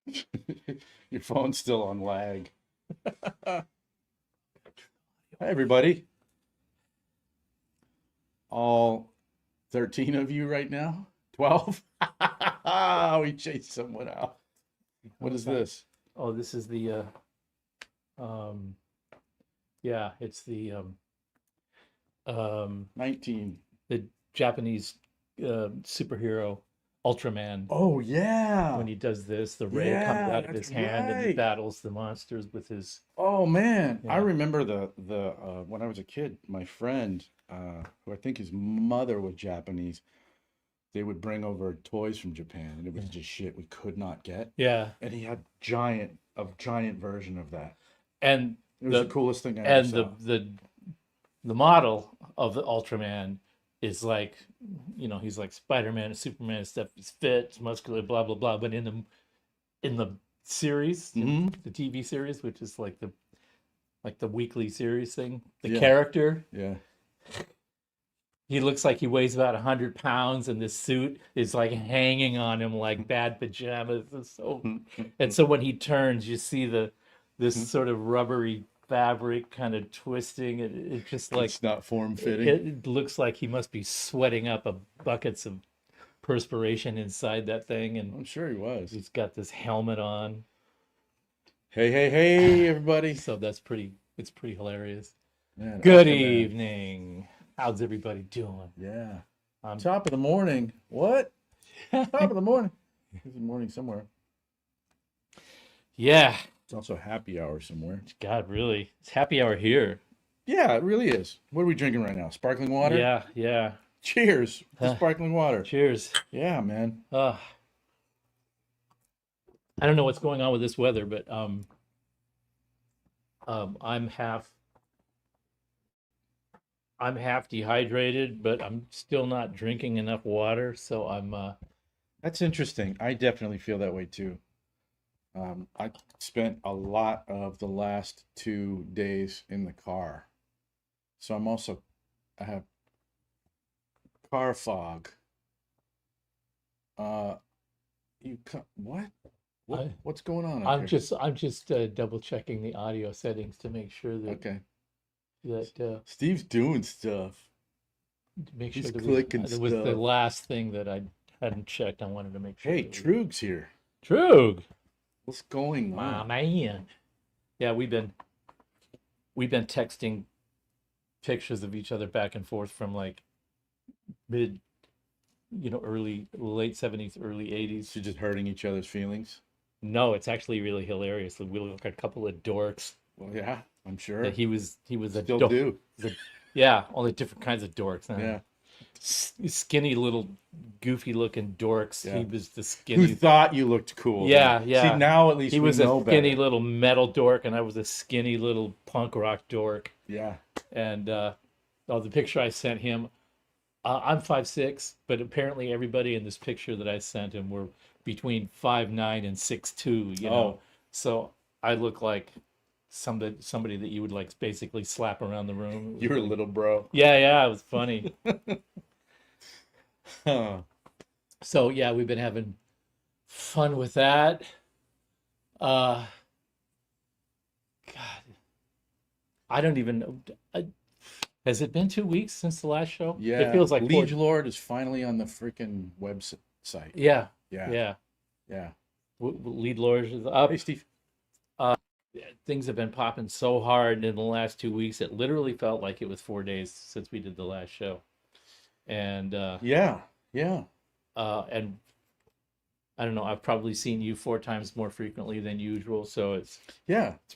Your phone's still on lag. Hi, everybody. All 13 of you right now? 12? We chased someone out. What is this? Oh, this is the yeah, it's the 19. the Japanese superhero Ultraman. Oh, yeah. When he does this, the ray comes Yeah, out of his that's hand and he right. battles the monsters with his. Oh, man. I Yeah. remember the when I was a kid, my friend, who I think his mother was Japanese, they would bring over toys from Japan, and it was just shit we could not get. Yeah, And he had a giant version of that. and It was the coolest thing I ever and saw. the model of the Ultraman is like, he's like Spider-Man and Superman and stuff. He's fit, he's muscular, blah blah blah. But in the series, Mhm. the TV series, which is like the weekly series thing, the Yeah. character, Yeah. he looks like he weighs about 100 pounds, and this suit is like hanging on him like bad pajamas. And so when he turns, you see this sort of rubbery fabric kind of twisting. It just like It's not form fitting. it looks like he must be sweating up buckets of perspiration inside that thing, and I'm sure he was. he's got this helmet on. Hey, everybody. So it's pretty hilarious. Man, Good Ultraman. evening. How's everybody doing? Yeah. I'm Top of the morning. What? Top of the morning. It's the morning somewhere. Yeah. It's also happy hour somewhere. God, really? It's happy hour here. Yeah, it really is. What are we drinking right now? Sparkling water? Yeah. Cheers to Huh. sparkling water. Cheers. Yeah, man. I don't know what's going on with this weather, but I'm half dehydrated, but I'm still not drinking enough water, so I'm That's interesting. I definitely feel that way too. I spent a lot of the last 2 days in the car. So I have car fog. What? What's going on up I'm here? I'm just double checking the audio settings to make sure that Okay. that Steve's doing stuff. make sure He's that clicking that was the stuff. last thing that I hadn't checked. I wanted to make sure. Hey, that we- Trug's here. Trug. What's going My on? man. Yeah, we've been texting pictures of each other back and forth from like mid, late 70s, early 80s. You're just hurting each other's feelings. No, it's actually really hilarious. We look like a couple of dorks. Well, yeah, I'm sure. He was a Still dork. do. Yeah, all the different kinds of dorks. Yeah. Skinny little goofy looking dorks. Yeah. He was the Who skinny. thought you looked cool? Yeah, though? yeah. See, now at least He we was a know skinny better. little metal dork, and I was a skinny little punk rock dork. Yeah. And the picture I sent him, I'm 5'6", but apparently everybody in this picture that I sent him were between 5'9" and 6'2", you know. Oh. So I look like somebody that you would like basically slap around the room. You're a little bro. Yeah, it was funny. Huh. So yeah, we've been having fun with that. God, I don't even know. Has it been 2 weeks since the last show? Yeah. It feels like Liege Lord is finally on the freaking website. Yeah. Yeah. Lead Lords is up. Hey, Steve. Things have been popping so hard in the last 2 weeks. It literally felt like it was 4 days since we did the last show. And Yeah. and I don't know, I've probably seen you 4 times more frequently than usual, so it's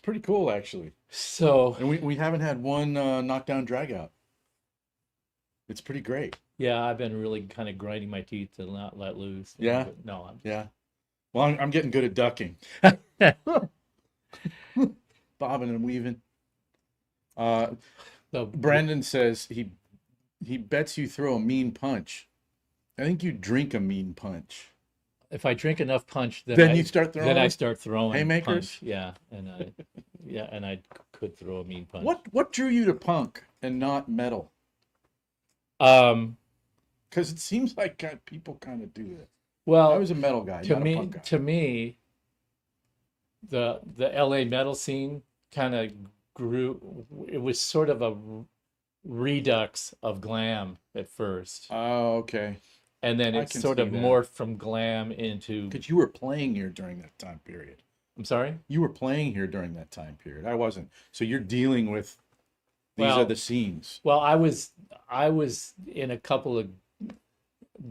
pretty cool actually. so And we haven't had one knockdown drag out. It's pretty great. yeah, I've been really kind of grinding my teeth to not let loose. Yeah? But no, Yeah. Well, I'm getting good at ducking. Bobbing and weaving. So Brandon says he bets you throw a mean punch. I think you drink a mean punch. if I drink enough punch, Then you start throwing? Then I start throwing Haymakers? punch. Yeah, and I could throw a mean punch. What drew you to punk and not metal? Um, Because it seems like people kind of do this. well, I was a metal guy, not a punk guy. to me, the LA metal scene kind of grew. It was sort of a redux of glam at first, Oh, okay. and then I it can sort see of that. morphed from glam into. Because you were playing here during that time period. I'm sorry. You were playing here during that time period. I wasn't. So you're dealing with these are Well, the scenes. well, I was in a couple of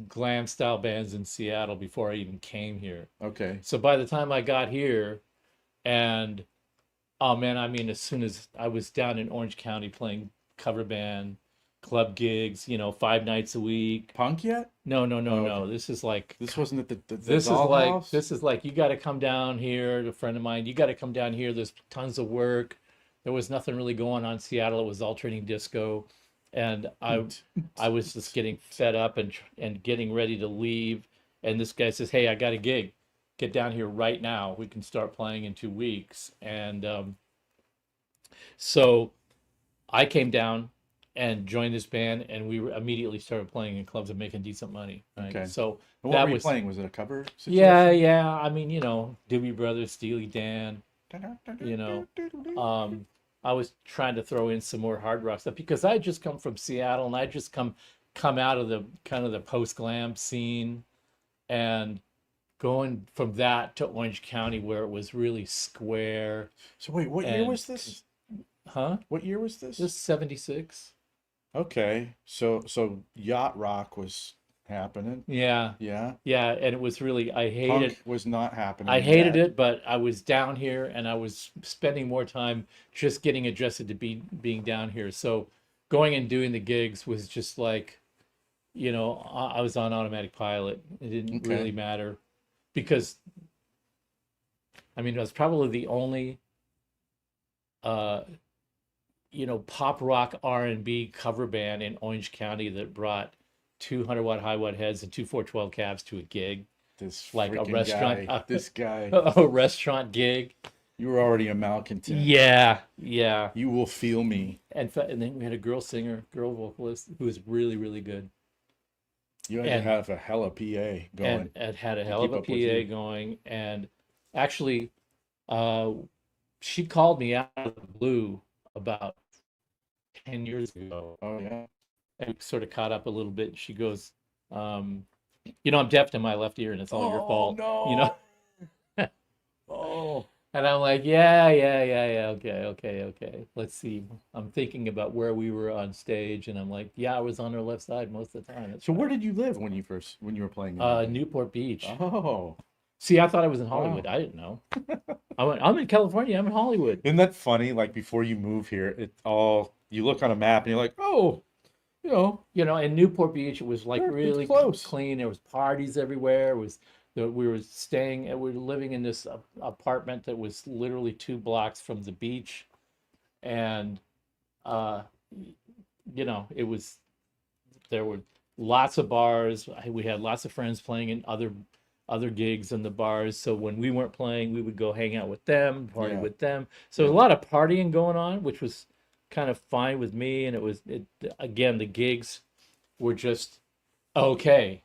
glam style bands in Seattle before I even came here. Okay. So by the time I got here, and oh man, I mean, as soon as I was down in Orange County playing cover band, club gigs, 5 nights a week. Punk yet? No, no, no, Oh, no. okay. This is like This wasn't at the this is like dollhouse? this is like you got to come down here. A friend of mine, you got to come down here. There's tons of work. There was nothing really going on in Seattle. It was alternating disco, and I was just getting fed up and getting ready to leave. And this guy says, "Hey, I got a gig. Get down here right now. We can start playing in 2 weeks." And so I came down and joined this band, and we immediately started playing in clubs and making decent money. Right. Okay. So And what that were you was, playing? Was it a cover yeah, situation? yeah. I mean, Doobie Brothers, Steely Dan, you know. I was trying to throw in some more hard rock stuff because I just come from Seattle and I just come out of the kind of the post glam scene, and going from that to Orange County where it was really square So wait, what year and was this? huh? What year was this? This 76. Okay. So yacht rock was happening. Yeah. Yeah. Yeah, and it was really Punk was not I happening hated yet. it, but I was down here and I was spending more time just getting adjusted to being down here. So going and doing the gigs was just like, I was on automatic pilot. It didn't really Okay. matter because I mean, I was probably the only uh, pop rock R&B cover band in Orange County that brought 200-watt high watt heads and two 412 cabs to a gig, This like a freaking restaurant, guy. This guy. a restaurant gig. You were already a malcontent. Yeah, yeah. You will feel me. And then we had a girl singer, girl vocalist who was really, really good, You had to and have a hella PA going and had a to hell of keep a up with PA you. going. And actually, uh, she called me out of the blue about 10 years ago Oh yeah. and sort of caught up a little bit. She goes, um, I'm deaf in my left ear and it's all your Oh fault, you no. know? Oh. And I'm like, yeah, yeah, yeah, yeah, okay, okay, okay. Let's see. I'm thinking about where we were on stage, and I'm like, yeah, I was on her left side most of the time. That's So where right. did you live when you were playing in LA? Newport Beach. Oh, See, I thought I was in Hollywood. wow. I didn't know. I'm in California. I'm in Hollywood. Isn't that funny? Like before you move here, you look on a map and you're like, oh, you know, In Newport Beach, it was like it's really close. clean. There was parties everywhere. We were staying, we were living in this apartment that was literally 2 blocks from the beach, and uh, it was there were lots of bars. We had lots of friends playing in other gigs in the bars. So when we weren't playing, we would go hang out with them, party Yeah, with them. So there yeah. was a lot of partying going on, which was kind of fine with me. And again, the gigs were just okay.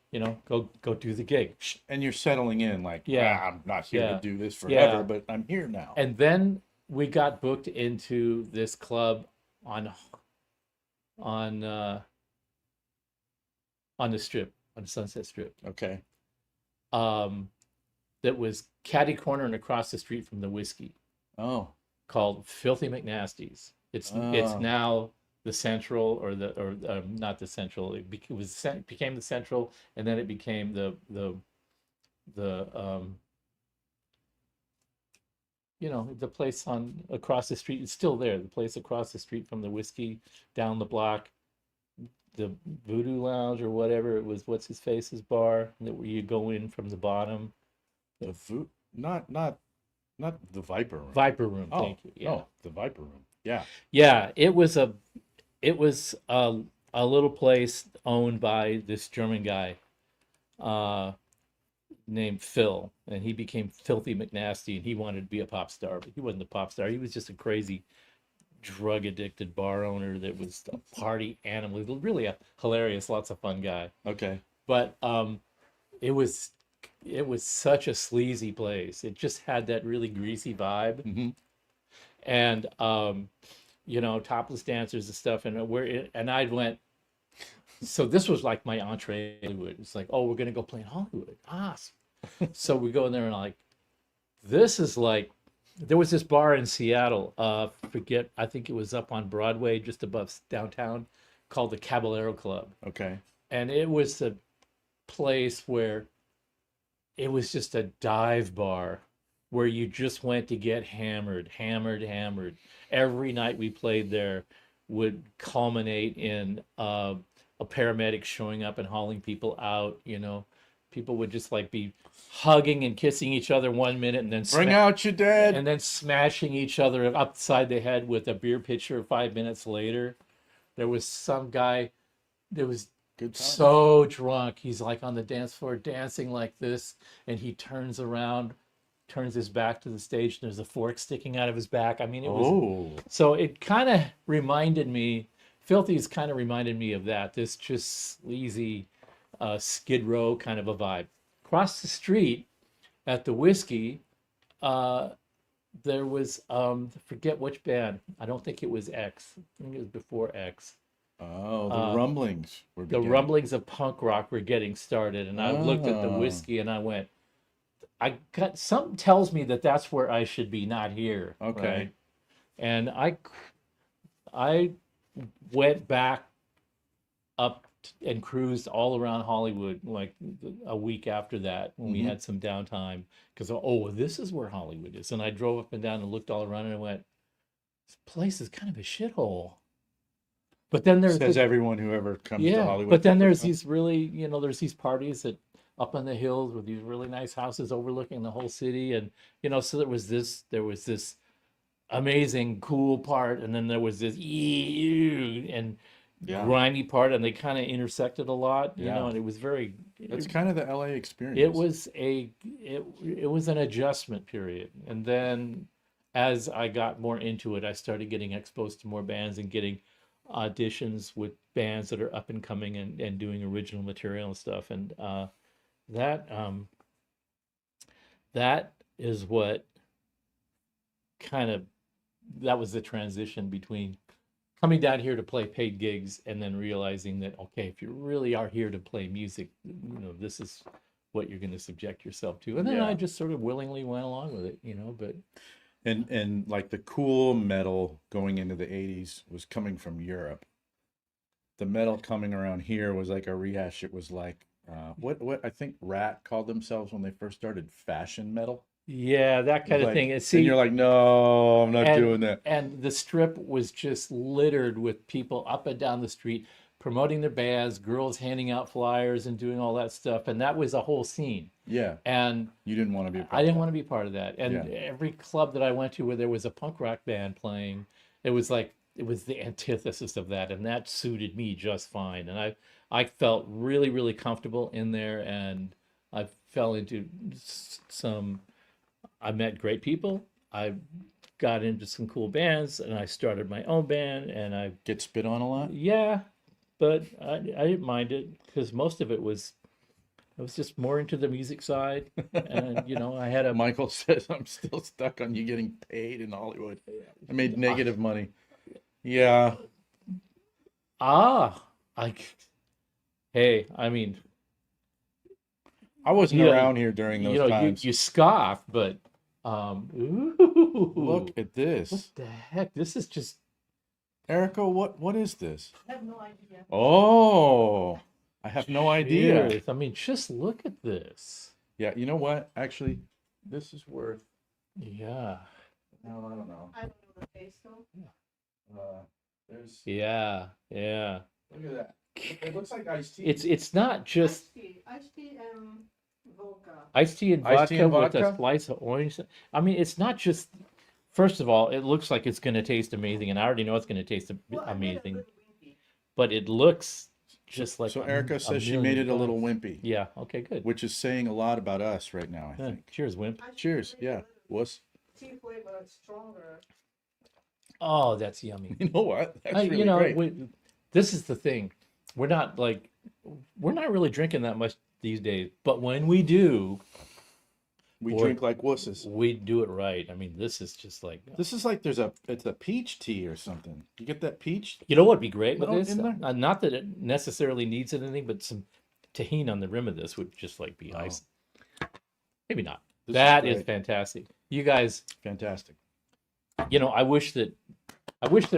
Go do the gig. And you're settling in like, Yeah, I'm not here to yeah, do this forever, yeah. but I'm here now. And then we got booked into this club on on uh, on the strip, on the Sunset Strip. Okay. Um, that was catty corner and across the street from the whiskey, Oh, called Filthy McNasty's. It's oh, now the Central, or not the Central. Became the Central, and then it became the the place on across the street. It's still there. The place across the street from the whiskey, down the block, the Voodoo Lounge or whatever it was. What's his face's bar that where you go in from the bottom. the food, not the Viper Room. Viper Room. Oh, Thank you. Yeah. oh, the Viper Room. Yeah. Yeah, it was a little place owned by this German guy uh, named Phil, and he became Filthy McNasty, and he wanted to be a pop star, but he wasn't a pop star. He was just a crazy drug addicted bar owner that was a party animal. He was really a hilarious, lots of fun guy. Okay. But it was it was such a sleazy place. It just had that really greasy vibe. Hmm. And you know, topless dancers and stuff. And I went, so this was like my entree to Hollywood. It's like, oh, we're gonna go play in Hollywood. Awesome. So we go in there and like, this is like, there was this bar in Seattle, forget, I think it was up on Broadway, just above downtown, called the Caballero Club. Okay. And it was a place where it was just a dive bar where you just went to get hammered, hammered, hammered. Every night we played there would culminate in a paramedic showing up and hauling people out. You know, people would just like be hugging and kissing each other 1 minute and then Bring out your dad. and then smashing each other upside the head with a beer pitcher 5 minutes later. There was some guy that was Good time. so drunk. He's like on the dance floor dancing like this, and he turns around, turns his back to the stage, and there's a fork sticking out of his back. I mean, it was Oh, so it kind of reminded me, Filthy's kind of reminded me of that, this just sleazy Skid Row kind of a vibe. Across the street at the Whiskey, there was forget which band. I don't think it was X. I think it was before X. oh, the rumblings were The beginning. rumblings of punk rock were getting started, and I looked at the Ah. Whiskey and I went, I got something tells me that that's where I should be, not here. Okay. Right? And I went back up and cruised all around Hollywood like a week after that when we Mhm. had some downtime because oh, this is where Hollywood is. And I drove up and down and looked all around and I went, this place is kind of a shithole. But then there's Says everyone who ever comes to yeah, Hollywood. but then there's these really, you know, there's these parties that up on the hills with these really nice houses overlooking the whole city, and you know, so there was this amazing cool part, and then there was this and Yeah. grimy part, and they kind of intersected a lot, you know, Yeah. and it was very, That's kind of the LA experience. it was an adjustment period, and then as I got more into it, I started getting exposed to more bands and getting auditions with bands that are up and coming and doing original material and stuff, and that that is what kind of that was the transition between coming down here to play paid gigs and then realizing that okay, if you really are here to play music, you know, this is what you're going to subject yourself to, and then I Yeah. just sort of willingly went along with it, you know. But And like the cool metal going into the 80s was coming from Europe. The metal coming around here was like a rehash. It was like what I think Rat called themselves when they first started, fashion metal. yeah, that It was kind of like, thing. And and see, you're like, no, I'm not and doing that. and the strip was just littered with people up and down the street promoting their bands, girls handing out flyers and doing all that stuff, and that was a whole scene. Yeah, And you didn't want to be a part I of didn't that. want to be part of that. And Yeah. every club that I went to where there was a punk rock band playing, it was like it was the antithesis of that, and that suited me just fine. And I felt really, really comfortable in there, and I fell into some. I met great people. I got into some cool bands, and I started my own band, and I Get spit on a lot? yeah, but I didn't mind it because most of it was I was just more into the music side, and you know, I had a Michael says I'm still stuck on you getting paid in Hollywood. I made negative money. Yeah. ah, I hey, I mean, I wasn't you know, around here during those you know, you times. you scoff, but ooh, Look at what this. the heck? This is just Erica, what is this? I have no idea. Oh, I have no idea. cheers. I mean, just look at this. Yeah, you know what? Actually, this is worth, Yeah, no, I don't know. I don't know the taste though. There's, yeah, yeah. look at that. It looks like iced tea. It's not just Iced tea and vodka. iced tea and Iced tea vodka and with a vodka? slice of orange. I mean, it's not just. First of all, it looks like it's going to taste amazing, and I already know it's going to taste Well, I made a amazing. little wimpy. But it looks just like So a Erica says she million made it a little bucks. wimpy, Yeah. Okay. Good. which is saying a lot about us right now, I Yeah, think. cheers, Wimp. I should Cheers. make a Yeah. little Wuss. tea flavor stronger. Oh, that's yummy. You know what? That's really you know, great. this is the thing. We're not really drinking that much these days, but when we do, We Or- drink like wusses. We do it right. I mean, this is just like, This is like it's a peach tea or something. You get that peach? you know what'd be great with No, this? in there? Not that it necessarily needs anything, but some tahini on the rim of this would just like be Oh. ice. Maybe not. This That is is great. fantastic. You guys, Fantastic. you know, I wish that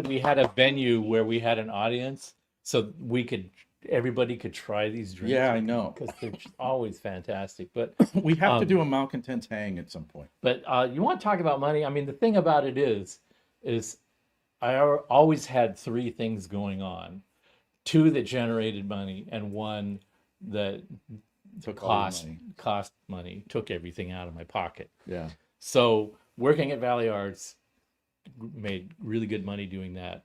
we had a venue where we had an audience so everybody could try these drinks. Yeah, I know. Because they're just always fantastic. But We have to Um, do a Malcontents hang at some point. you want to talk about money? I mean, the thing about it is always had three things going on: two that generated money, and one that Took all the cost money. money, took everything out of my pocket. Yeah. So working at Valley Arts made really good money doing that,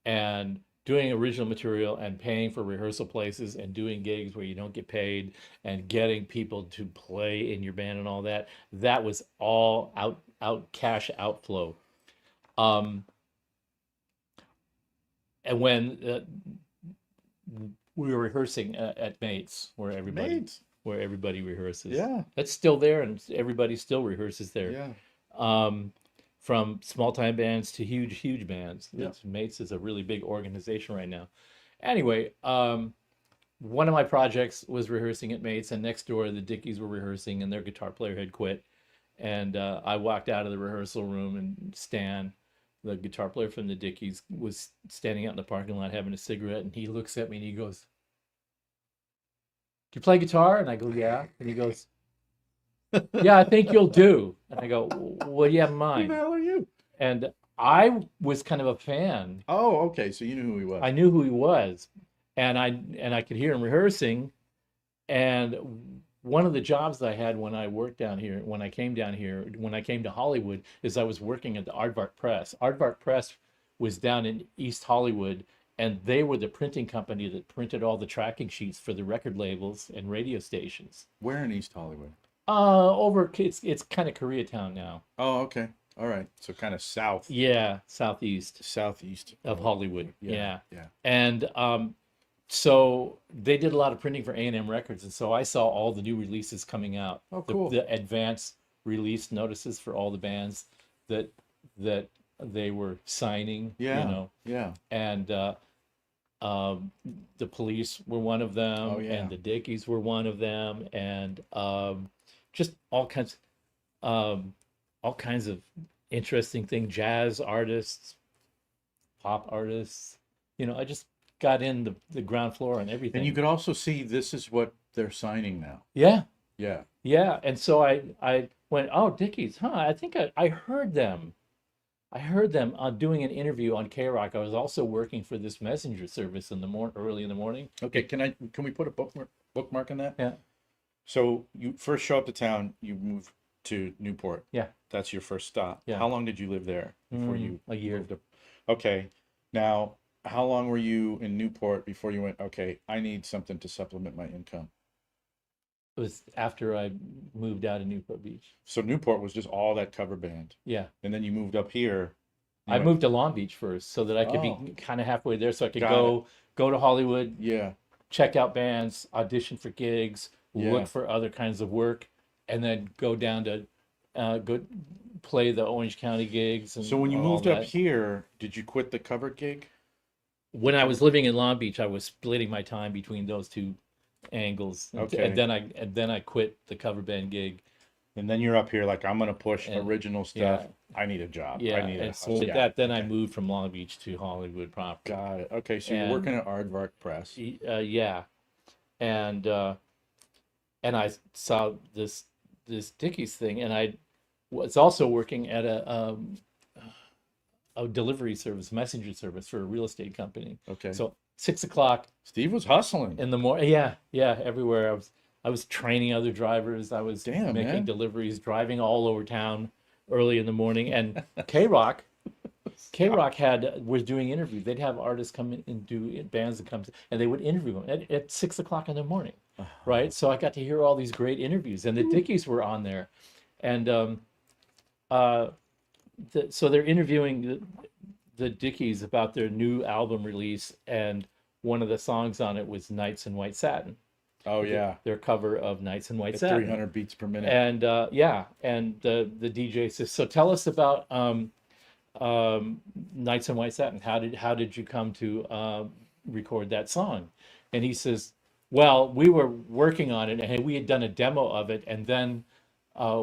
and doing original material and paying for rehearsal places and doing gigs where you don't get paid and getting people to play in your band and all that. That was all out cash outflow. And when we were rehearsing at Mates, where everybody rehearses. Yeah. That's still there, and everybody still rehearses there. Yeah. From small time bands to huge bands. Yeah. Mates is a really big organization right now. Anyway, one of my projects was rehearsing at Mates, and next door the Dickies were rehearsing, and their guitar player had quit. And I walked out of the rehearsal room, and Stan, the guitar player from the Dickies, was standing out in the parking lot having a cigarette, and he looks at me and he goes, "Do you play guitar?" And I go, "Yeah." And he goes, "Yeah, I think you'll do." And I go, "What do you have in Who mind?" the hell are you? And I was kind of a fan. Oh, okay. So you knew who he was. I knew who he was, and I could hear him rehearsing. And one of the jobs that I had when I worked down here, when I came to Hollywood, is I was working at the Aardvark Press. Aardvark Press was down in East Hollywood, and they were the printing company that printed all the tracking sheets for the record labels and radio stations. Where in East Hollywood? It's kind of Koreatown now. Oh, okay. All right. So kind of south. Yeah, southeast Southeast of Hollywood. Yeah. Yeah. Yeah. And so they did a lot of printing for A&M Records, and so I saw all the new releases coming out. Oh, cool. The advance release notices for all the bands that they were signing. Yeah. You know, Yeah. and the Police were one of them, Oh, yeah. and the Dickies were one of them, and just all kinds of interesting things, jazz artists, pop artists. You know, I just got in the ground floor and everything. And you could also see this is what they're signing now. Yeah, Yeah. yeah. And so I went, "Oh, Dickies, huh? I think I heard them. I heard them doing an interview on K-Rock. I was also working for this messenger service early in the morning." Okay. Can we put a bookmark on that? Yeah. So you first show up to town, you move to Newport. Yeah. That's your first stop. Yeah. How long did you live there before you a year. moved up? Okay. Now, how long were you in Newport before you went, okay, I need something to supplement my income? It was after I moved out of Newport Beach. So Newport was just all that cover band. Yeah. And then you moved up here. You I went- moved to Long Beach first so that I could Oh. be kind of halfway there, so I could Got go to Hollywood, Yeah. check out bands, audition for gigs, Yeah. look for other kinds of work, and then go down to go play the Orange County gigs. And So when you all moved up that. here, did you quit the cover gig? When I was living in Long Beach, I was splitting my time between those two angles. Okay. And then I quit the cover band gig. And then you're up here like, I'm going to push And- original stuff. I need a job. Yeah. I need a And so house. with Yeah. that, then I Okay. moved from Long Beach to Hollywood proper. Got it. Okay. So you're And- working at Aardvark Press. Yeah, and I saw this Dickies thing, and I was also working at a delivery service, messenger service for a real estate company. Okay. So 6 o'clock Steve was hustling. in the morning, yeah, everywhere. I was training other drivers. I was Damn, making man. deliveries, driving all over town early in the morning, and K-Rock was doing interviews. They'd have artists come in and do bands that come, and they would interview them at 6 o'clock in the morning, right? So I got to hear all these great interviews, and the Dickies were on there, and so they're interviewing the Dickies about their new album release, and one of the songs on it was "Nights in White Satin." Oh yeah, their cover of Nights in White at Satin. 300 beats per minute. And yeah, and the DJ says, so tell us about Nights in White Satin. How did you come to record that song? And he says, well, we were working on it and we had done a demo of it, and then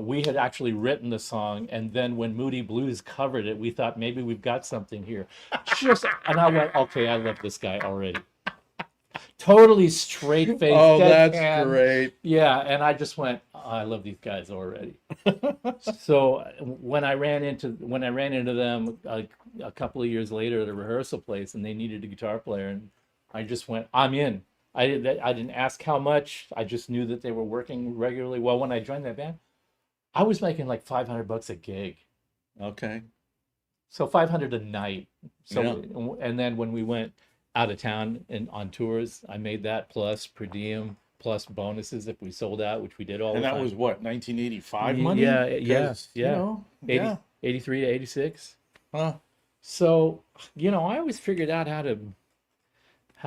we had actually written the song, and then when Moody Blues covered it, we thought maybe we've got something here. And I went, okay, I love this guy already. Totally straight face, Oh, that's deadpan. great. Yeah, and I just went, oh, I love these guys already. So when I ran into them a couple of years later at a rehearsal place, and they needed a guitar player, and I just went, I'm in. I didn't ask how much. I just knew that they were working regularly. Well, when I joined that band, I was making like $500 a gig. Okay. So 500 a night. So Yeah. and then when we went out of town and on tours, I made that plus per diem plus bonuses if we sold out, which we did all And the that time. was what, 1985 money? Yeah, yeah, 'Cause, yeah. You know, 80, yeah. 83 to 86. Huh. So, I always figured out how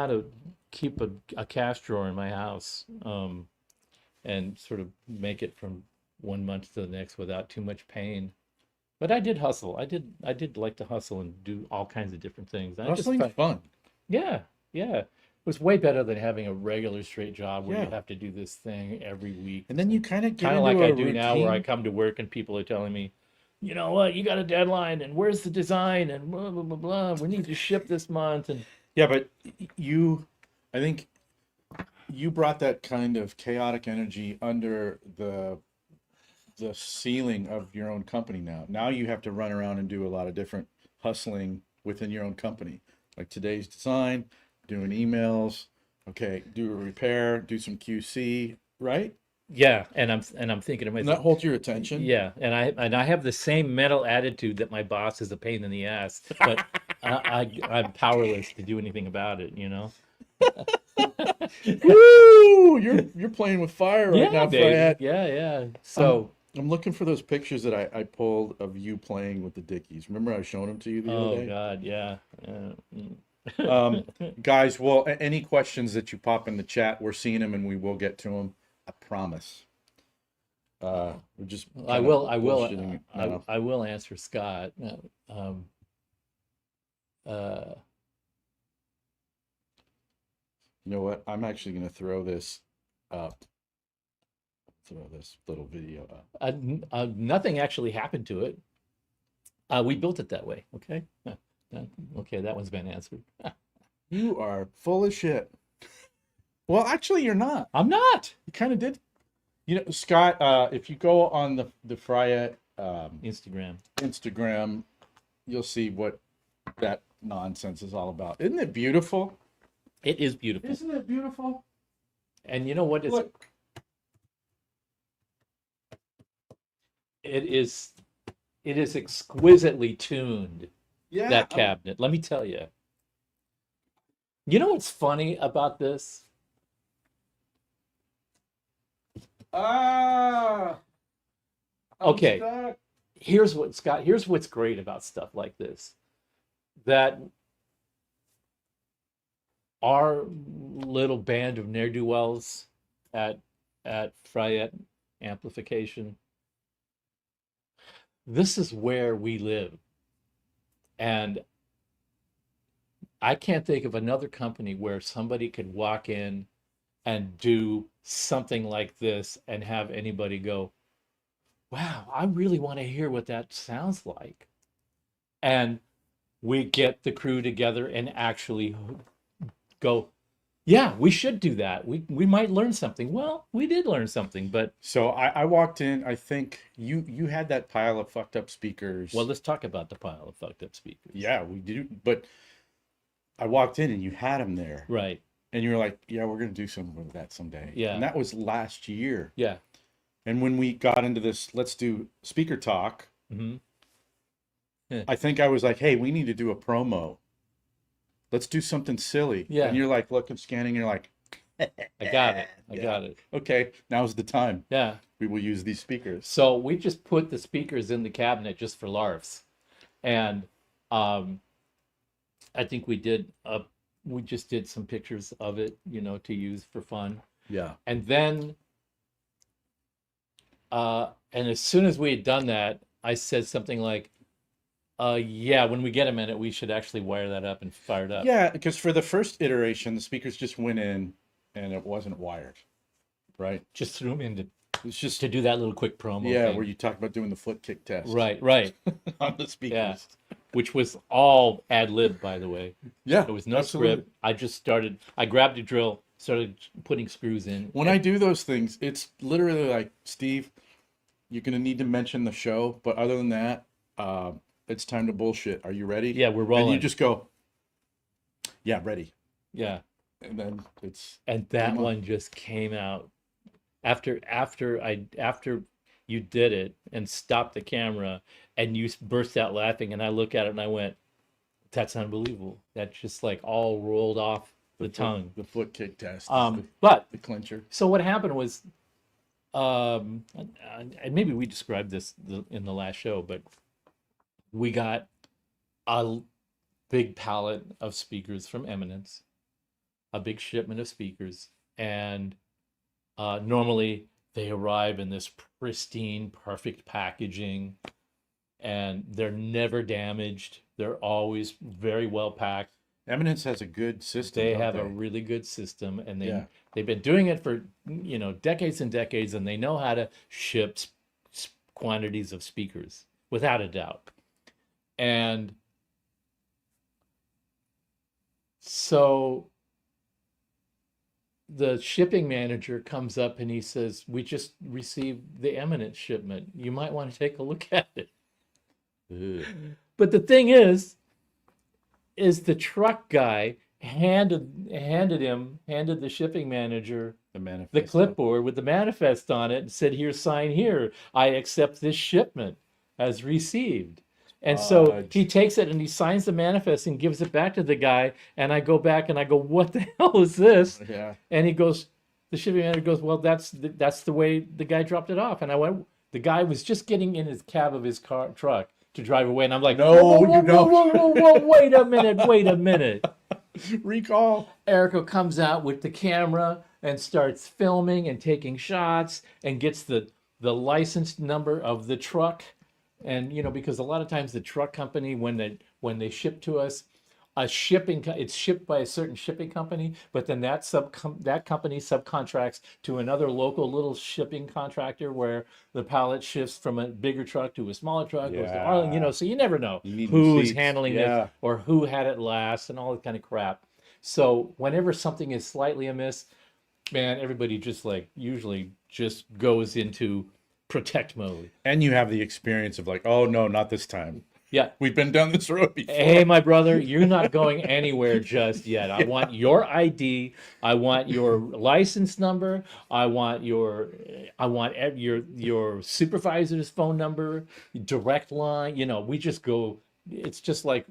to keep a cash drawer in my house, and sort of make it from one month to the next without too much pain. But I did hustle. I did like to hustle and do all kinds of different things. I just Hustling's fun. Yeah, yeah. It was way better than having a regular straight job where you Yeah. have to do this thing every week. And then you kind of get Kind of into like a I do now, where I routine. come to work and people are telling me, you know what, you got a deadline, and where's the design, and blah blah blah blah. We need to ship this month, and Yeah, but I think you brought that kind of chaotic energy under the ceiling of your own company now. Now you have to run around and do a lot of different hustling within your own company. Like today's design, doing emails, okay, do a repair, do some QC, right? yeah, and I'm thinking to And that myself, holds your attention. yeah, and I have the same mental attitude that my boss is a pain in the ass, but I'm powerless to do anything about it, Woo! You're playing with fire right Yeah, now, baby. Fred. Yeah, yeah. So, I'm looking for those pictures that I pulled of you playing with the Dickies. Remember I showed them to you the other oh day? God, yeah. Guys, well, any questions that you pop in the chat, we're seeing them and we will get to them. I promise. We're just I kinda will bullshitting now. I will answer Scott. You know what? I'm actually going to throw this up. Throw this little video up. Nothing actually happened to it. We built it that way. Okay. Okay, that one's been answered. You are full of shit. Well, actually, you're not. I'm not. You kind of did. Scott, if you go on the Fryette Instagram, you'll see what that nonsense is all about. Isn't it beautiful? It is beautiful. Isn't it beautiful? And you know what? Look. It is exquisitely tuned. Yeah. That cabinet. Let me tell you. You know what's funny about this? I'm Okay. stuck. Here's what's great about stuff like this. That our little band of ne'er-do-wells at Fryette Amplification, this is where we live. And I can't think of another company where somebody could walk in and do something like this and have anybody go, wow, I really want to hear what that sounds like. And we get the crew together and actually go, yeah, we should do that. We might learn something. Well, we did learn something, but So I walked in. I think you had that pile of fucked up speakers. well, let's talk about the pile of fucked up speakers. Yeah, we do. But I walked in and you had them there. Right. And you were like, yeah, we're going to do something with that someday. Yeah. And that was last year. Yeah. And when we got into this, let's do speaker talk, Mm-hmm. I think I was like, hey, we need to do a promo. Let's do something silly. Yeah. And you're like, looking, scanning, and you're like, I got it. I Yeah. got it. Okay, now's the time. Yeah. We will use these speakers. So we just put the speakers in the cabinet just for larfs. And I think we just did some pictures of it, to use for fun. Yeah. And then, and as soon as we had done that, I said something like, yeah, when we get a minute, we should actually wire that up and fire it up. Yeah, because for the first iteration, the speakers just went in and it wasn't wired, right? Just threw them in It's just, to do that little quick promo yeah, thing. where you talk about doing the foot kick test. Right. On the speakers. Which was all ad lib, by the way. Yeah. There was no absolutely. script. I grabbed a drill, started putting screws in. When I do those things, it's literally like, Steve, you're going to need to mention the show. But other than that, it's time to bullshit. Are you ready? Yeah, we're rolling. And you just go, yeah, ready. Yeah. And then it's. And that Come on. one just came out after you did it and stopped the camera and you burst out laughing, and I look at it and I went, that's unbelievable. That just like all rolled off the tongue. The foot kick test. But the clincher. so what happened was, and maybe we described this in the last show, but we got a big pallet of speakers from Eminence, a big shipment of speakers, and normally they arrive in this pristine, perfect packaging, and they're never damaged. They're always very well packed. Eminence has a good system. They don't have they? a really good system, and Yeah. they've been doing it for decades and decades, and they know how to ship quantities of speakers without a doubt. And so the shipping manager comes up and he says, we just received the Eminence shipment. You might want to take a look at it. Ugh. But the thing is the truck guy handed the shipping manager The manifest. the clipboard with the manifest on it and said, here, sign here. I accept this shipment as received. And so Fudge. he takes it and he signs the manifest and gives it back to the guy. And I go back and I go, what the hell is this? Yeah. And he goes, the shipping manager goes, well, that's the way the guy dropped it off. And I went, the guy was just getting in his cab of his truck to drive away. And I'm like, No, whoa, you don't. whoa, wait a minute. Recall. Erica comes out with the camera and starts filming and taking shots and gets the license number of the truck. And because a lot of times the truck company, when they ship to us, it's shipped by a certain shipping company, but then that company subcontracts to another local little shipping contractor where the pallet shifts from a bigger truck to a smaller truck, goes to Arlen, so you never know You need who's receipts. handling Yeah. this or who had it last and all that kind of crap. So whenever something is slightly amiss, man, everybody just usually just goes into protect mode. And you have the experience of like, oh no, not this time. Yeah. We've been down this road before. Hey, my brother, you're not going anywhere just yet. I want your ID. I want your license number. I want your supervisor's phone number, direct line. We just go. It's just like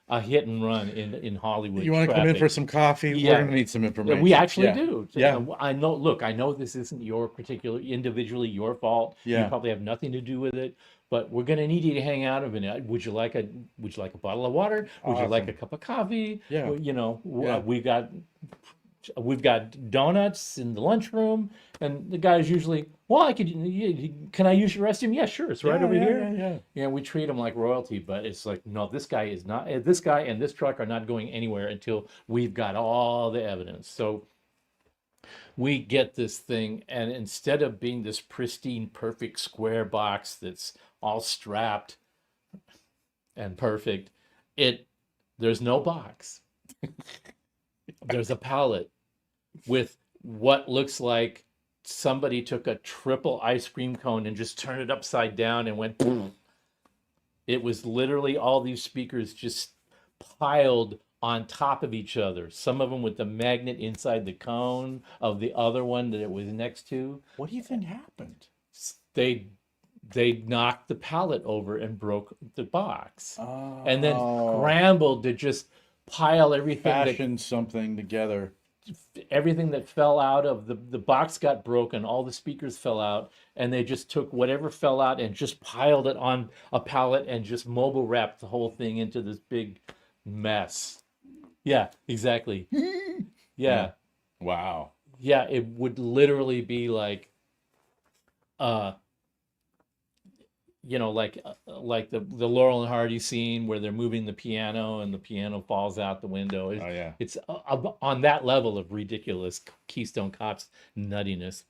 a hit and run in Hollywood. You want to come in traffic. for some coffee? Yeah. We're gonna need some information. We actually Yeah. do. Yeah. I know. Look, I know this isn't individually your fault. Yeah. You probably have nothing to do with it. But we're gonna need you to hang out a minute. Would you like a bottle of water? Would you like Awesome. a cup of coffee? Yeah. Yeah. We've got donuts in the lunchroom, and the guy's usually, well, can I use your restroom? Yeah, sure. It's right over here. Yeah. We treat him like royalty, but it's like, no, this guy and this truck are not going anywhere until we've got all the evidence. So we get this thing, and instead of being this pristine, perfect square box that's all strapped and perfect, there's no box. There's a pallet with what looks like somebody took a triple ice cream cone and just turned it upside down and went boom. It was literally all these speakers just piled on top of each other. Some of them with the magnet inside the cone of the other one that it was next to. What do you think happened? They knocked the pallet over and broke the box. And then scrambled to just pile Fashion something together. everything that fell out of the box got broken, all the speakers fell out, and they just took whatever fell out and just piled it on a pallet and just mobile wrapped the whole thing into this big mess. Yeah, exactly. Yeah. Wow. yeah, it would literally be like, uh, like the Laurel and Hardy scene where they're moving the piano and the piano falls out the window. Oh yeah. It's on that level of ridiculous Keystone Cops nuttiness.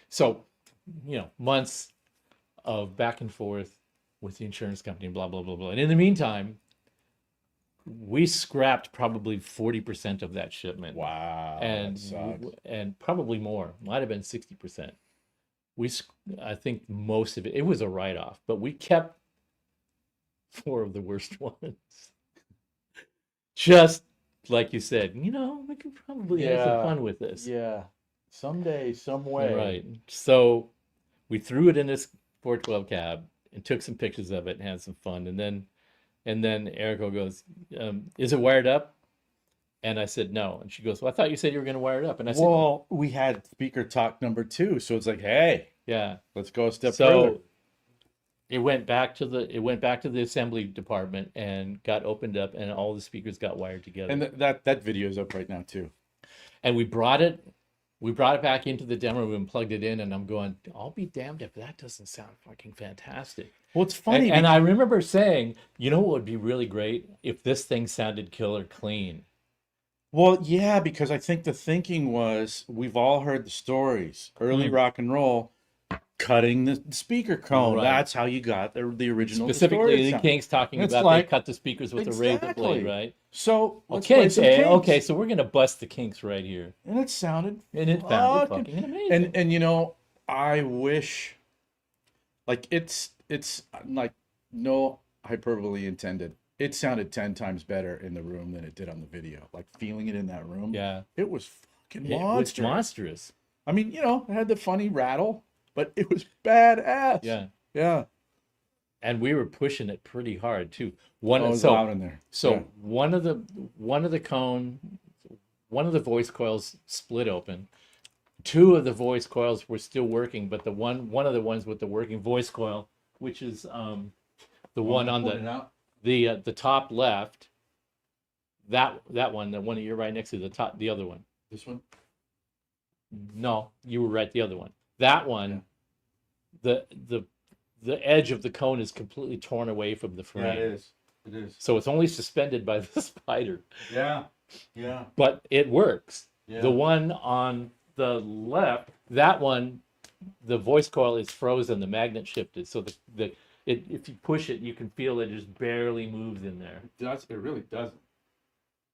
So, months of back and forth with the insurance company, blah, blah, blah, blah. And in the meantime, we scrapped probably 40% of that shipment. Wow. And that sucks. and probably more. Might have been 60%. I think most of it was a write-off, but we kept 4 of the worst ones. Just like you said, we could probably have some fun with this. Yeah. Someday, some way. Right. So we threw it in this 412 cab and took some pictures of it and had some fun. And then Erico goes, is it wired up? And I said, no. And she goes, well, I thought you said you were going to wire it up. And I said, Well, we had speaker talk number 2, so it's like, hey, yeah. let's go a step So further. it went back to the assembly department and got opened up, and all the speakers got wired together. And that video is up right now too. And we brought it back into the demo room, plugged it in, and I'm going, I'll be damned if that doesn't sound fucking fantastic. Well, it's funny. And I remember saying, what would be really great if this thing sounded killer clean. Well, yeah, because I think the thinking was we've all heard the stories. Early rock and roll, cutting the speaker cone. Right. That's how you got the original. Specifically, distorted the sound. Kinks talking It's about like- they cut the speakers with a razor blade, right? So let's play Kinks, some Kinks. okay, so we're gonna bust the Kinks right here, And it sounded and it sounded fucking- fucking amazing. and I wish, like it's like no hyperbole intended. It sounded 10 times better in the room than it did on the video. Like feeling it in that room. Yeah, It was fucking it was monstrous. monstrous. I mean, it had the funny rattle, but it was badass. Yeah, Yeah. and we were pushing it pretty hard too. It was loud in there. So Yeah. one of the voice coils split open. 2 of the voice coils were still working, but one of the ones with the working voice coil, which is the one on the top left, that one, the one that you're right next to, the other one. This one? No, you were right, the other one. That one, the edge of the cone is completely torn away from the frame. Yeah, it is. It is. So it's only suspended by the spider. Yeah. Yeah. But it works. Yeah. The one on the left, that one, the voice coil is frozen, the magnet shifted. So if you push it, you can feel it just barely moves in there. It really doesn't.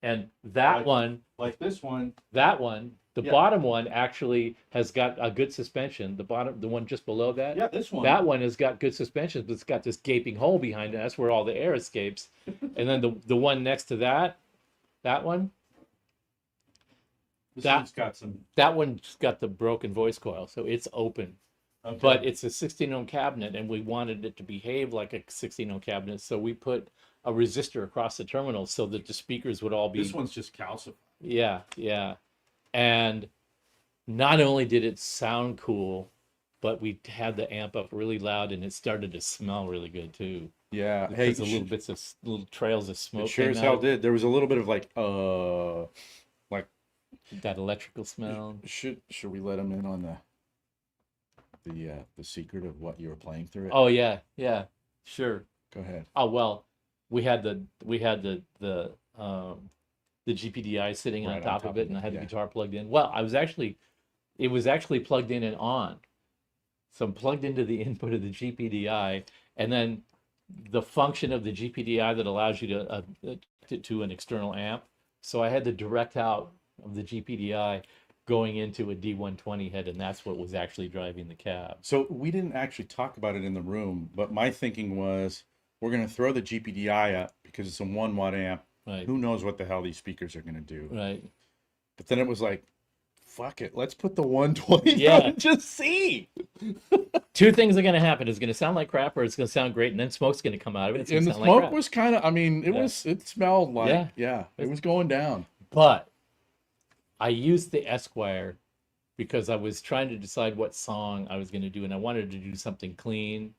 And that one, Like this one. the Yeah. bottom one actually has got a good suspension. The one just below that, Yeah, this one. that one has got good suspension, but it's got this gaping hole behind it. That's where all the air escapes. And then the one next to that one, This that- one's got some. that one's got the broken voice coil, so it's open. Okay. But it's a 16 ohm cabinet, and we wanted it to behave like a 16 ohm cabinet, so we put a resistor across the terminal so that the speakers would all be. This one's just calcified. Yeah. And not only did it sound cool, but we had the amp up really loud, and it started to smell really good too. Yeah. Because Hey, the little bits of little trails of smoke. it sure came as hell out, did. There was a little bit of like that electrical smell. should we let him in on the secret of what you were playing through it? Oh yeah, sure. Go ahead. Oh well, we had the GPDI sitting on Right top of it, and I had the guitar plugged in. Well, it was actually plugged in and on. So I'm plugged into the input of the GPDI, and then the function of the GPDI that allows you to an external amp. So I had the direct out of the GPDI going into a D120 head, and that's what was actually driving the cab. So we didn't actually talk about it in the room, but my thinking was we're going to throw the GPDI up because it's a 1 watt amp. Right. Who knows what the hell these speakers are going to do? Right. But then it was like, fuck it, let's put the 120 Yeah. down and just see. 2 things are going to happen. It's going to sound like crap, or it's going to sound great, and then smoke's going to come out of it. It's And gonna the sound like smoke crap. was kind of, I mean, Yeah. it smelled like, Yeah. it was going down. But I used the Esquire because I was trying to decide what song I was going to do, and I wanted to do something clean,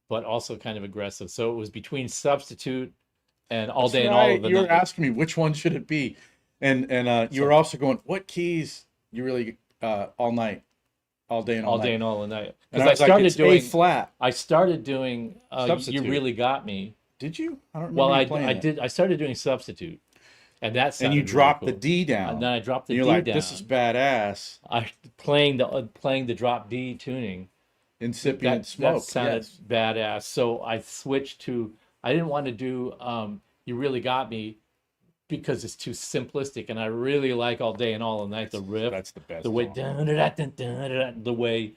but also kind of aggressive. So it was between Substitute and All Day and All of the You were Night. asking me which one should it be, and you were also going, what keys all night, all day and all all night. day and all night. And Because I was like, it's A flat. I started doing You Substitute. Really Got Me. Did you? I don't remember Well, you playing that. I started doing Substitute, and that And sounded you really dropped cool. the D down. And then I dropped the and D you're like, down. this is badass. I playing the drop D tuning. Incipient smoke. That sounded Yes. badass. So I switched to. I didn't want to do You Really Got Me because it's too simplistic, and I really like All Day and All Night the riff. That's the best. The way song. the way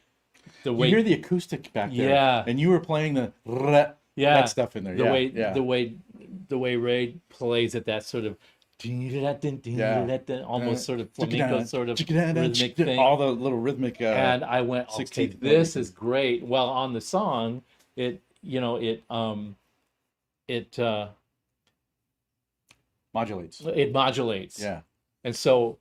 You hear the acoustic back there. Yeah. And you were playing the yeah that stuff in there. the way Ray plays it, that sort of almost sort of flamenco sort of rhythmic thing. All the little rhythmic. And I went, okay, 16th this note. is great. Well, on the song, it Modulates. modulates. Yeah. And so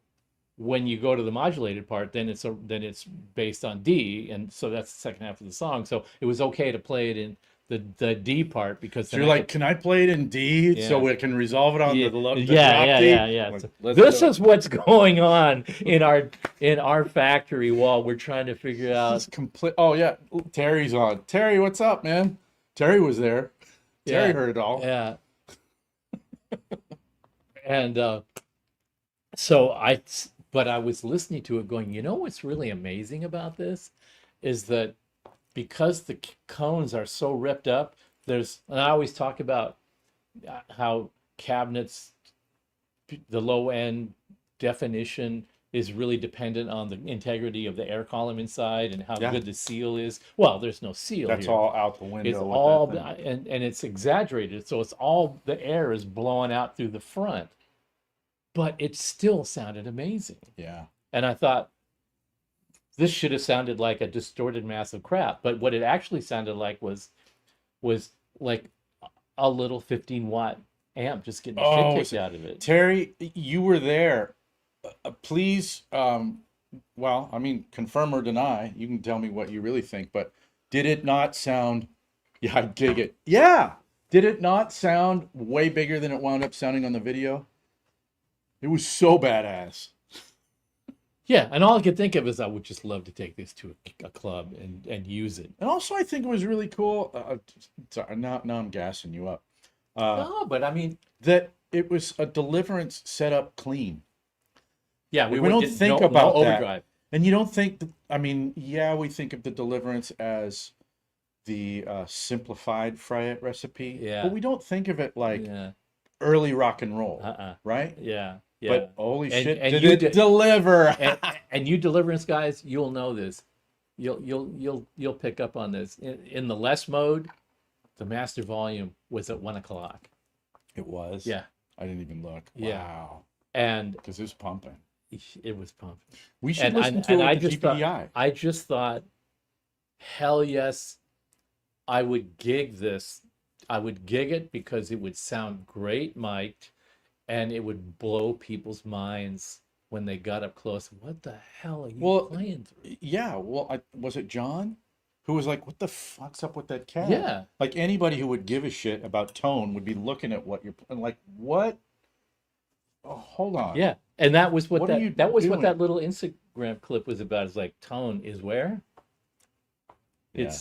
when you go to the modulated part, then it's based on D, and so that's the second half of the song. So it was okay to play it in the D part because So you're like, can I play it in D so Yeah. it can resolve it on the drop D? yeah. Like, So let's this do it. is what's going on in our factory while we're trying to figure out. This is complete. Oh yeah, Terry's on. Terry, what's up, man? Terry was there. Terry Yeah. heard it all. Yeah. And but I was listening to it going, what's really amazing about this is that because the cones are so ripped up, and I always talk about how cabinets, the low end definition is really dependent on the integrity of the air column inside and how Yeah. good the seal is. Well, there's no seal That's here. all out the window. It's with all that thing. and it's exaggerated, so it's all the air is blowing out through the front, but it still sounded amazing. Yeah. And I thought this should have sounded like a distorted mass of crap, but what it actually sounded like was like a little 15-watt amp just getting Oh, shit kicked out of it. Terry, you were there. Please, well, I mean, confirm or deny. You can tell me what you really think, but did it not sound? Yeah, I dig it. Yeah. Did it not sound way bigger than it wound up sounding on the video? It was so badass. Yeah, and all I could think of is I would just love to take this to a club and use it. And also, I think it was really cool. Sorry, now I'm gassing you up. No, but I mean, That it was a Deliverance set up clean. yeah, We don't think no about that. overdrive. And you don't think, I mean, yeah, we think of the Deliverance as the simplified fry-it recipe. Yeah. But we don't think of it like Yeah. early rock and roll, right? Yeah. Yeah. But holy And- shit, and did you it deliver? and you Deliverance guys, you'll know this. You'll pick up on this. In the less mode, the master volume was at 1 o'clock. It was? Yeah. I didn't even look. Yeah. Wow. And Because it was pumping. it was pumping. We should And listen to and it I with the just thought, GPDI. I just thought, hell yes, I would gig this. I would gig it because it would sound great mic'd, and it would blow people's minds when they got up close. What the hell are you playing through? Yeah, well, was it John who was like, "What the fuck's up with that cat?" Yeah. Like anybody who would give a shit about tone would be looking at what you're and like, what? Oh, hold on. Yeah, and that was what, What are you that was what doing? that little Instagram clip was about. It's like tone is where Yeah.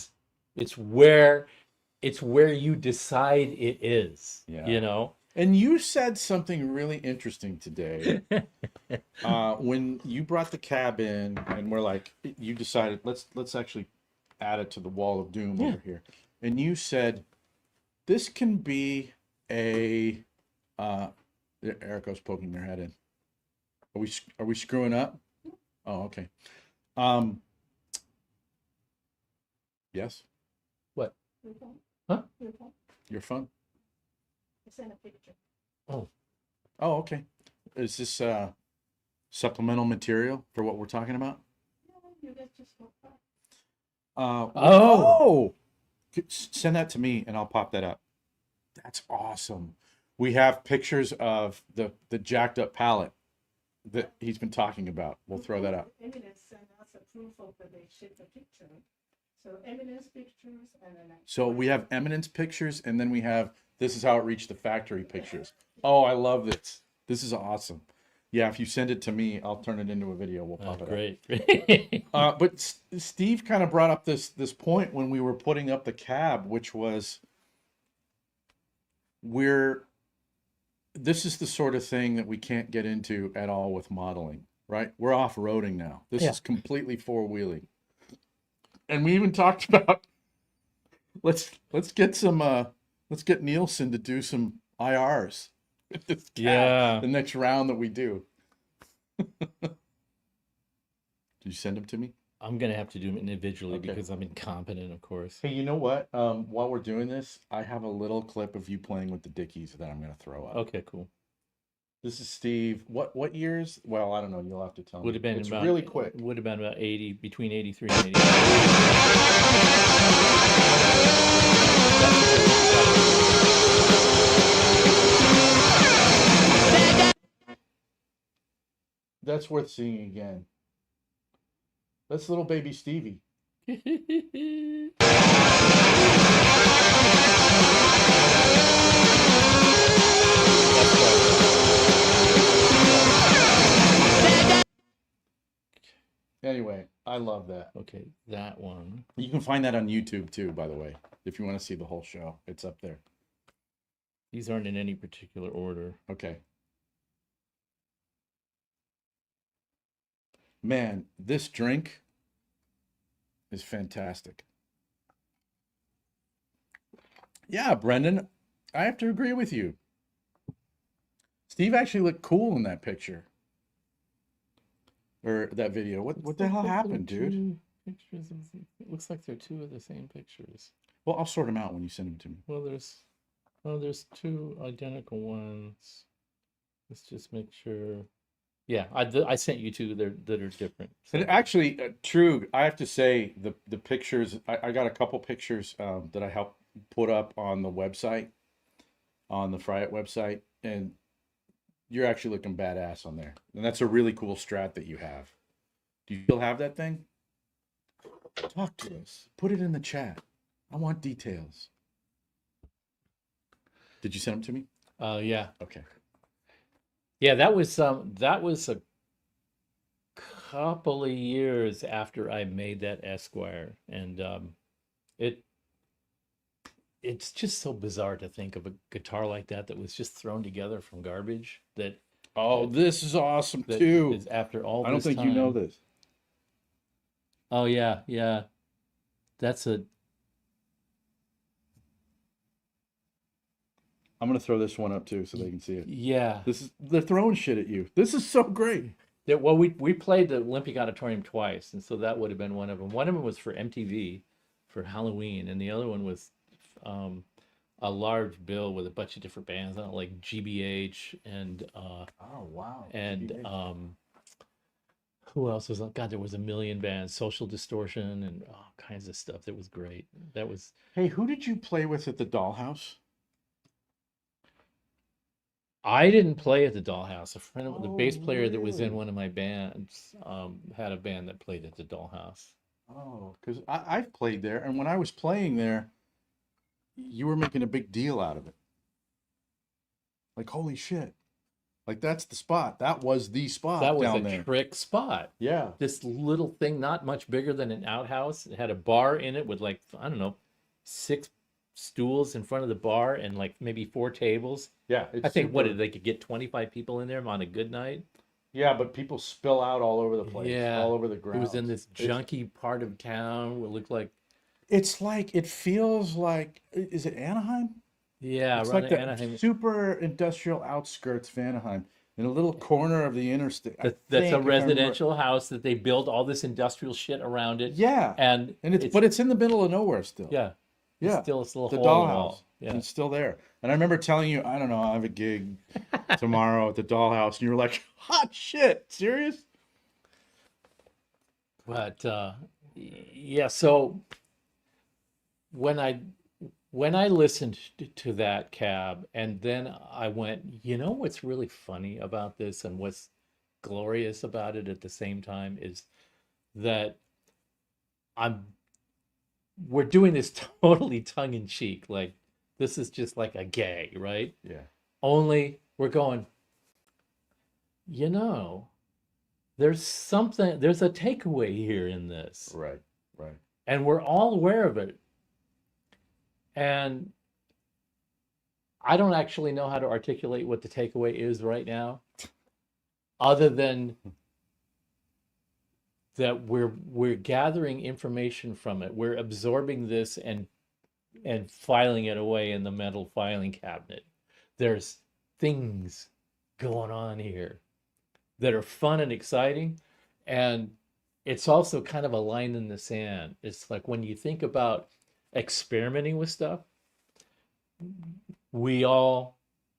it's where you decide it is. Yeah. And you said something really interesting today. When you brought the cab in and we're like, you decided let's actually add it to the wall of doom over here. And you said this can be a Erico's poking their head in. Are we screwing up? Oh, okay. Yes, What? Your phone? Huh? Your phone? your phone. I sent a picture. Oh, okay. Is this supplemental material for what we're talking about? No, you guys just walk by. Oh. Send that to me and I'll pop that up. That's awesome. We have pictures of the jacked up pallet that he's been talking about. We'll throw that up. Eminence sent us a proof of that they shipped the picture. So Eminence pictures and then. So we have Eminence pictures and then we have this is how it reached the factory pictures. Oh, I love this. This is awesome. Yeah, if you send it to me, I'll turn it into a video. We'll pop it up. Great. But Steve kind of brought up this point when we were putting up the cab, which was this is the sort of thing that we can't get into at all with modeling, right? We're off-roading now. This Yeah. is completely four-wheeling. And we even talked about let's get Nielsen to do some IRs with this cab Yeah. the next round that we do. Did you send them to me? I'm gonna have to do them individually Okay. because I'm incompetent, of course. Hey, you know what? While we're doing this, I have a little clip of you playing with the Dickies that I'm going to throw up. Okay, cool. This is Steve. What years? Well, I don't know. You'll have to tell me. Would have been It's about really quick. Would have been about 80, between 83 and 85. That's worth seeing again. That's little baby Stevie. Anyway, I love that. Okay, that one. You can find that on YouTube too, by the way. If you want to see the whole show, it's up there. These aren't in any particular order. Okay. Man, this drink is fantastic. Yeah, Brendan, I have to agree with you. Steve actually looked cool in that picture. Or that video. What the hell happened, dude? Pictures of it looks like they're two of the same pictures. Well, I'll sort them out when you send them to me. Well, there's two identical ones. Let's just make sure. Yeah, I sent you two that are different. So. And actually, true, I have to say the pictures, I got a couple pictures that I helped put up on the website, on the Fry It website, and you're actually looking badass on there. And that's a really cool strat that you have. Do you still have that thing? Talk to us. Put it in the chat. I want details. Did you send them to me? Yeah. Okay. Yeah, that was a couple of years after I made that Esquire, and it's just so bizarre to think of a guitar like that was just thrown together from garbage. Oh, this is awesome That too. is after all I don't this think you know time. this. Oh yeah. That's a I'm gonna throw this one up too so they can see it. yeah. They're throwing shit at you. This is so great. Well, we played the Olympic Auditorium twice, and so that would have been one of them. One of them was for MTV for Halloween, and the other one was a large bill with a bunch of different bands on it, like GBH and Oh wow. and GBH. who else was on? God, there was a million bands, Social Distortion, and all kinds of stuff. That was great. That was Hey, who did you play with at the Dollhouse? I didn't play at the Dollhouse. A friend of the bass Oh, player that was in really? one of my bands had a band that played at the Dollhouse. Oh, because I've played there, and when I was playing there, you were making a big deal out of it. Like, holy shit. Like, that's the spot. That was the spot That was down a there. trick spot. Yeah. This little thing, not much bigger than an outhouse. It had a bar in it with like, I don't know, 6 stools in front of the bar and like maybe 4 tables. Yeah. I think they could get 25 people in there on a good night. Yeah, but people spill out all over the place. Yeah. All over the It ground. was in this junky part of town. It looked like, It's like, it feels like, is it Anaheim? yeah, It's around like the Anaheim. super industrial outskirts of Anaheim, in a little corner of the interstate. That's if I a remember- residential house that they build all this industrial shit around it. Yeah, And it's in the middle of nowhere still. yeah. Yeah. It's still this little The hole in the Dollhouse. wall. Yeah. It's still there. And I remember telling you, I don't know, I have a gig tomorrow at the Dollhouse, and you were like, hot shit, serious? But yeah, so when I listened to that cab, and then I went, you know what's really funny about this and what's glorious about it at the same time is that we're doing this totally tongue in cheek, like this is just like a gag, right? Yeah. Only we're going, you know, there's something, there's a takeaway here in this, Right. Right. and we're all aware of it. And I don't actually know how to articulate what the takeaway is right now, other than that we're gathering information from it. We're absorbing this and filing it away in the metal filing cabinet. There's things going on here that are fun and exciting, and it's also kind of a line in the sand. It's like when you think about experimenting with stuff, we all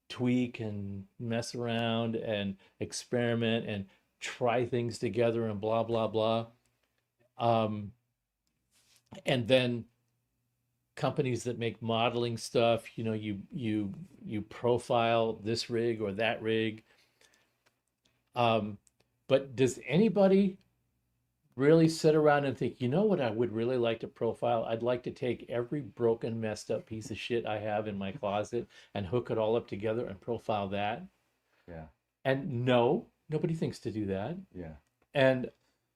tweak and mess around and experiment and try things together and blah blah blah. And then companies that make modeling stuff, you know, you profile this rig or that rig. But does anybody really sit around and think, you know what I would really like to profile? I'd like to take every broken, messed up piece of shit I have in my closet and hook it all up together and profile that. Yeah. And no, nobody thinks to do that. Yeah.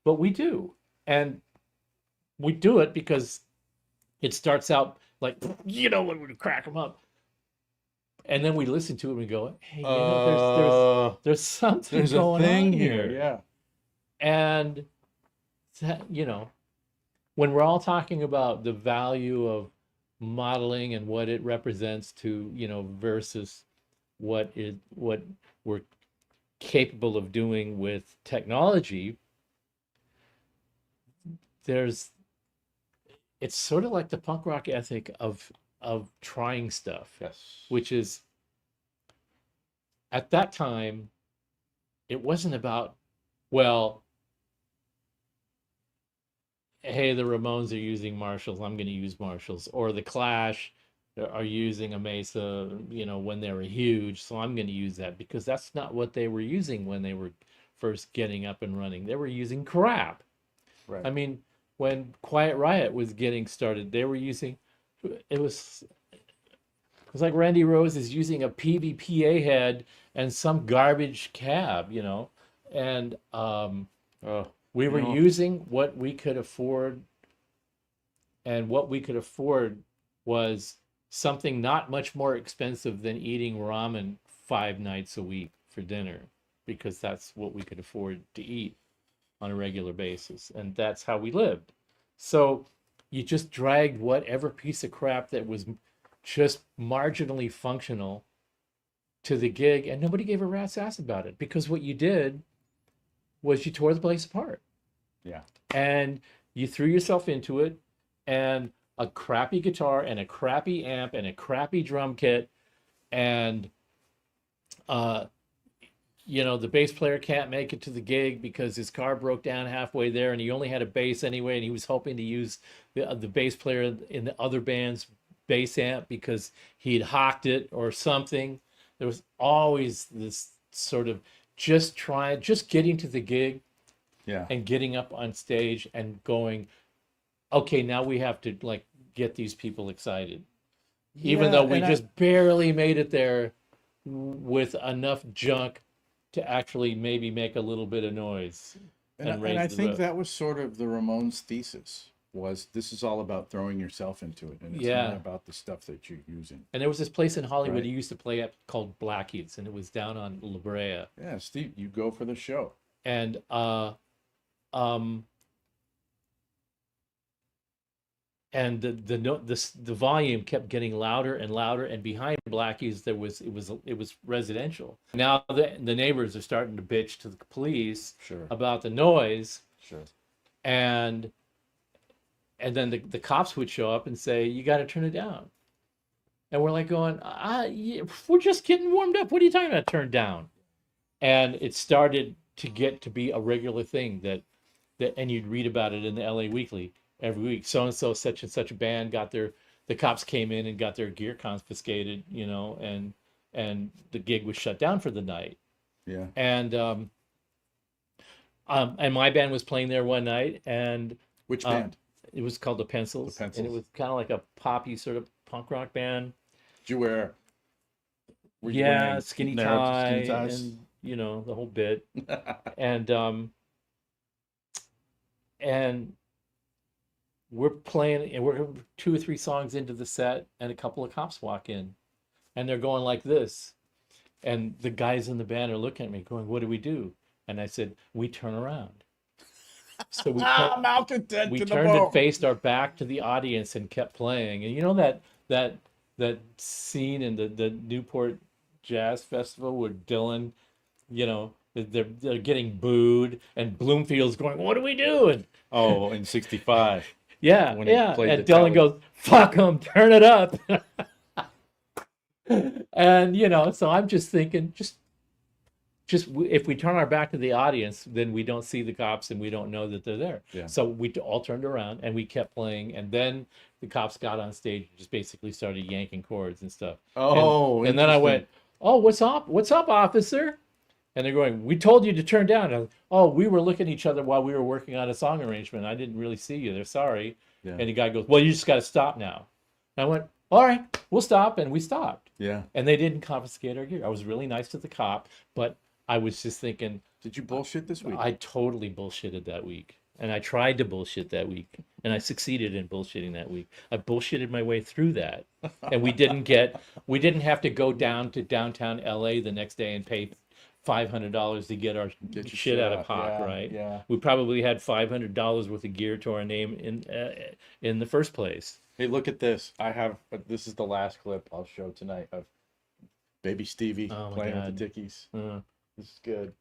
But we do. And we do it because it starts out like, you know, when we crack them up. And then we listen to it and we go, hey, you know, there's something There's going a thing on here. Yeah. And you know, when we're all talking about the value of modeling and what it represents to, you know, versus what we're capable of doing with technology, it's sort of like the punk rock ethic of trying stuff. Yes. Which is, at that time, it wasn't about, well, hey, the Ramones are using Marshalls, I'm going to use Marshalls, or the Clash are using a Mesa, you know, when they were huge, so I'm going to use that, because that's not what they were using when they were first getting up and running. They were using crap. Right. I mean, when Quiet Riot was getting started, they were using, it was like Randy Rose is using a PVPA head and some garbage cab, you know, and we were using what we could afford, and what we could afford was something not much more expensive than eating ramen 5 nights a week for dinner, because that's what we could afford to eat on a regular basis, and that's how we lived. So you just dragged whatever piece of crap that was just marginally functional to the gig, and nobody gave a rat's ass about it, because what you did was you tore the place apart. Yeah. And you threw yourself into it, and a crappy guitar and a crappy amp and a crappy drum kit, and you know, the bass player can't make it to the gig because his car broke down halfway there, and he only had a bass anyway, and he was hoping to use the bass player in the other band's bass amp because he'd hawked it or something. There was always this sort of just getting to the gig, Yeah. and getting up on stage and going, okay, now we have to like get these people excited, even though we just barely made it there with enough junk to actually maybe make a little bit of noise. And I think that was sort of the Ramones' thesis, was this is all about throwing yourself into it, and it's not about the stuff that you're using. And there was this place in Hollywood Right. he used to play at called Blackie's, and it was down on La Brea. Yeah, Steve, you go for the show. And and the volume kept getting louder and louder, and behind Blackie's it was residential. Now the neighbors are starting to bitch to the police Sure. about the noise, Sure. and then the cops would show up and say, you got to turn it down. And we're like going, yeah, we're just getting warmed up, what are you talking about, turn down? And it started to get to be a regular thing that and you'd read about it in the LA Weekly every week. So and so, such and such a band got the cops came in and got their gear confiscated, you know, and the gig was shut down for the night. Yeah. And my band was playing there one night, and Which band? it was called the Pencils. The Pencils. And it was kind of like a poppy sort of punk rock band. Did you wear? Were you Yeah, wearing skinny narrow tie ties? and you know, the whole bit. And we're playing, and we're 2 or 3 songs into the set, and a couple of cops walk in, and they're going like this, and the guys in the band are looking at me, going, "What do we do?" And I said, "We turn around." So Malcontent we to the turned and bone. faced our back to the audience and kept playing. And you know that scene in the Newport Jazz Festival where Dylan, you know, they're getting booed, and Bloomfield's going, "What do we do?" And Oh, in '65. yeah, When he yeah. played And the Dylan telly. goes, "Fuck them, turn it up." And you know, so I'm just thinking, if we turn our back to the audience, then we don't see the cops and we don't know that they're there. Yeah. So we all turned around and we kept playing, and then the cops got on stage and just basically started yanking cords and stuff. Oh, and then I interesting. went, "Oh, what's up? What's up, officer?" And they're going, "We told you to turn down." And "Oh, we were looking at each other while we were working on a song arrangement. I didn't really see you. They're sorry." Yeah. And the guy goes, "Well, you just got to stop now." And I went, "All right, we'll stop." And we stopped. Yeah. And they didn't confiscate our gear. I was really nice to the cop, but I was just thinking, Did you bullshit this week? I totally bullshitted that week. And I tried to bullshit that week. And I succeeded in bullshitting that week. I bullshitted my way through that. And we didn't have to go down to downtown LA the next day and pay $500 to get our Get your shit out of Hawk, Yeah, right? Yeah. We probably had $500 worth of gear to our name in the first place. Hey, look at this. This is the last clip I'll show tonight of baby Stevie Oh my playing with God. the Dickies. Uh, This is good.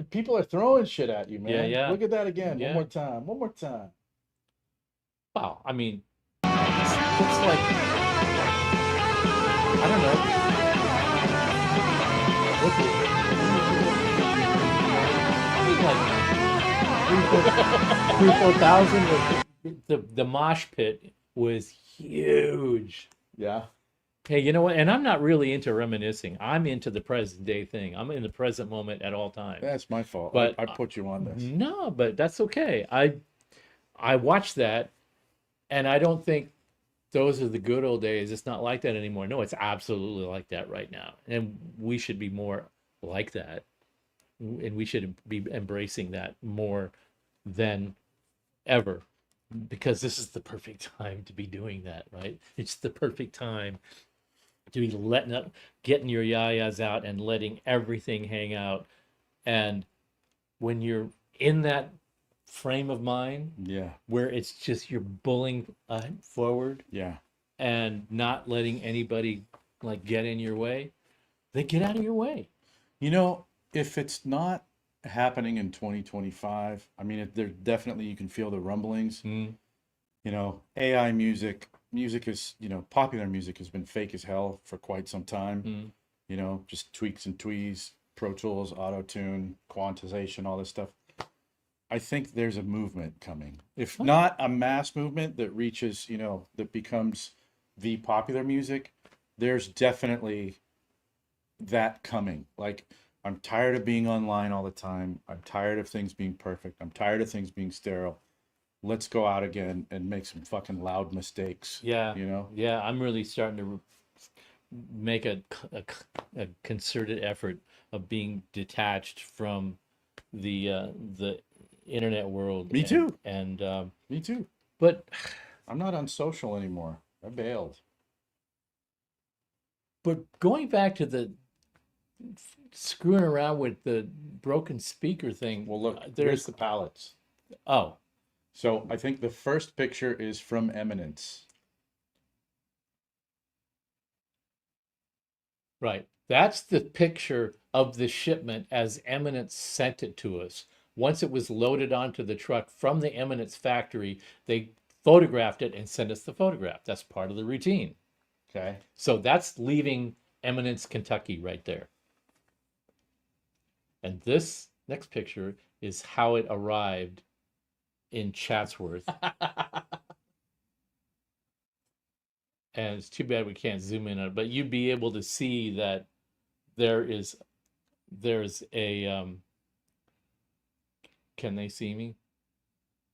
People are throwing shit at you, man. Yeah, yeah. Look at that again. Yeah. One more time. One more time. Wow, I mean, it's like, I don't know. Look at like 3,000-4,000. The mosh pit was huge. Yeah. Hey, you know what? And I'm not really into reminiscing. I'm into the present day thing. I'm in the present moment at all times. That's my fault. But I put you on this. No, but that's okay. I watched that, and I don't think those are the good old days. It's not like that anymore. No, it's absolutely like that right now. And we should be more like that. And we should be embracing that more than ever, because this is the perfect time to be doing that, right? It's the perfect time to be letting up, getting your yayas out and letting everything hang out. And when you're in that frame of mind, Yeah. where it's just you're bulling forward Yeah. and not letting anybody like get in your way, they get out of your way. You know, if it's not happening in 2025, I mean, there definitely you can feel the rumblings. Mm. You know, AI music is, popular music has been fake as hell for quite some time. Mm. You know, just tweaks and tweeze, Pro Tools, auto tune, quantization, all this stuff. I think there's a movement coming. If not a mass movement that reaches, that becomes the popular music, there's definitely that coming. Like, I'm tired of being online all the time. I'm tired of things being perfect. I'm tired of things being sterile. Let's go out again and make some fucking loud mistakes. Yeah. You Yeah, I'm really starting to make a concerted effort of being detached from the internet world. Me too. And Me too. but I'm not on social anymore. I bailed. but going back to the screwing around with the broken speaker thing. Well, look, there's there's the palettes. oh, So I think the first picture is from Eminence. right. That's the picture of the shipment as Eminence sent it to us. Once it was loaded onto the truck from the Eminence factory, they photographed it and sent us the photograph. That's part of the routine. Okay. So that's leaving Eminence, Kentucky right there. And this next picture is how it arrived in Chatsworth. And it's too bad we can't zoom in on it, but you'd be able to see that there is there's a can they see me?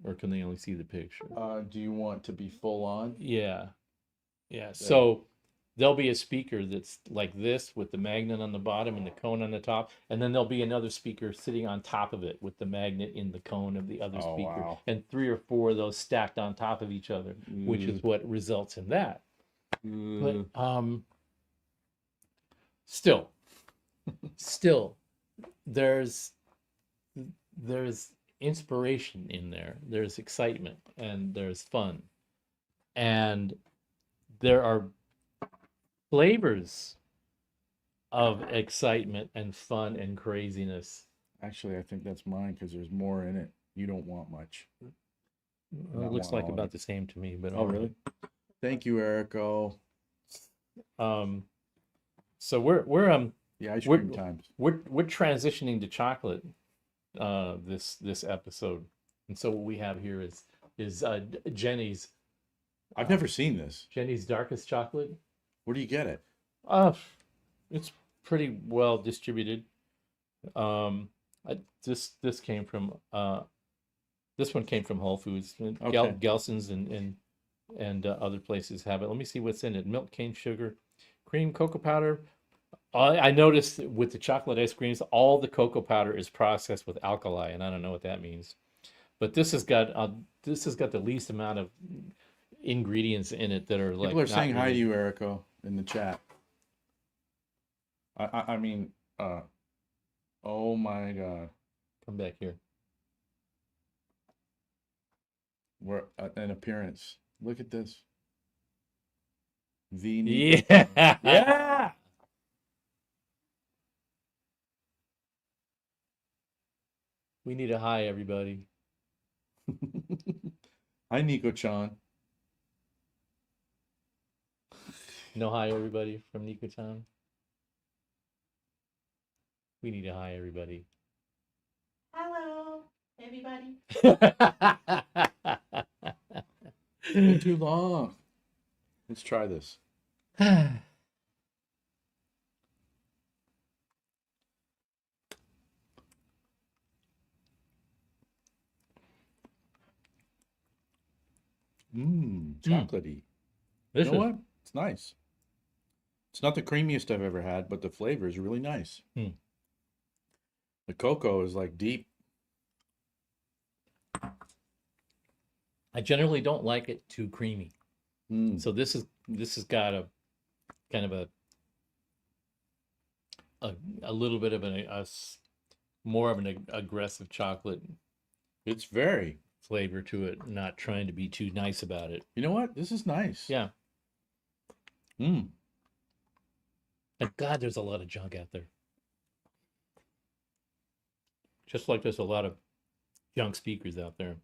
Or can they only see the picture? Do you want to be full on? Yeah. Yeah. So there'll be a speaker that's like this with the magnet on the bottom and the cone on the top. And then there'll be another speaker sitting on top of it with the magnet in the cone of the other Oh, speaker. wow. And 3 or 4 of those stacked on top of each other, which is what results in that. But still, there's inspiration in there. There's excitement and there's fun. And there are flavors of excitement and fun and craziness. Actually, I think that's mine because there's more in it. You don't want much. It looks like about the same to me, but Oh, really? Thank you, Erico. So we're The ice cream times. we're transitioning to chocolate this episode. And so what we have here is Jenny's I've never seen this. Jenny's Darkest Chocolate. Where do you get it? It's pretty well distributed. This came from this one came from Whole Foods. Okay. Gelson's and other places have it. Let me see what's in it. Milk, cane sugar, cream, cocoa powder. I noticed with the chocolate ice creams, all the cocoa powder is processed with alkali, and I don't know what that means. But this has got the least amount of ingredients in it that are like. People are saying hi to really... you, Erico, in the chat. I mean, oh my God. Come back here. We're an appearance. Look at this. Yeah. Yeah. We need a hi, everybody. Hi, Nico-chan. No hi, everybody from Nico-chan. We need a hi, everybody. Hello, everybody. It's been too long. Let's try this. Chocolatey. You know what? It's nice. It's not the creamiest I've ever had, but the flavor is really nice. The cocoa is like deep. I generally don't like it too creamy. So this has got a kind of a little bit of more of an aggressive chocolate. It's very flavor to it, not trying to be too nice about it. You know what? This is nice. Yeah. And God, there's a lot of junk out there. Just like there's a lot of junk speakers out there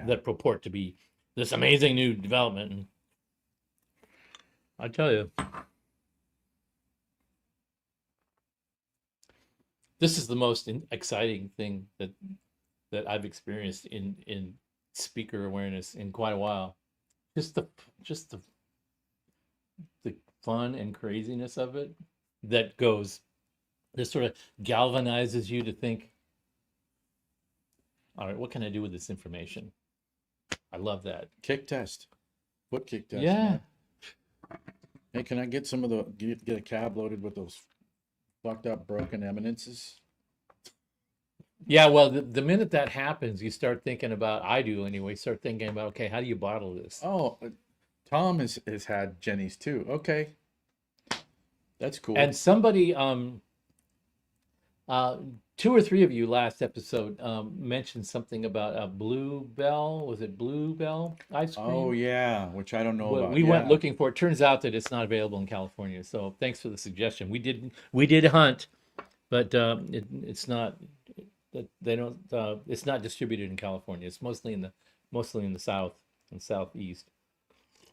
that purport to be this amazing new development. And I tell you, this is the most exciting thing that I've experienced in speaker awareness in quite a while. Just the fun and craziness of it that sort of galvanizes you to think, all right, what can I do with this information? I love that. Kick test. Foot kick test. Yeah. Man. Hey, can I get some of get a cab loaded with those fucked up broken eminences? Yeah, well, the minute that happens, you start thinking about, I do anyway, start thinking about, okay, how do you bottle this? Oh, Tom has had Jenny's too. Okay. That's cool. And somebody, 2 or 3 of you last episode mentioned something about a Bluebell. Was it Bluebell ice cream? Oh, yeah, which I don't know about. We went looking for it. Turns out that it's not available in California. So thanks for the suggestion. We did hunt, but it's not. They don't. It's not distributed in California. It's mostly in the South and Southeast.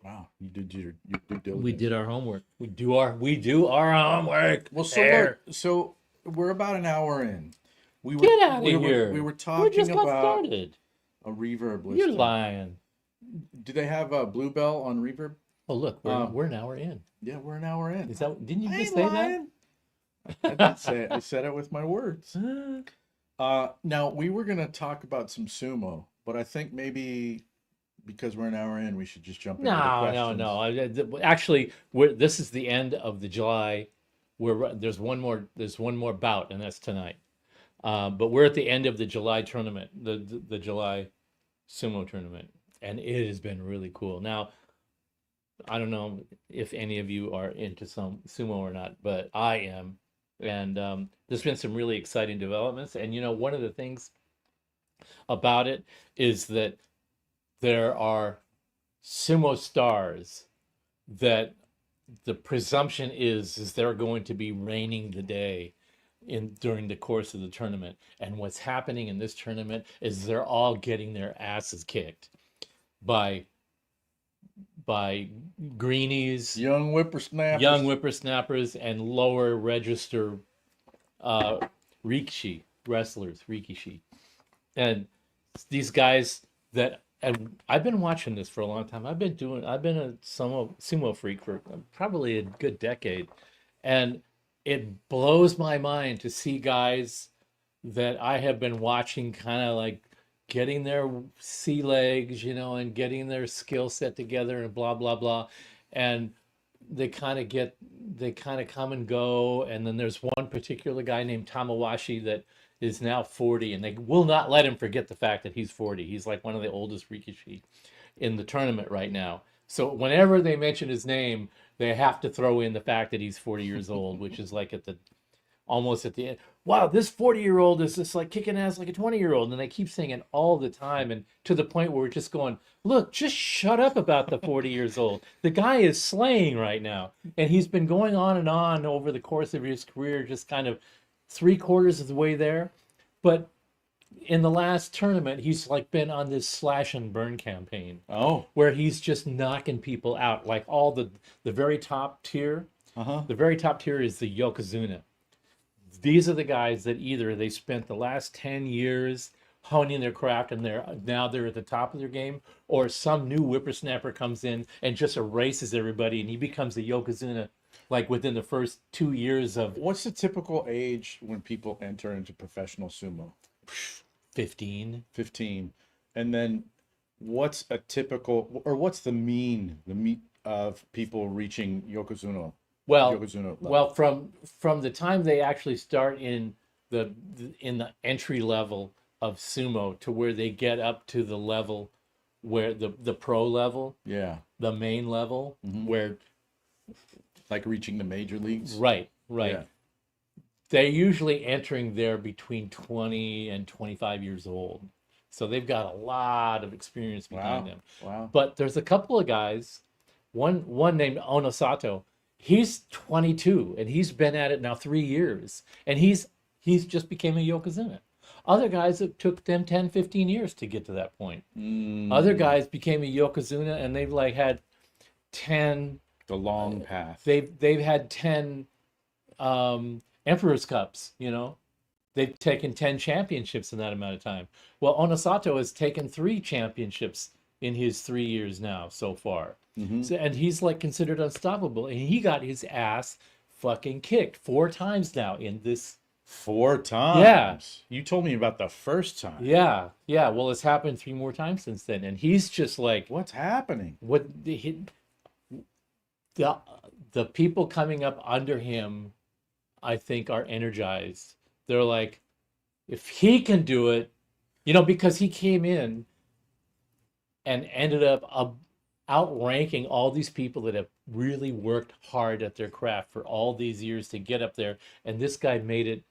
Wow, you did your due diligence. We did our homework. We do our homework. Well, so we're about an hour in. Get out of here. We were talking just got about started. A reverb list. You're lying. Do they have a Bluebell on reverb? Oh, look, we're an hour in. Yeah, we're an hour in. Is that? Didn't you I just ain't say lying. that? I didn't say it. I said it with my words. Now we were gonna talk about some sumo, but I think maybe because we're an hour in, we should just jump into the No, questions. no. Actually, this is the end of the July. There's one more bout, and that's tonight. But we're at the end of the July tournament, the July sumo tournament, and it has been really cool. Now, I don't know if any of you are into some sumo or not, but I am, and there's been some really exciting developments. And one of the things about it is that there are sumo stars that the presumption is they're going to be reigning the day during the course of the tournament. And what's happening in this tournament is they're all getting their asses kicked by greenies, Young whippersnappers, and lower register rikishi wrestlers, and these guys that. And I've been watching this for a long time. I've been a sumo freak for probably a good decade. And it blows my mind to see guys that I have been watching kind of like getting their sea legs, and getting their skill set together and blah, blah, blah. And they kind of come and go. And then there's one particular guy named Tamawashi that is now 40, and they will not let him forget the fact that he's 40. He's like one of the oldest rikishi in the tournament right now. So whenever they mention his name, they have to throw in the fact that he's 40 years old, which is like almost at the end. Wow, this 40-year-old is just like kicking ass like a 20-year-old, and they keep saying it all the time, and to the point where we're just going, look, just shut up about the 40 years old. The guy is slaying right now, and he's been going on and on over the course of his career, just kind of 3/4 of the way there. But in the last tournament, he's like been on this slash and burn campaign. Oh, where he's just knocking people out, like all the very top tier. The very top tier is the Yokozuna. These are the guys that either they spent the last 10 years honing their craft and they're at the top of their game, or some new whippersnapper comes in and just erases everybody and he becomes a Yokozuna like within the first 2 years of. What's the typical age when people enter into professional sumo? 15. 15. And then what's the mean of people reaching Yokozuna? Well, from the time they actually start in the entry level of sumo to where they get up to the level where the pro level, the main level, where like reaching the major leagues. Right. Yeah. They're usually entering there between 20 and 25 years old. So they've got a lot of experience behind them. Wow. But there's a couple of guys, one named Onosato. He's 22 and he's been at it now 3 years. And he's just became a Yokozuna. Other guys, it took them 10, 15 years to get to that point. Other guys became a Yokozuna and they've like had 10. The long path. They've had 10 Emperor's Cups, They've taken 10 championships in that amount of time. Well, Onosato has taken 3 championships in his 3 years now so far. So, and he's like considered unstoppable. And he got his ass fucking kicked 4 times now in this. 4 times? Yeah. You told me about the first time. Yeah. Well, it's happened 3 more times since then. And he's just like, what's happening? The people coming up under him, I think, are energized. They're like, if he can do it, because he came in and ended up outranking all these people that have really worked hard at their craft for all these years to get up there. And this guy made it.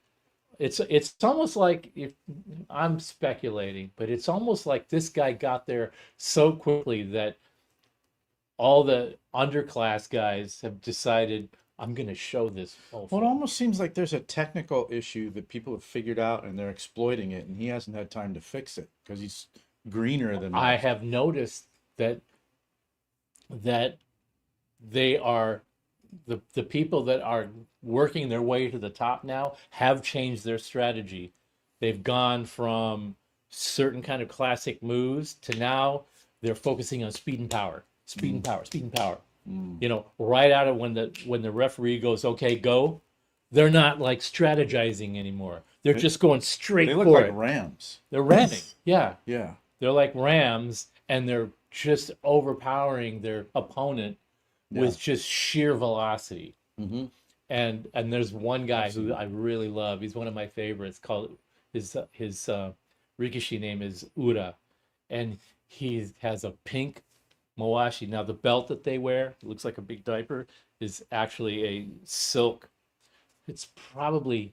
It's almost like, if I'm speculating, but it's almost like this guy got there so quickly that all the underclass guys have decided, I'm going to show this. Well, it almost seems like there's a technical issue that people have figured out and they're exploiting it, and he hasn't had time to fix it because he's greener than I have noticed that they are the people that are working their way to the top now have changed their strategy. They've gone from certain kind of classic moves to now they're focusing on speed and power. Speed and power. Right out of when the referee goes, okay, go, They're not like strategizing anymore. They're just going straight They look for like it. rams. They're ramming. Yeah. Yeah. They're like rams, and they're just overpowering their opponent with just sheer velocity. Mm-hmm. And there's one guy who I really love. He's one of my favorites. Called his Rikishi name is Ura, and he has a pink mawashi. Now the belt that they wear, it looks like a big diaper, is actually a silk. It's probably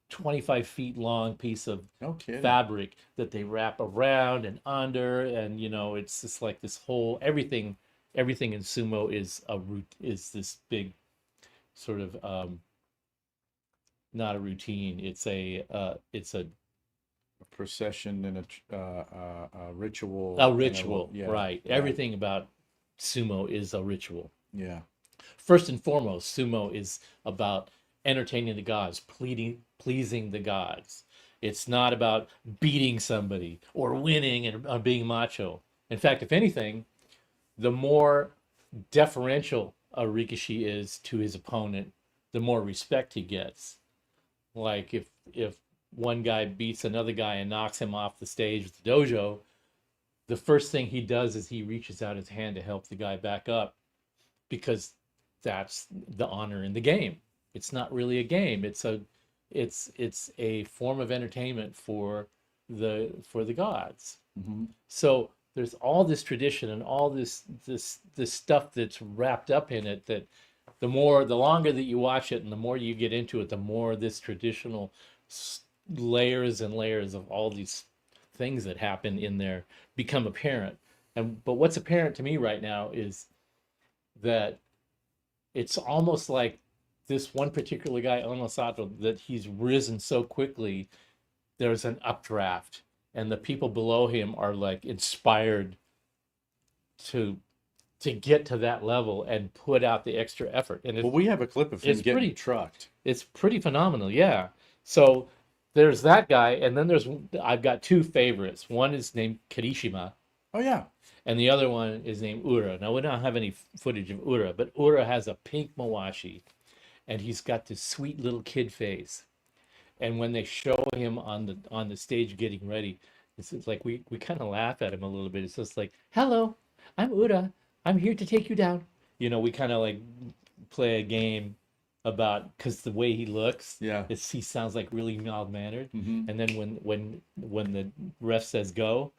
25 feet long piece of No kidding. fabric that they wrap around and under, and it's just like this whole everything in sumo is this big sort of not a routine. It's a procession and a ritual. a ritual, Yeah. right? Yeah. Everything about sumo is a ritual. Yeah. First and foremost, sumo is about entertaining the gods, pleasing the gods. It's not about beating somebody or winning and being macho. In fact, if anything, the more deferential a rikishi is to his opponent, the more respect he gets. Like if one guy beats another guy and knocks him off the stage with the dojo, the first thing he does is he reaches out his hand to help the guy back up, because that's the honor in the game. It's not really a game. It's a form of entertainment for the gods. Mm-hmm. So there's all this tradition and all this stuff that's wrapped up in it, that the longer that you watch it and the more you get into it, the more this traditional layers and layers of all these things that happen in there become apparent. But what's apparent to me right now is that it's almost like this one particular guy, Onosato, that he's risen so quickly, there's an updraft, and the people below him are like inspired to get to that level and put out the extra effort. And Well, we have a clip of him getting trucked. it's pretty phenomenal, yeah. So there's that guy, and then I've got two favorites. One is named Kirishima, Oh yeah. and the other one is named Ura. Now, we don't have any footage of Ura, but Ura has a pink mawashi, and he's got this sweet little kid face. And when they show him on the stage getting ready, it's like we kind of laugh at him a little bit. It's just like, "Hello, I'm Ura. I'm here to take you down." We kind of like play a game about, because the way he looks, Yeah. he sounds like really mild-mannered. Mm-hmm. And then when the ref says go,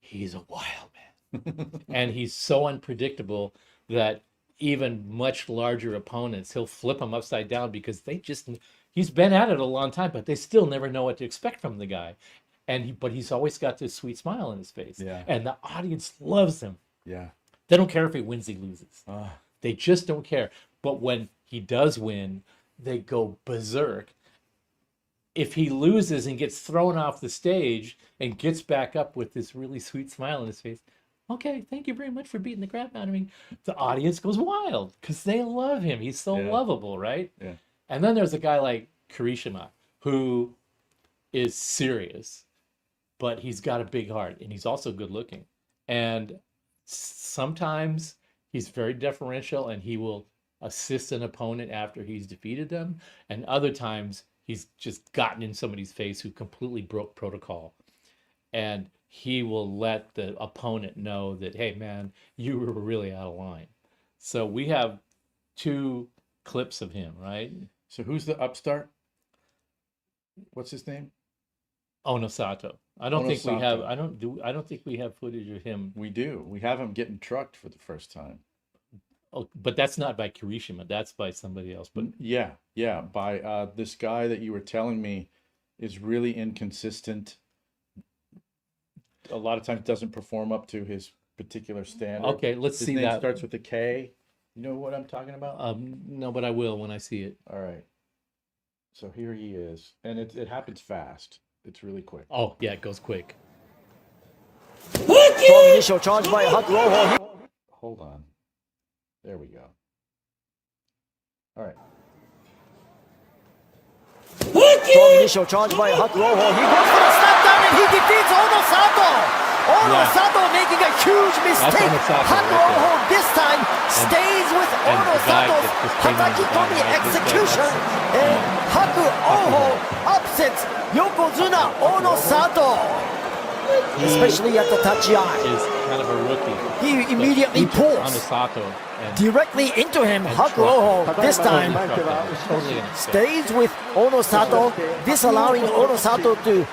he's a wild man. And he's so unpredictable that even much larger opponents, he'll flip them upside down, because he's been at it a long time, but they still never know what to expect from the guy. But he's always got this sweet smile on his face. Yeah. And the audience loves him. Yeah. They don't care if he wins, he loses. Ah. They just don't care. But when he does win, they go berserk. If he loses and gets thrown off the stage and gets back up with this really sweet smile on his face, "Okay, thank you very much for beating the crap out of me," the audience goes wild because they love him. He's so lovable, right? Yeah. And then there's a guy like Kirishima, who is serious, but he's got a big heart, and he's also good looking. And sometimes he's very deferential, and he will assist an opponent after he's defeated them. And other times he's just gotten in somebody's face who completely broke protocol. And he will let the opponent know that, "Hey, man, you were really out of line." So we have two clips of him, right? So who's the upstart? What's his name? Onosato. I don't think we have. Onosato. I don't think we have footage of him. We do. We have him getting trucked for the first time. Oh, but that's not by Kirishima. That's by somebody else. But Yeah. By this guy that you were telling me is really inconsistent. A lot of times doesn't perform up to his particular standard. okay, let's His see name that. starts with a K. You know what I'm talking about? No, but I will when I see it. All right. So here he is, and it happens fast. It's really quick. Oh yeah, it goes quick. Strong initial charge by Hak Roho. Hold on. There we go. All right. Strong initial charge by Hak Roho. He goes for a snap down and he defeats Onosato. Onosato making a huge mistake. Onosato Hak right there. Roho this time stays with and Ono the guy Sato's that just came in Hataki the Komi bottom right, this guy, execution, and Haku Oho upsets Yokozuna Ono Sato, especially at the Tachiai. is kind of a rookie. He But immediately he took pulls Anasato and directly into him. and Haku trucked Oho him. this time Totally trucked him. Totally unexpected. stays with Ono Sato, disallowing Ono Sato to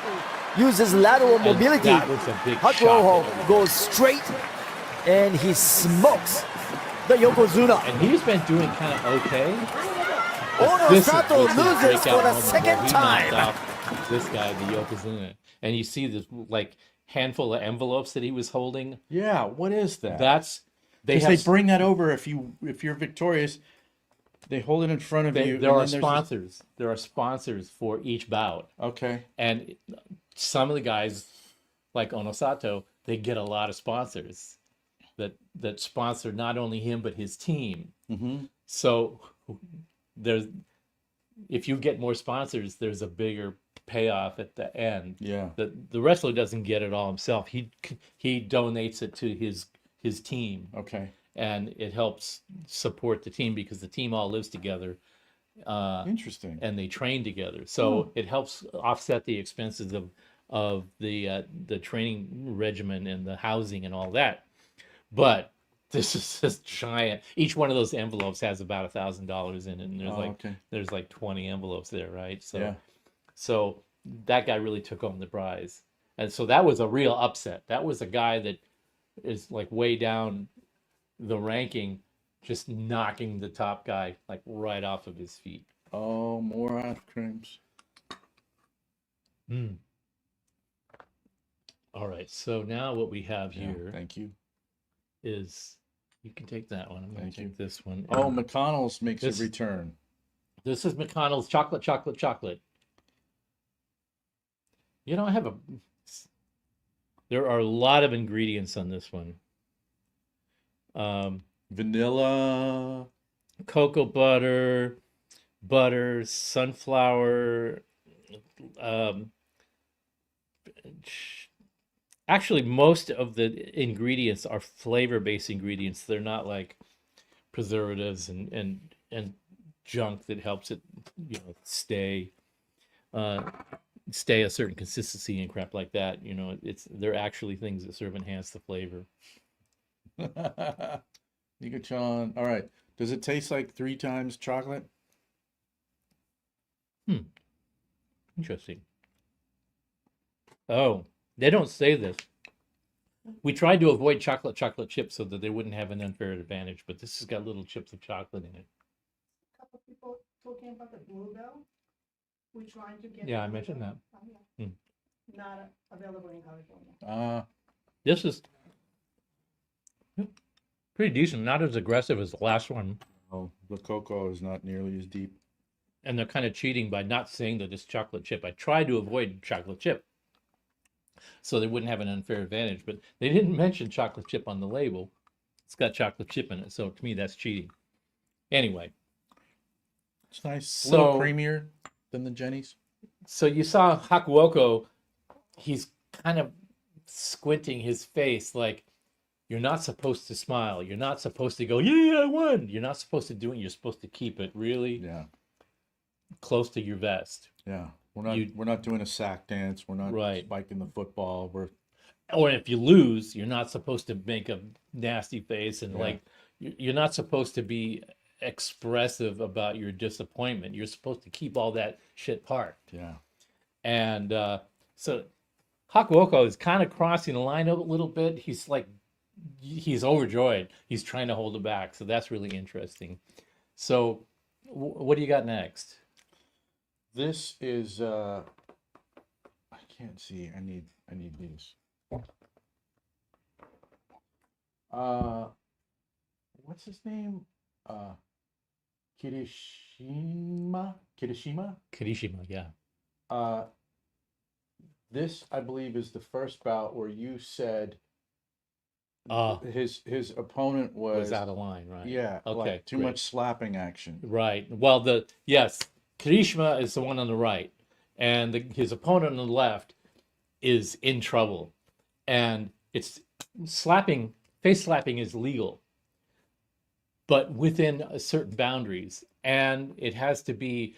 use his lateral And mobility. that was a big Haku shock. Oho goes straight and he smokes the Yokozuna. And he's been doing kind of okay. Ono This is Sato his loses breakout for the moment where second he knocked time. off this guy, the Yokozuna. And you see this like handful of envelopes that he was holding. Yeah, what is that? That's they Because have they bring that over if you're victorious. They hold it in front of you. there and are then there's sponsors. There are sponsors for each bout. Okay. And some of the guys, like Onosato, they get a lot of sponsors that sponsor not only him but his team. Mm-hmm. So there's if you get more sponsors, there's a bigger payoff at the end. Yeah. The wrestler doesn't get it all himself. He donates it to his team, Okay. and it helps support the team because the team all lives together. Interesting. And they train together, so it helps offset the expenses of the training regimen and the housing and all that. But this is just giant. Each one of those envelopes has about $1,000 in it, and there's like 20 envelopes there, right? So Yeah. so that guy really took home the prize, and so that was a real upset. That was a guy that is like way down the ranking, just knocking the top guy like right off of his feet. Oh, more ice creams. All right, so now what we have Yeah, here thank you. is you can take that one. I'm going Thank to you. take this one. Oh, And McConnell's makes This- a return. this is McConnell's chocolate. You know, there are a lot of ingredients on this one. Vanilla. Cocoa butter, sunflower. Actually, most of the ingredients are flavor-based ingredients. They're not like preservatives and junk that helps it, stay a certain consistency and crap like that. They're actually things that sort of enhance the flavor. Nika-chan. All right. Does it taste like 3 times chocolate? Interesting. Oh, they don't say this. We tried to avoid chocolate chips so that they wouldn't have an unfair advantage, but this has got little chips of chocolate in it. A couple of people talking about the bluebell. We're trying to get. Yeah, the I mentioned bluebell. that. Not available in California. This is pretty decent, not as aggressive as the last one. Oh, the cocoa is not nearly as deep. And they're kind of cheating by not saying that it's chocolate chip. I tried to avoid chocolate chip so they wouldn't have an unfair advantage, but they didn't mention chocolate chip on the label. It's got chocolate chip in it, so to me that's cheating. Anyway, It's nice. A So- little creamier than the Jenny's. so you saw Hakuoko, he's kind of squinting his face like, you're not supposed to smile. You're not supposed to go, yeah, I won. You're not supposed to do it. You're supposed to keep it really Yeah. close to your vest. Yeah. We're not doing a sack dance. We're not Right. spiking the football. Or if you lose, you're not supposed to make a nasty face and Yeah. like, you're not supposed to be expressive about your disappointment. You're supposed to keep all that shit parked. Yeah. And so Hakuoko is kind of crossing the line a little bit. He's overjoyed. He's trying to hold it back. So that's really interesting. So what do you got next? This is I can't see. I need these. What's his name? Kirishima? Kirishima, yeah. This I believe is the first bout where you said his opponent Was out of line, right? yeah, Okay, like too great. much slapping action. Right. Well, yes, Kirishima is the one on the right, and his opponent on the left is in trouble, and it's face slapping is legal. but within certain boundaries, and it has to be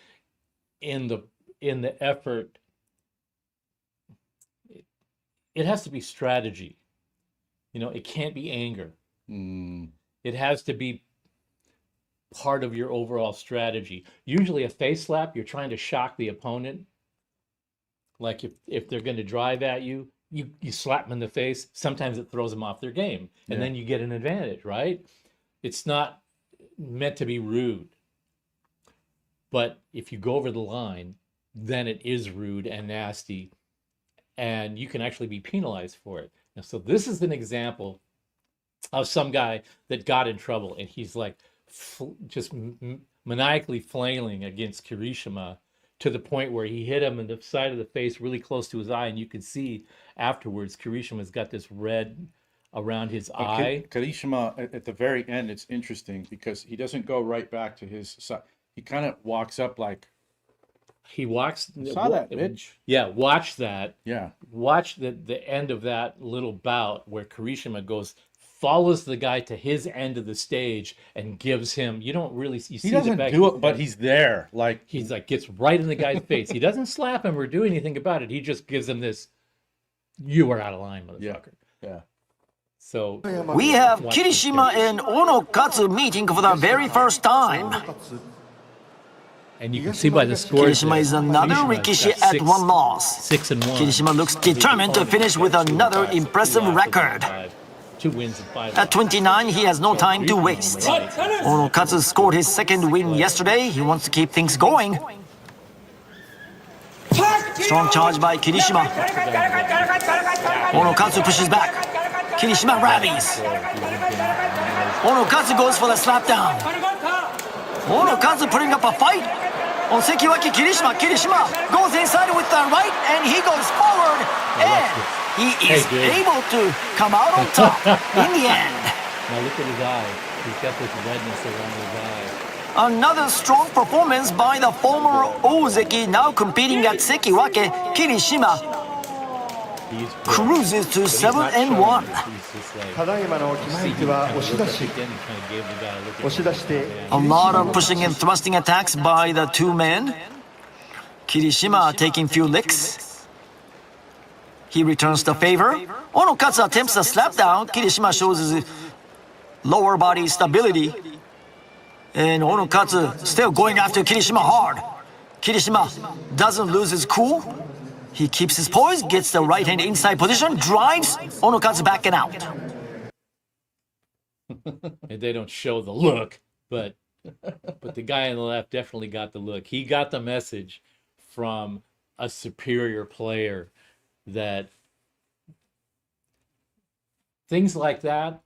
in the effort. It has to be strategy. It can't be anger. It has to be part of your overall strategy. Usually a face slap, you're trying to shock the opponent. Like if they're going to drive at you, you slap them in the face. Sometimes it throws them off their game, and then you get an advantage, right? It's not meant to be rude. But if you go over the line, then it is rude and nasty, and you can actually be penalized for it. And so this is an example of some guy that got in trouble, and he's like just maniacally flailing against Kirishima to the point where he hit him in the side of the face really close to his eye, and you can see afterwards Kirishima's got this red around his eye. Kirishima, at the very end, it's interesting because he doesn't go right back to his side. He kind of walks up like, he walks. saw that, bitch. Yeah, watch that. Yeah. Watch the end of that little bout where Kirishima follows the guy to his end of the stage and gives him. You don't really you see. He doesn't do it, but he's there. Like he's like gets right in the guy's face. He doesn't slap him or do anything about it. He just gives him this. You are out of line, motherfucker. Yeah. So We have Kirishima and Onokatsu meeting for the very first time. And you can see by the scores. Kirishima is another Rikishi at 1 loss. 6-1. Kirishima looks determined to finish with another impressive record. 2 wins and 5 At 29, he has no time to waste. Onokatsu scored his second win yesterday. He wants to keep things going. Strong charge by Kirishima. Onokatsu pushes back. Kirishima rallies. Onokatsu goes for the slapdown. Onokatsu putting up a fight. On Sekiwaki Kirishima. Kirishima goes inside with the right and he goes forward. And he is able to come out on top in the end. Now look at his eye. He's got this redness around his eye. Another strong performance by the former Ozeki, now competing at Sekiwake. Kirishima cruises to 7-1. A lot of pushing and thrusting attacks by the two men. Kirishima taking few licks. He returns the favor. Onokatsu attempts a slapdown. Kirishima shows his lower body stability. And Onokatsu still going after Kirishima hard. Kirishima doesn't lose his cool. He keeps his poise, gets the right hand inside position, drives Onokatsu back and out. And they don't show the look, but the guy on the left definitely got the look. He got the message from a superior player that things like that,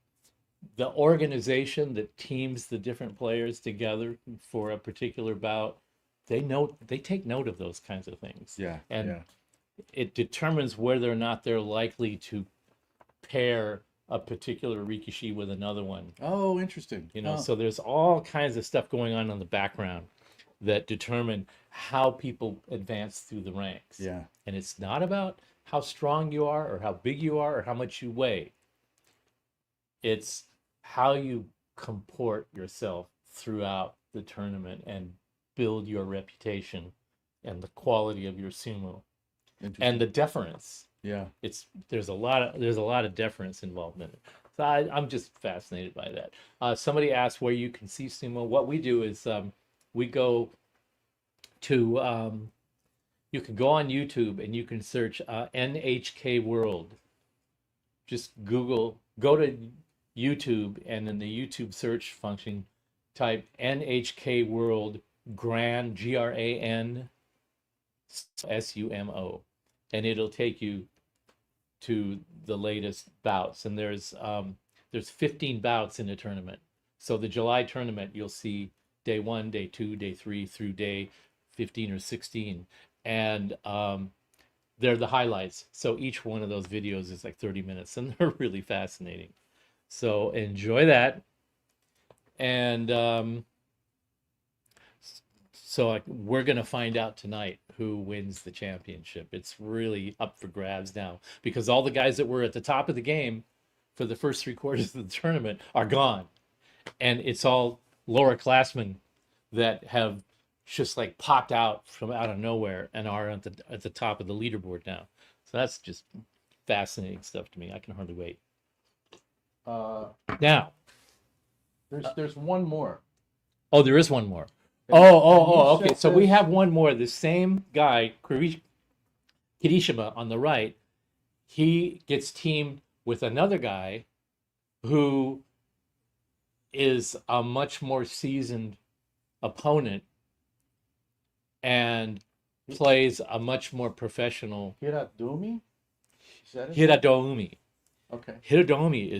the organization that teams the different players together for a particular bout, they take note of those kinds of things. Yeah. And it determines whether or not they're likely to pair a particular rikishi with another one. Oh, interesting. So there's all kinds of stuff going on in the background that determine how people advance through the ranks. Yeah. And it's not about how strong you are or how big you are or how much you weigh. It's how you comport yourself throughout the tournament and build your reputation and the quality of your sumo and the deference. Yeah. There's a lot of deference involved in it. So I'm just fascinated by that. Somebody asked where you can see sumo. What we do is we go to you can go on YouTube and you can search NHK World. Just go to YouTube, and in the YouTube search function, type NHK World Gran, GRAN SUMO, and it'll take you to the latest bouts. And there's 15 bouts in the tournament. So the July tournament, you'll see day 1, day 2, day 3 through day 15 or 16, and they're the highlights. So each one of those videos is like 30 minutes, and they're really fascinating. So enjoy that. And so we're going to find out tonight who wins the championship. It's really up for grabs now because all the guys that were at the top of the game for the first 3 quarters of the tournament are gone. and it's all lower classmen that have just like popped out from out of nowhere and are at the top of the leaderboard now. So that's just fascinating stuff to me. I can hardly wait. Now, there's one more. oh, there is one more. And you Okay. said So we this- have one more. The same guy, Kirishima, on the right, he gets teamed with another guy who is a much more seasoned opponent and plays a much more professional Hiradumi? Is that it? Hiradoumi. Okay. Hiradoumi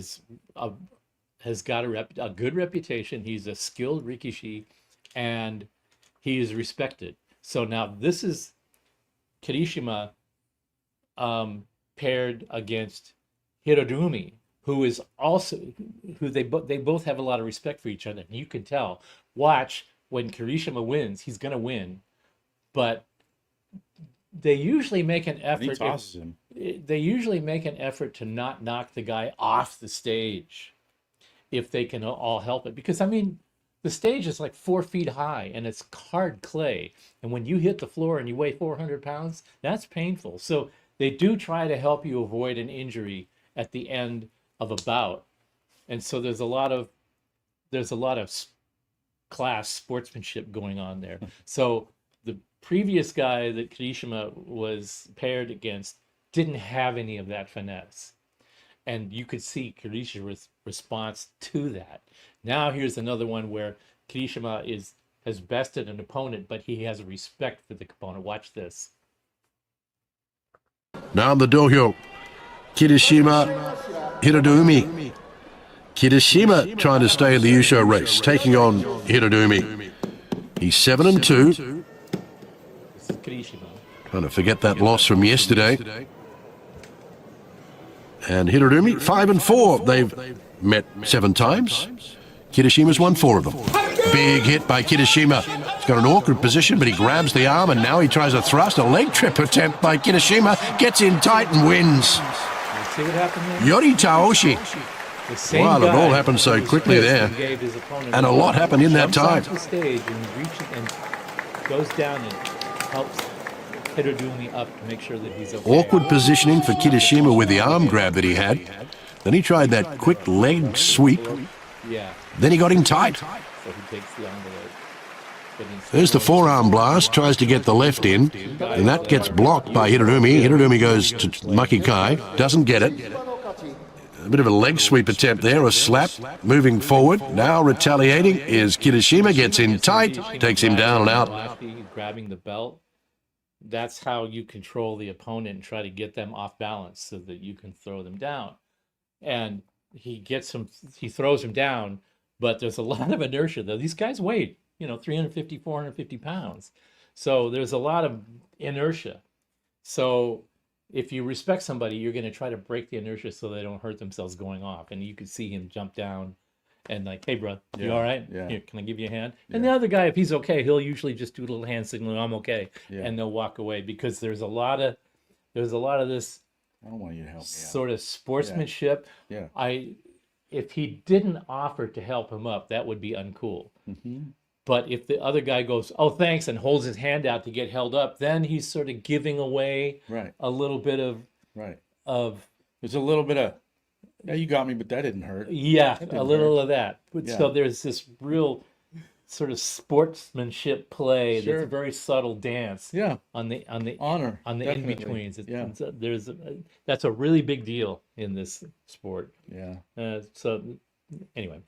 has got a good reputation. He's a skilled rikishi, and he is respected. So now this is Kirishima paired against Hiradumi, who is also they both have a lot of respect for each other. And you can tell. Watch when Kirishima wins, he's gonna win, but they usually make an And effort. he tosses him. They usually make an effort to not knock the guy off the stage if they can all help it. Because I mean, the stage is like 4 feet high and it's hard clay. And when you hit the floor and you weigh 400 pounds, that's painful. So they do try to help you avoid an injury at the end of a bout. And so there's a lot of class sportsmanship going on there. So the previous guy that Kirishima was paired against didn't have any of that finesse. And you could see Kirishima's response to that. Now here's another one where Kirishima has bested an opponent, but he has a respect for the opponent. Watch this. Now in the dohyo, Kirishima, Hiradumi. Kirishima trying to stay in the Yusho race, taking on Hiradumi. He's 7-2. This is Kirishima. Trying to forget that loss from yesterday. And Hiradumi, 5-4. They've met 7 times. Kirishima's won 4 of them. Big hit by Kirishima. He's got an awkward position, but he grabs the arm, and now he tries a thrust. A leg trip attempt by Kirishima. Gets in tight and wins. See what happened there? Yori Taoshi. The same Wow, it guy all happened so was quickly pissed there. and gave his opponent And a lot happened in that jumps time. onto the stage and reaches and goes down and helps Hiradumi up to make sure that he's okay. Awkward positioning for Kirishima with the arm grab that he had. Then he tried that quick leg sweep. Yeah, Then he got him tight. so he takes the envelope. But instead There's the of- forearm blast, tries to get the left in, and that gets blocked by Hiradumi. Hiradumi goes to Makikai, doesn't get it. A bit of a leg sweep attempt there, a slap, moving forward. Now retaliating is Kirishima, gets in tight, takes him down and out. Lefty grabbing the belt. That's how you control the opponent and try to get them off balance so that you can throw them down. And he throws him down, but there's a lot of inertia though. These guys weigh, 350, 450 pounds. So there's a lot of inertia. So if you respect somebody, you're going to try to break the inertia so they don't hurt themselves going off. And you can see him jump down and like, hey, bro, you Yeah, all right? yeah. Here, can I give you a hand? And the other guy, if he's okay, he'll usually just do a little hand signal, I'm okay. Yeah. And they'll walk away because there's a lot of this I don't want you to help me out. sort of sportsmanship. Yeah. If he didn't offer to help him up, that would be uncool. Mm-hmm. But if the other guy goes, oh, thanks, and holds his hand out to get held up, then he's sort of giving away Right. a little bit Right. of There's a little bit of, yeah, you got me, but that didn't hurt. yeah, That a didn't little of that. Yeah. So there's this real sort of sportsmanship play Sure. that's a very subtle dance Yeah. on the Honor. in definitely. betweens. Yeah. That's a really big deal in this sport. Yeah. So anyway,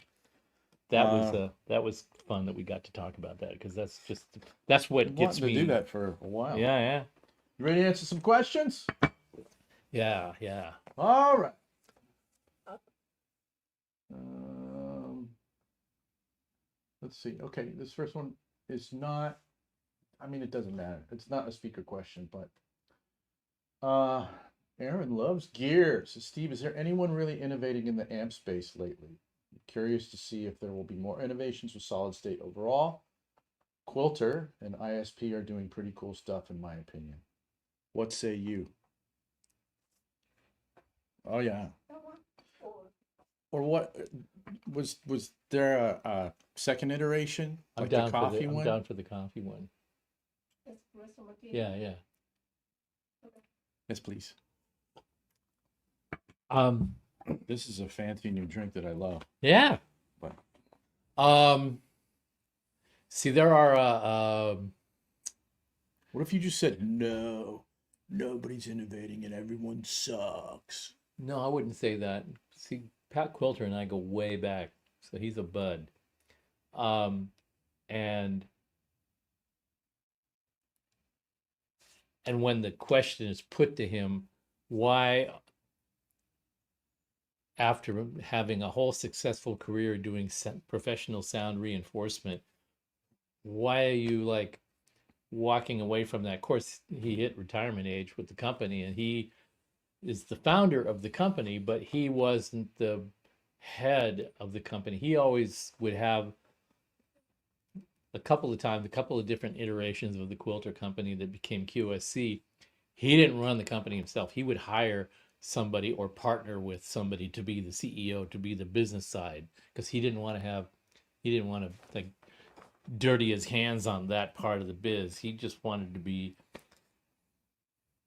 that was fun that we got to talk about that because that's what I've gets wanted me. to do that for a while. Yeah, You ready to answer some questions? yeah. All right. Let's see. Okay, this first one is not. I mean, it doesn't matter. It's not a speaker question, but Aaron loves gears. Steve, is there anyone really innovating in the amp space lately? Curious to see if there will be more innovations with solid state overall. Quilter and ISP are doing pretty cool stuff, in my opinion. What say you? Oh yeah. Or what? Was there a second iteration, I'm like down the for coffee the I'm one? down for the coffee one. Espresso martini. Yeah. Yes, please. Um, This is a fancy new drink that I love. yeah. But See, there are what if you just said no? Nobody's innovating and everyone sucks. no, I wouldn't say that. See, Pat Quilter and I go way back, so he's a bud. And when the question is put to him, why, after having a whole successful career doing professional sound reinforcement, why are you like walking away from that? Of course, he hit retirement age with the company, and he is the founder of the company, but he wasn't the head of the company. He always would have a couple of different iterations of the Quilter company that became QSC. He didn't run the company himself. He would hire somebody or partner with somebody to be the CEO, to be the business side, because he didn't want to like dirty his hands on that part of the biz. He just wanted to be,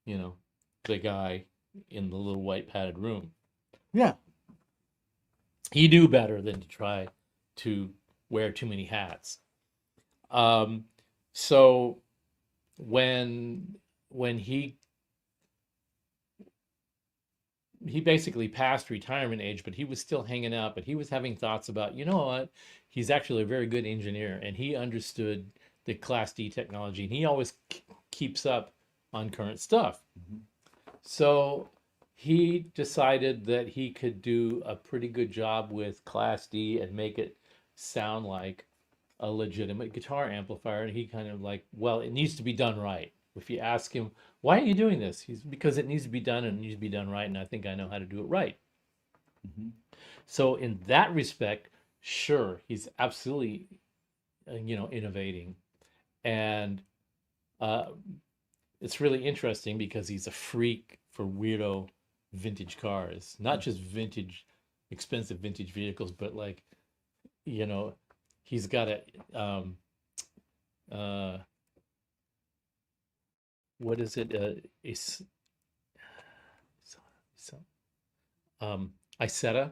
the guy in the little white padded room. Yeah. He knew better than to try to wear too many hats. So when he basically passed retirement age, but he was still hanging out, but he was having thoughts about, you know what, he's actually a very good engineer, and he understood the Class D technology, and he always keeps up on current stuff. Mhm. So he decided that he could do a pretty good job with Class D and make it sound like a legitimate guitar amplifier. And he kind of like, well, it needs to be done right. If you ask him, why are you doing this? He's because it needs to be done, and it needs to be done right, and I think I know how to do it right. Mhm. So in that respect, sure, he's absolutely, innovating. And it's really interesting because he's a freak for weirdo vintage cars, not just expensive vintage vehicles, but like, he's got what is it? Isetta,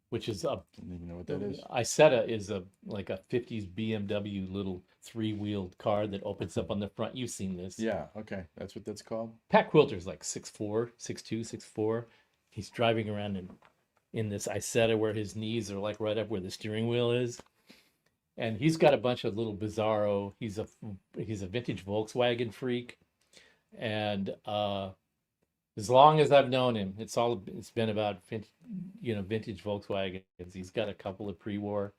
which is a Don't even know what that is. Isetta is like a 50s BMW little three-wheeled car that opens up on the front. You've seen this. Yeah, okay. That's what that's called. Pat Quilter's like 6'4", 6'2", 6'4". He's driving around in this Isetta where his knees are like right up where the steering wheel is. And he's got a bunch of little bizarro. He's a vintage Volkswagen freak. And as long as I've known him, it's been about vintage Volkswagens. He's got a couple of pre-war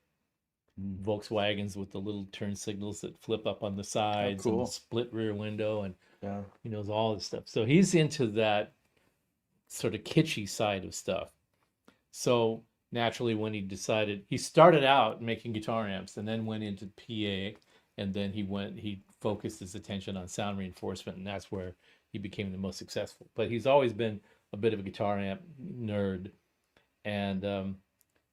Volkswagens with the little turn signals that flip up on the sides, and the split rear window, and Yeah. he knows all this stuff. So he's into that sort of kitschy side of stuff. So naturally, when he started out making guitar amps, and then went into PA, and then he focused his attention on sound reinforcement, and that's where he became the most successful. But he's always been a bit of a guitar amp nerd. And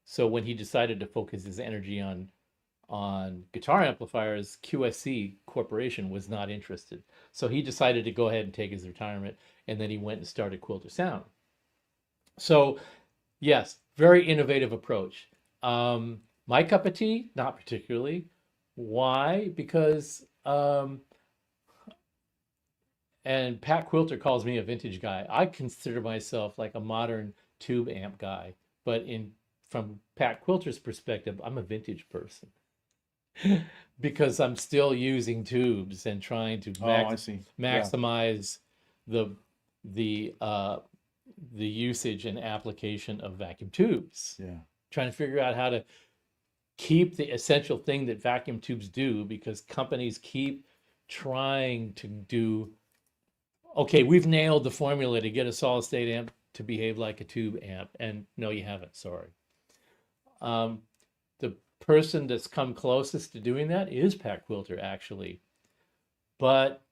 so when he decided to focus his energy on guitar amplifiers, QSC Corporation was not interested. So he decided to go ahead and take his retirement, and then he went and started Quilter Sound. So yes, very innovative approach. My cup of tea, not particularly. Why? Because and Pat Quilter calls me a vintage guy. I consider myself like a modern tube amp guy, but from Pat Quilter's perspective, I'm a vintage person because I'm still using tubes and trying to maximize the usage and application of vacuum tubes. Yeah. Trying to figure out how to keep the essential thing that vacuum tubes do, because companies keep trying to do, okay, we've nailed the formula to get a solid state amp to behave like a tube amp. And no, you haven't, sorry. The person that's come closest to doing that is Pat Quilter, actually. But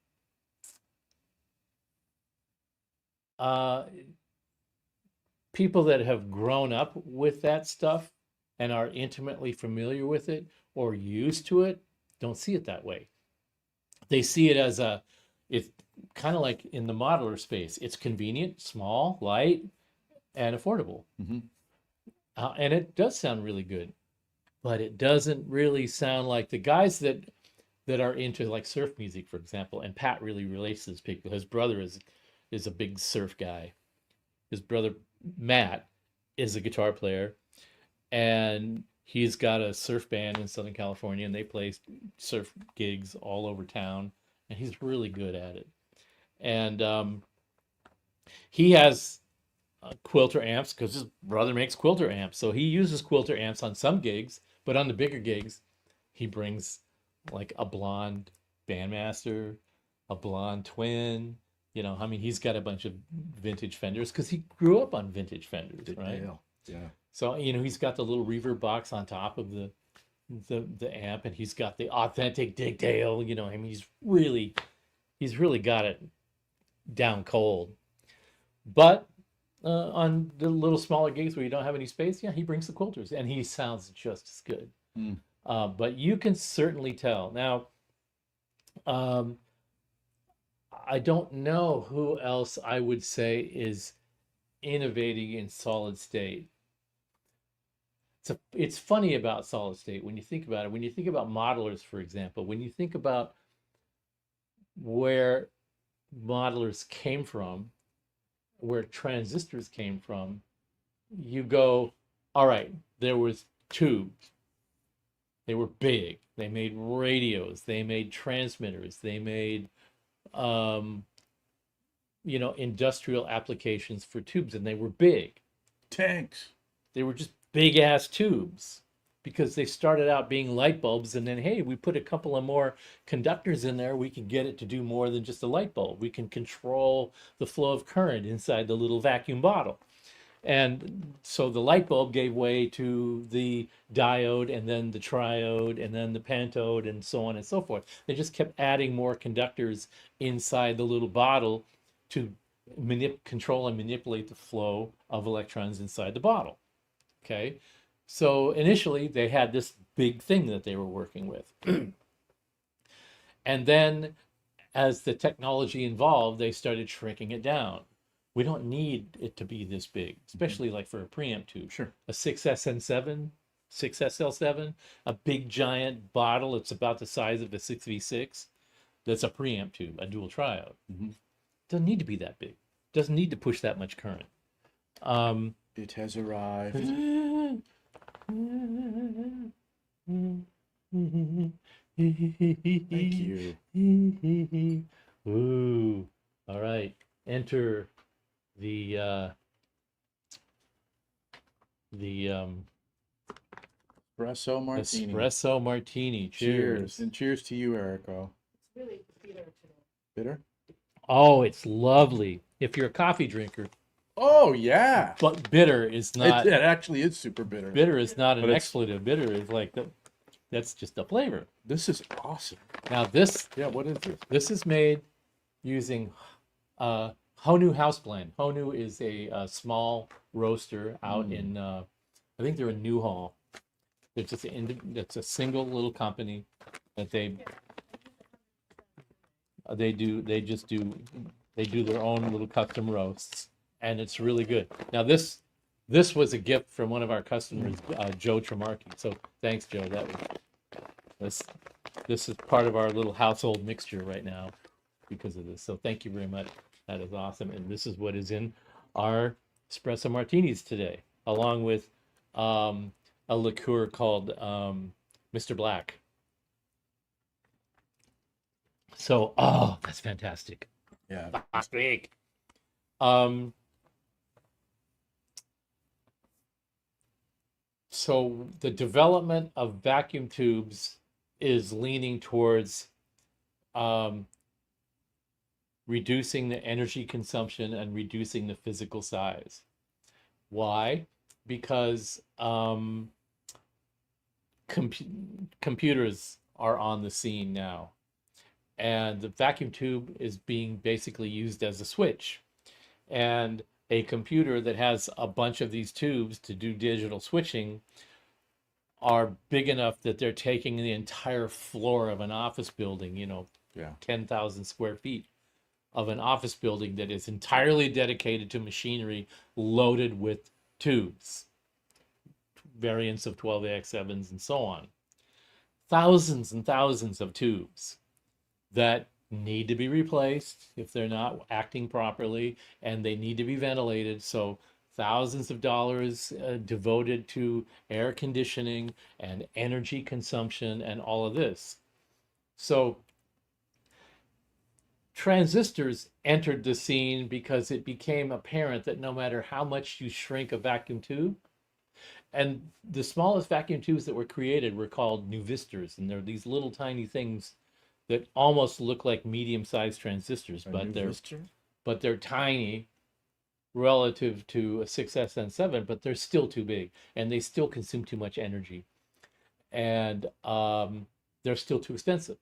people that have grown up with that stuff and are intimately familiar with it or used to it don't see it that way. They see it as it's kind of like in the modeler space. It's convenient, small, light, and affordable. Mm-hmm. And it does sound really good, but it doesn't really sound like the guys that are into like surf music, for example. And Pat really relates to this because his brother is a big surf guy. His brother Matt is a guitar player, and he's got a surf band in Southern California, and they play surf gigs all over town, and he's really good at it. And he has quilter amps because his brother makes quilter amps, so he uses quilter amps on some gigs, but on the bigger gigs, he brings like a blonde bandmaster, a blonde twin. You know, I mean, he's got a bunch of vintage Fenders because he grew up on vintage Fenders, right? Yeah. So, you know, he's got the little reverb box on top of the amp, and he's got the authentic Digdale. You know, I mean, he's really got it down cold. But on the little smaller gigs where you don't have any space, yeah, he brings the quilters, and he sounds just as good. But you can certainly tell. Now, I don't know who else I would say is innovating in solid state. It's funny about solid state when you think about it. When you think about modelers, for example, when you think about where modelers came from, where transistors came from, you go, all right, there was tubes. They were big. They made radios. They made transmitters. They made, industrial applications for tubes, and they were big. Tanks. They were just big ass tubes because they started out being light bulbs, and then, hey, we put a couple of more conductors in there, we can get it to do more than just a light bulb. We can control the flow of current inside the little vacuum bottle. And so the light bulb gave way to the diode, and then the triode, and then the pentode, and so on and so forth. They just kept adding more conductors inside the little bottle to control and manipulate the flow of electrons inside the bottle. Okay, so initially they had this big thing that they were working with. And then as the technology evolved, they started shrinking it down. We don't need it to be this big, especially like for a preamp tube. Sure. A 6SN7, 6SL7, a big giant bottle. It's about the size of a 6V6. That's a preamp tube, a dual triode. Doesn't need to be that big. Doesn't need to push that much current. It has arrived. Thank you. Ooh. All right. Enter the Espresso martini. espresso martini. Cheers. And cheers to you, Erico. It's really bitter too. Bitter? Oh, it's lovely. If you're a coffee drinker, Oh, yeah. but bitter is not. It actually is super bitter. Bitter is not an But it's- expletive. Bitter is like that's just a flavor. This is awesome. Now this Yeah, what is this? this is made using Honu house blend. Honu is a small roaster out in I think they're in Newhall. It's just it's a single little company that they do their own little custom roasts, and it's really good. Now this was a gift from one of our customers, Joe Tremarchi. So thanks, Joe. This is part of our little household mixture right now because of this. So thank you very much. That is awesome. And this is what is in our espresso martinis today, along with a liqueur called Mr. Black. So, that's fantastic. Yeah. Fantastic. So the development of vacuum tubes is leaning towards reducing the energy consumption and reducing the physical size. Why? Because computers are on the scene now, and the vacuum tube is being basically used as a switch. And a computer that has a bunch of these tubes to do digital switching are big enough that they're taking the entire floor of an office building, Yeah. 10,000 square feet of an office building that is entirely dedicated to machinery loaded with tubes, variants of 12AX7s and so on. Thousands and thousands of tubes that need to be replaced if they're not acting properly, and they need to be ventilated. So thousands of dollars devoted to air conditioning and energy consumption and all of this. So transistors entered the scene because it became apparent that no matter how much you shrink a vacuum tube, and the smallest vacuum tubes that were created were called nuvistors, and they're these little tiny things that almost look like medium-sized transistors, but they're tiny relative to a 6SN7, but they're still too big, and they still consume too much energy, and they're still too expensive.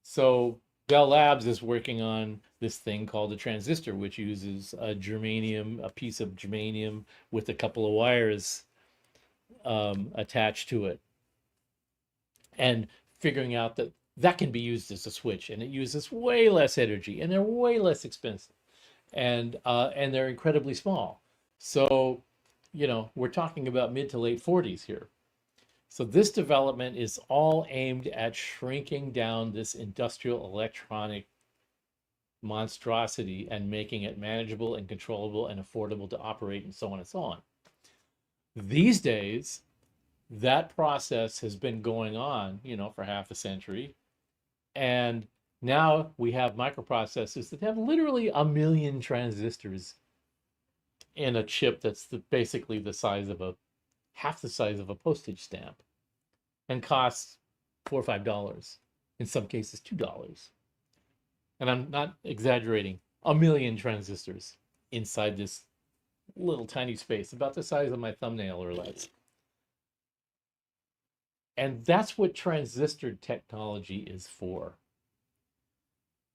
So Bell Labs is working on this thing called a transistor, which uses a piece of germanium with a couple of wires attached to it, and figuring out that can be used as a switch, and it uses way less energy, and they're way less expensive, and they're incredibly small. So, we're talking about mid to late 40s here. So this development is all aimed at shrinking down this industrial electronic monstrosity and making it manageable and controllable and affordable to operate, and so on and so on. These days, that process has been going on, for half a century. And now we have microprocessors that have literally 1 million transistors in a chip that's basically the size of half the size of a postage stamp, and costs $4 or $5, in some cases $2. And I'm not exaggerating, 1 million transistors inside this little tiny space, about the size of my thumbnail or less. And that's what transistor technology is for.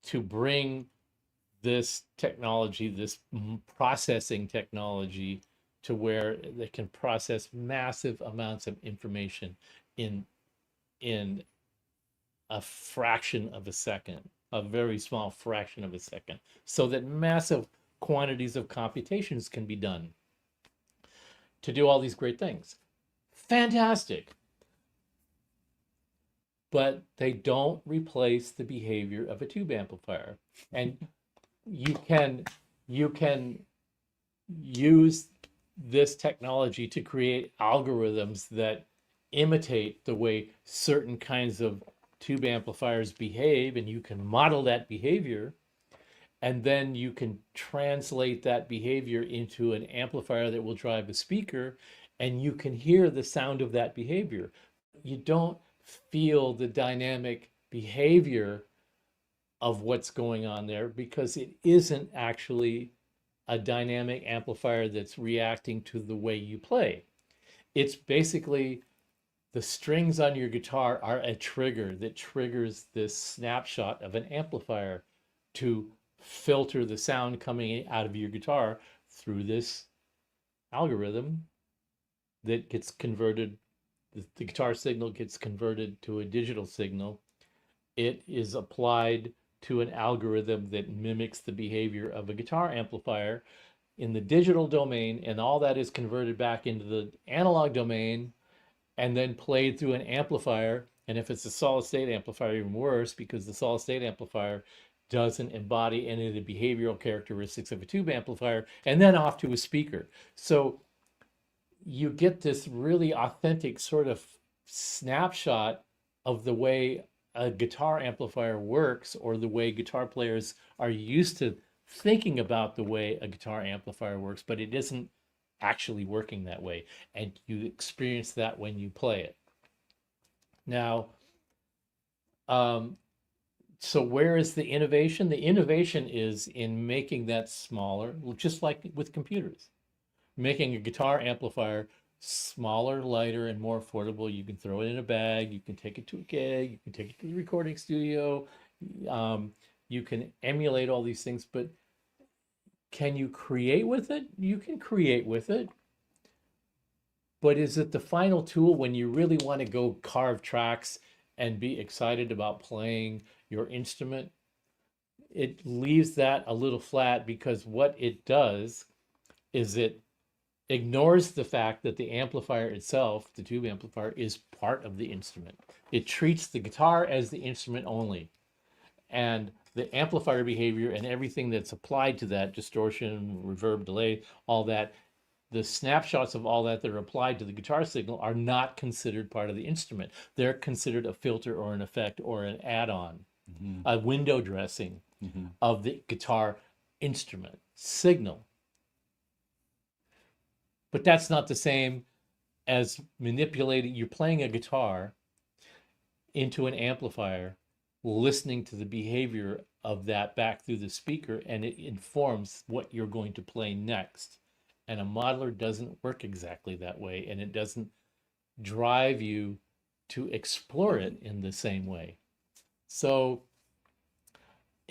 To bring this technology, this processing technology, to where they can process massive amounts of information in a fraction of a second, a very small fraction of a second, so that massive quantities of computations can be done to do all these great things. Fantastic. But they don't replace the behavior of a tube amplifier. And you can use this technology to create algorithms that imitate the way certain kinds of tube amplifiers behave, and you can model that behavior, and then you can translate that behavior into an amplifier that will drive a speaker, and you can hear the sound of that behavior. You don't feel the dynamic behavior of what's going on there, because it isn't actually a dynamic amplifier that's reacting to the way you play. It's basically the strings on your guitar are a trigger that triggers this snapshot of an amplifier to filter the sound coming out of your guitar through this algorithm that gets converted. The guitar signal gets converted to a digital signal. It is applied to an algorithm that mimics the behavior of a guitar amplifier in the digital domain, and all that is converted back into the analog domain and then played through an amplifier. And if it's a solid state amplifier, even worse, because the solid state amplifier doesn't embody any of the behavioral characteristics of a tube amplifier, and then off to a speaker. So you get this really authentic sort of snapshot of the way a guitar amplifier works, or the way guitar players are used to thinking about the way a guitar amplifier works, but it isn't actually working that way. And you experience that when you play it. Now, so where is the innovation? The innovation is in making that smaller, just like with computers. Making a guitar amplifier smaller, lighter, and more affordable. You can throw it in a bag, you can take it to a gig, you can take it to the recording studio, you can emulate all these things, but can you create with it? You can create with it, But is it the final tool when you really want to go carve tracks and be excited about playing your instrument? It leaves that a little flat, because what it does is it ignores the fact that the amplifier itself, the tube amplifier, is part of the instrument. It treats the guitar as the instrument only. And the amplifier behavior and everything that's applied to that, distortion, reverb, delay, all that, the snapshots of all that are applied to the guitar signal are not considered part of the instrument. They're considered a filter or an effect or an add-on, a window dressing of the guitar instrument signal. But that's not the same as manipulating. You're playing a guitar into an amplifier, listening to the behavior of that back through the speaker, and it informs what you're going to play next. And a modeler doesn't work exactly that way, and it doesn't drive you to explore it in the same way. So,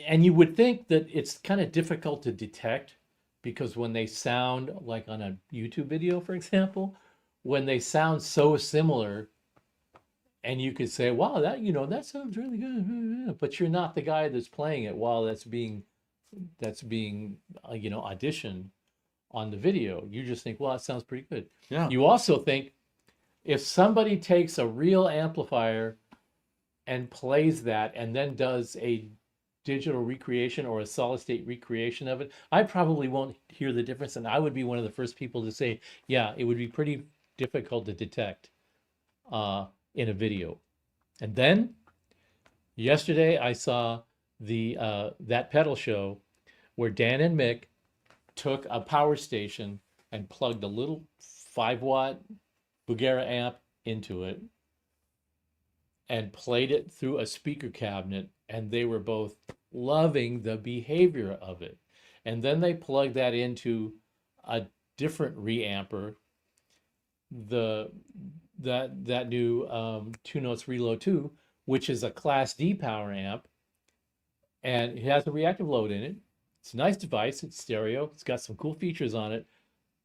and you would think that it's kind of difficult to detect, because when they sound like on a YouTube video, for example, when they sound so similar, and you could say, wow, that, you know, that sounds really good, but you're not the guy that's playing it while that's being you know, auditioned on the video. You just think, well, that sounds pretty good. Yeah. You also think, if somebody takes a real amplifier and plays that and then does a digital recreation or a solid state recreation of it, I probably won't hear the difference, and I would be one of the first people to say, yeah, it would be pretty difficult to detect in a video. And then yesterday I saw the that pedal show where Dan and Mick took a power station and plugged a little 5-watt Bugera amp into it and played it through a speaker cabinet, and they were both loving the behavior of it. And then they plugged that into a different reamper, that new 2 Notes Reload 2, which is a Class D power amp, and it has a reactive load in it. It's a nice device. It's stereo. It's got some cool features on it,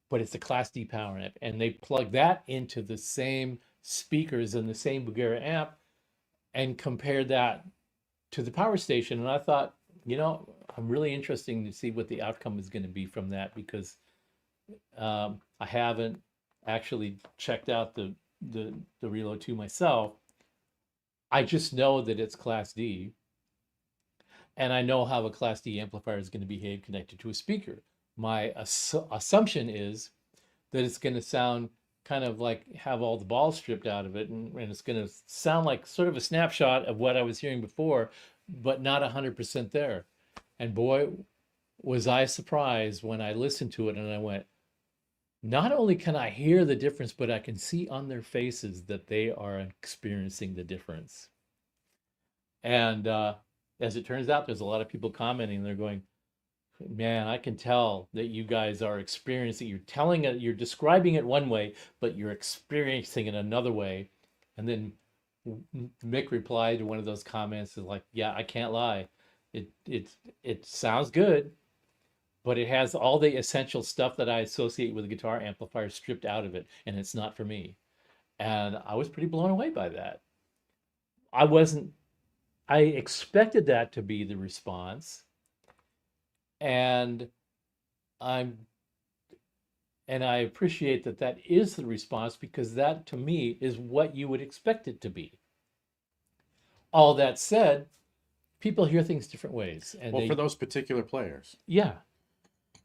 but it's a Class D power amp. And they plug that into the same speakers and the same Bugera amp and compared that to the power station. And I thought, you know, I'm really interested to see what the outcome is going to be from that, because I haven't actually checked out the Reload 2 myself. I just know that it's Class D, and I know how a Class D amplifier is going to behave connected to a speaker. My assumption is that it's going to sound kind of like have all the balls stripped out of it, and it's going to sound like sort of a snapshot of what I was hearing before, but not 100% there. And boy, was I surprised when I listened to it, and I went, not only can I hear the difference, but I can see on their faces that they are experiencing the difference. And as it turns out, there's a lot of people commenting. They're going, man, I can tell that you guys are experiencing, you're telling it, you're describing it one way, but you're experiencing it another way. And then Mick replied to one of those comments is like, yeah, I can't lie. It sounds good, but it has all the essential stuff that I associate with a guitar amplifier stripped out of it, and it's not for me. And I was pretty blown away by that. I expected that to be the response. And I appreciate that that is the response, because that to me is what you would expect it to be. All that said, people hear things different ways. And Well, for those particular players, yeah.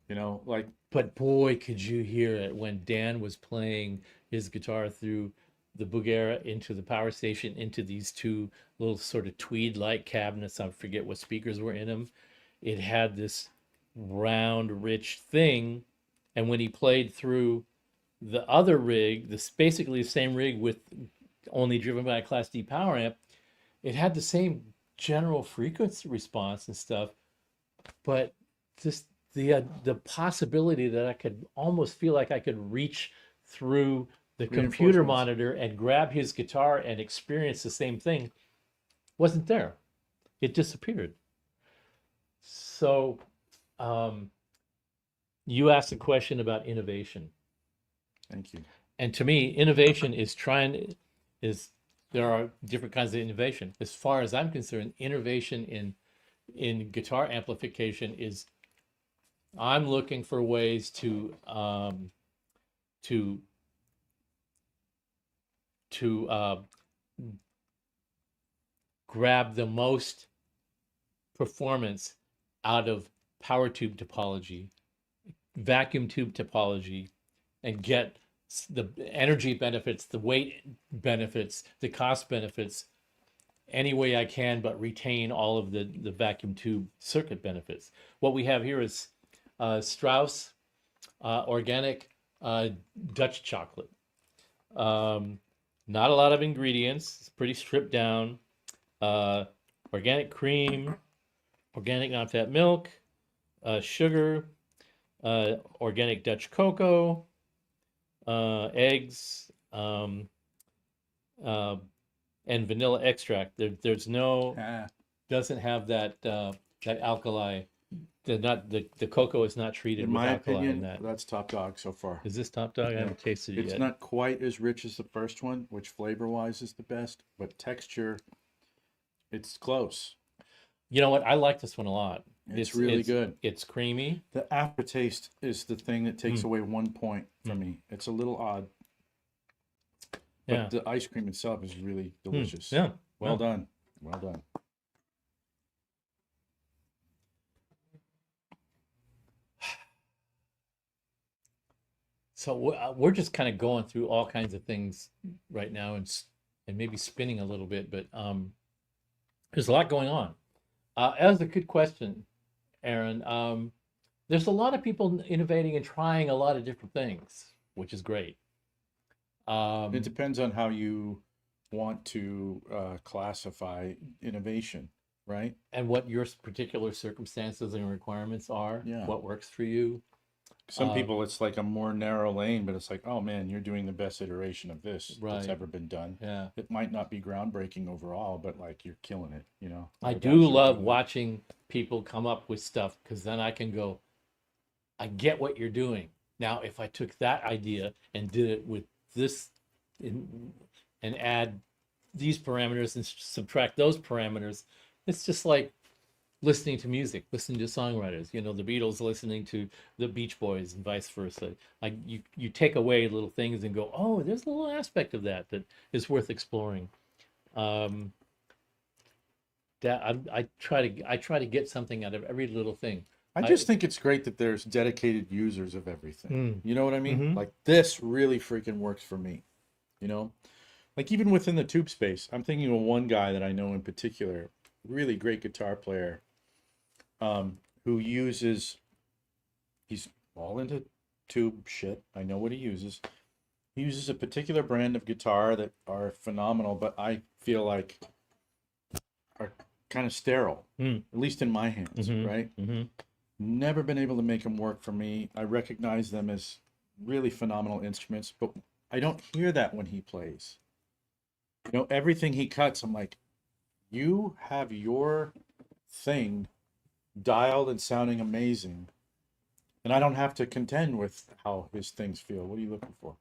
you know, like, But boy, could you hear it when Dan was playing his guitar through the Bugera into the power station, into these two little sort of tweed-like cabinets. I forget what speakers were in them. It had this round, rich thing. And when he played through the other rig, this basically the same rig with only driven by a Class D power amp, it had the same general frequency response and stuff, but just the possibility that I could almost feel like I could reach through the computer monitor and grab his guitar and experience the same thing wasn't there. It disappeared. So you asked a question about innovation. thank you. And to me, innovation is there are different kinds of innovation. As far as I'm concerned, innovation in guitar amplification is I'm looking for ways to grab the most performance out of power tube topology, vacuum tube topology, and get the energy benefits, the weight benefits, the cost benefits any way I can, but retain all of the vacuum tube circuit benefits. What we have here is Strauss organic Dutch chocolate. Not a lot of ingredients. It's pretty stripped down. Organic cream, organic non-fat milk, sugar, organic Dutch cocoa, eggs, and vanilla extract. There's no, doesn't have that that alkali. The cocoa is not treated In with my alkali in opinion, that. that's top dog so far. Is this top dog? I haven't tasted it It's yet. not quite as rich as the first one, which flavor-wise is the best, but texture, it's close. You know what? I like this one a lot. It's really good. It's creamy. The aftertaste is the thing that takes away 1 point for me. It's a little odd, but Yeah. the ice cream itself is really delicious. Yeah. Well done. Well done. So we're just kind of going through all kinds of things right now and maybe spinning a little bit, but there's a lot going on. That was a good question, Aaron. There's a lot of people innovating and trying a lot of different things, which is great. It depends on how you want to classify innovation, right? And what your particular circumstances and requirements are, Yeah. what works for you. Some people, it's like a more narrow lane, but it's like, oh man, you're doing the best iteration of this that's Right. ever been done. Yeah. It might not be groundbreaking overall, but like you're killing it, you know? I Like, do absolutely love killing it. watching people come up with stuff because then I can go, I get what you're doing. Now, if I took that idea and did it with this and add these parameters and subtract those parameters, it's just like listening to music, listening to songwriters, you know, the Beatles listening to the Beach Boys and vice versa. Like you take away little things and go, oh, there's a little aspect of that is worth exploring. That I try to get something out of every little thing. I just think it's great that there's dedicated users of everything. Mm. You know what I mean? Mhm. Like this really freaking works for me. You know, like even within the tube space, I'm thinking of one guy that I know in particular, really great guitar player, who uses, he's all into tube shit. I know what he uses. He uses a particular brand of guitar that are phenomenal, but I feel like are kind of sterile, Mm. at least in my hands, Mhm. right? Mm-hmm. Never been able to make them work for me. I recognize them as really phenomenal instruments, but I don't hear that when he plays. You know, everything he cuts, I'm like, you have your thing dialed and sounding amazing, and I don't have to contend with how his things feel. What are you looking for?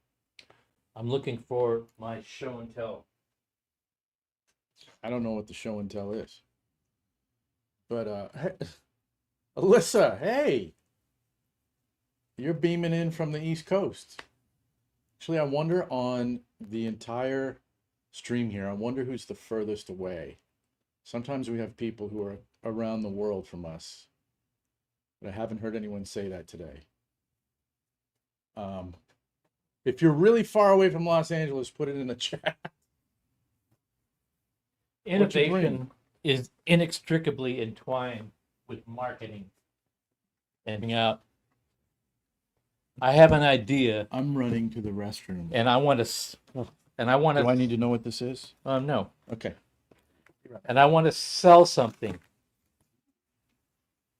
I'm looking for my show and tell. I don't know what the show and tell is. But Alyssa, hey, you're beaming in from the East Coast. Actually, I wonder on the entire stream here, I wonder who's the furthest away. Sometimes we have people who are around the world from us, but I haven't heard anyone say that today. If you're really far away from Los Angeles, put it in the chat. What's your dream? Innovation is inextricably entwined with marketing. And out. I have an idea, I'm running to the restroom. and I want to. Do I need to know what this is? No. Okay. And I want to sell something.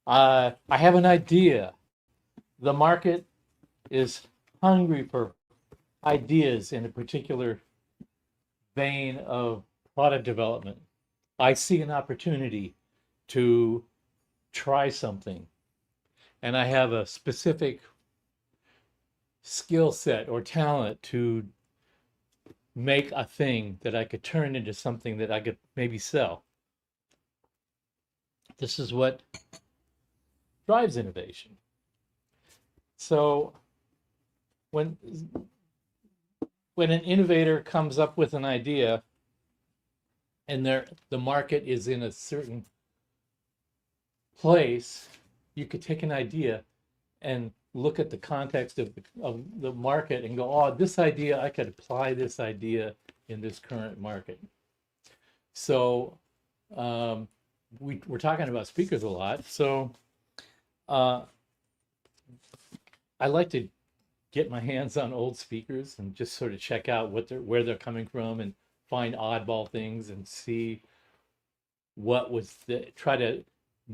I have an idea. The market is hungry for ideas in a particular vein of product development. I see an opportunity to try something, and I have a specific skill set or talent to make a thing that I could turn into something that I could maybe sell. This is what drives innovation. So when an innovator comes up with an idea and the market is in a certain place, you could take an idea and look at the context of the market and go, oh, this idea, I could apply this idea in this current market. So we're talking about speakers a lot. So I like to get my hands on old speakers and just sort of check out where they're coming from and find oddball things and see try to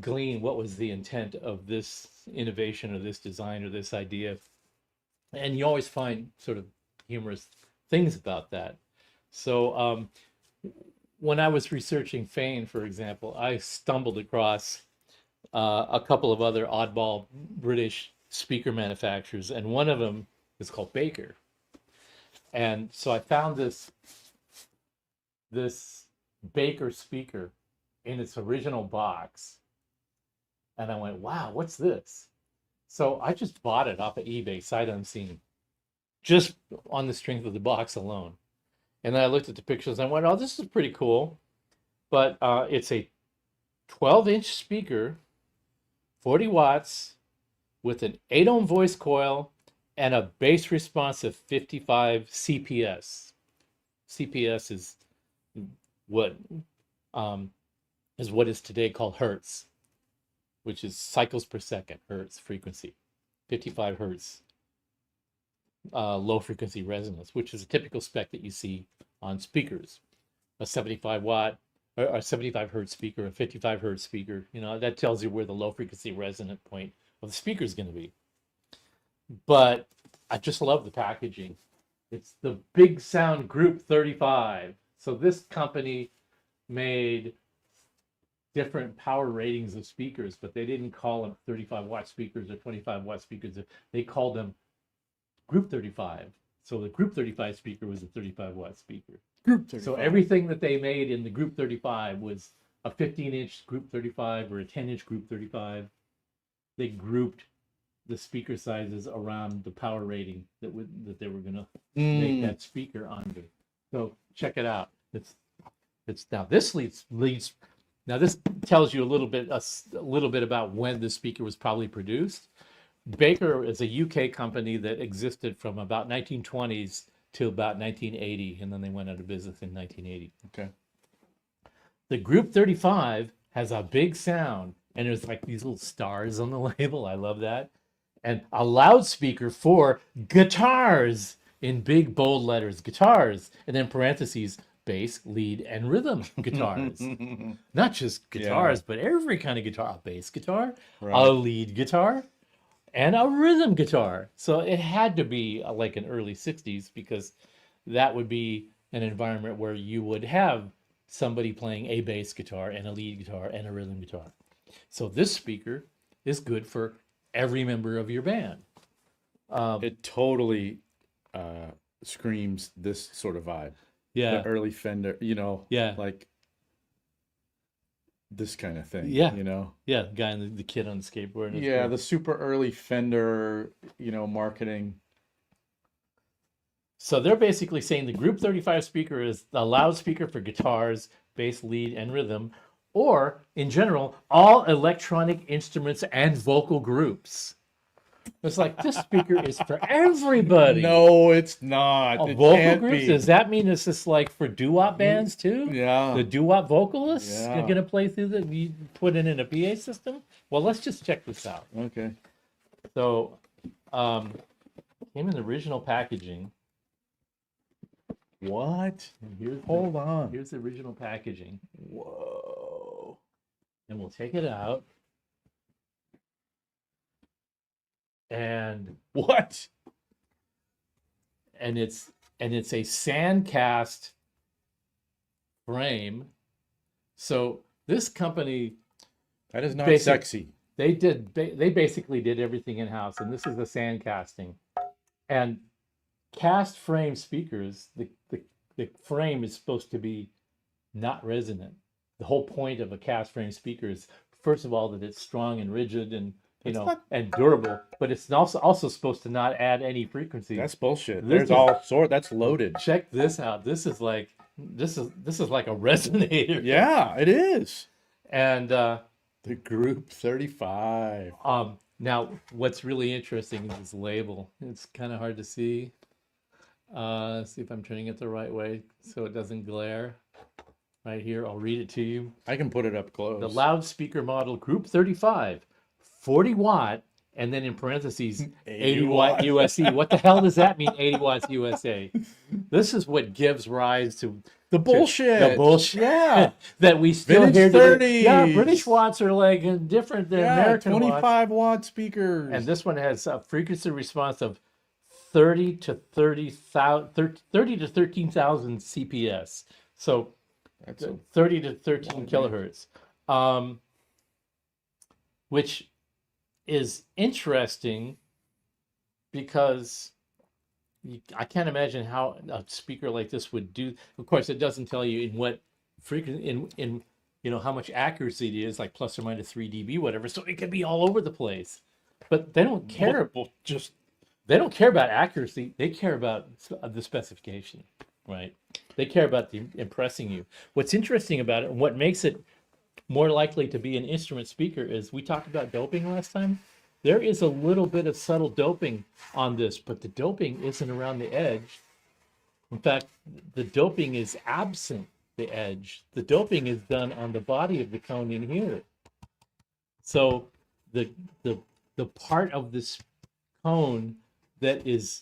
glean what was the intent of this innovation or this design or this idea. And you always find sort of humorous things about that. So when I was researching Fane, for example, I stumbled across a couple of other oddball British speaker manufacturers, and one of them is called Baker. And so I found this Baker speaker in its original box, and I went, wow, what's this? So I just bought it off of eBay, sight unseen, just on the strength of the box alone. And then I looked at the pictures and I went, oh, this is pretty cool. But it's a 12-inch speaker, 40 watts, with an 8-ohm voice coil and a bass response of 55 CPS. CPS is what is today called hertz, which is cycles per second, hertz frequency, 55 hertz low frequency resonance, which is a typical spec that you see on speakers. A 75 watt or a 75 hertz speaker, a 55 hertz speaker, that tells you where the low frequency resonant point of the speaker is going to be. But I just love the packaging. It's the Big Sound Group 35. So this company made different power ratings of speakers, but they didn't call them 35 watt speakers or 25 watt speakers. They called them Group 35. So the Group 35 speaker was a 35 watt speaker. Group 35. So everything that they made in the Group 35 was a 15-inch Group 35 or a 10-inch Group 35. They grouped the speaker sizes around the power rating that they were going to make that speaker under. So check it out. It's now this leads. Now this tells you a little bit about when the speaker was probably produced. Baker is a UK company that existed from about 1920s to about 1980, and then they went out of business in 1980. Okay. The Group 35 has a big sound, and there's like these little stars on the label. I love that. And a loudspeaker for guitars in big bold letters, guitars, and then parentheses, bass, lead, and rhythm guitars. Not just guitars, but every kind of guitar. A bass guitar, a lead guitar, and a rhythm guitar. So it had to be like an early 60s, because that would be an environment where you would have somebody playing a bass guitar and a lead guitar and a rhythm guitar. So this speaker is good for every member of your band. It totally screams this sort of vibe. Yeah. The early Fender, Yeah. like this kind of thing. Yeah. Yeah, the guy and the kid on the skateboard. Yeah, the super early Fender, marketing. So they're basically saying the Group 35 speaker is a loudspeaker for guitars, bass, lead, and rhythm, or in general, all electronic instruments and vocal groups. It's like, this speaker is for everybody. No, it's not. It Vocal can't groups? be. Does that mean it's just like for doo-wop bands too? Yeah. The doo-wop vocalists Yeah. are going to play through you put it in a PA system? Well, let's just check this out. Okay. So, came in the original packaging. What? And Hold on. here's the original packaging. Whoa. And we'll take it out. And What? it's a sand cast frame. So this company, That is not Basic. sexy. they basically did everything in house, and this is the sand casting. And cast frame speakers, the frame is supposed to be not resonant. The whole point of a cast frame speaker is, first of all, that it's strong and rigid and and durable, but it's also supposed to not add any frequency. That's bullshit. This There's is- all sort. That's loaded. Check this out. This is like a resonator. Yeah, it is. And The Group 35. now what's really interesting is this label. It's kind of hard to see. See if I'm turning it the right way so it doesn't glare. Right here, I'll read it to you. I can put it up close. The loudspeaker model Group 35, 40 watt, and then in parentheses, 80 watt USA. What the hell does that mean, 80 watts USA? This is what gives rise to the bullshit. the bullshit Yeah. that we still Vintage hear today. 30s. Yeah, British watts are like different than Yeah, American watts. 25 watt speakers. And this one has a frequency response of 30 to 13,000 CPS. So That's a 30 to 13 kilohertz, which is interesting because I can't imagine how a speaker like this would do. Of course, it doesn't tell you in what frequency, in how much accuracy it is, like plus or minus 3 dB, whatever. So it could be all over the place. But they don't care. They don't care about accuracy. They care about the specification, right? They care about impressing you. What's interesting about it, and what makes it more likely to be an instrument speaker, is we talked about doping last time. There is a little bit of subtle doping on this, but the doping isn't around the edge. In fact, the doping is absent the edge. The doping is done on the body of the cone in here. So the part of this cone that is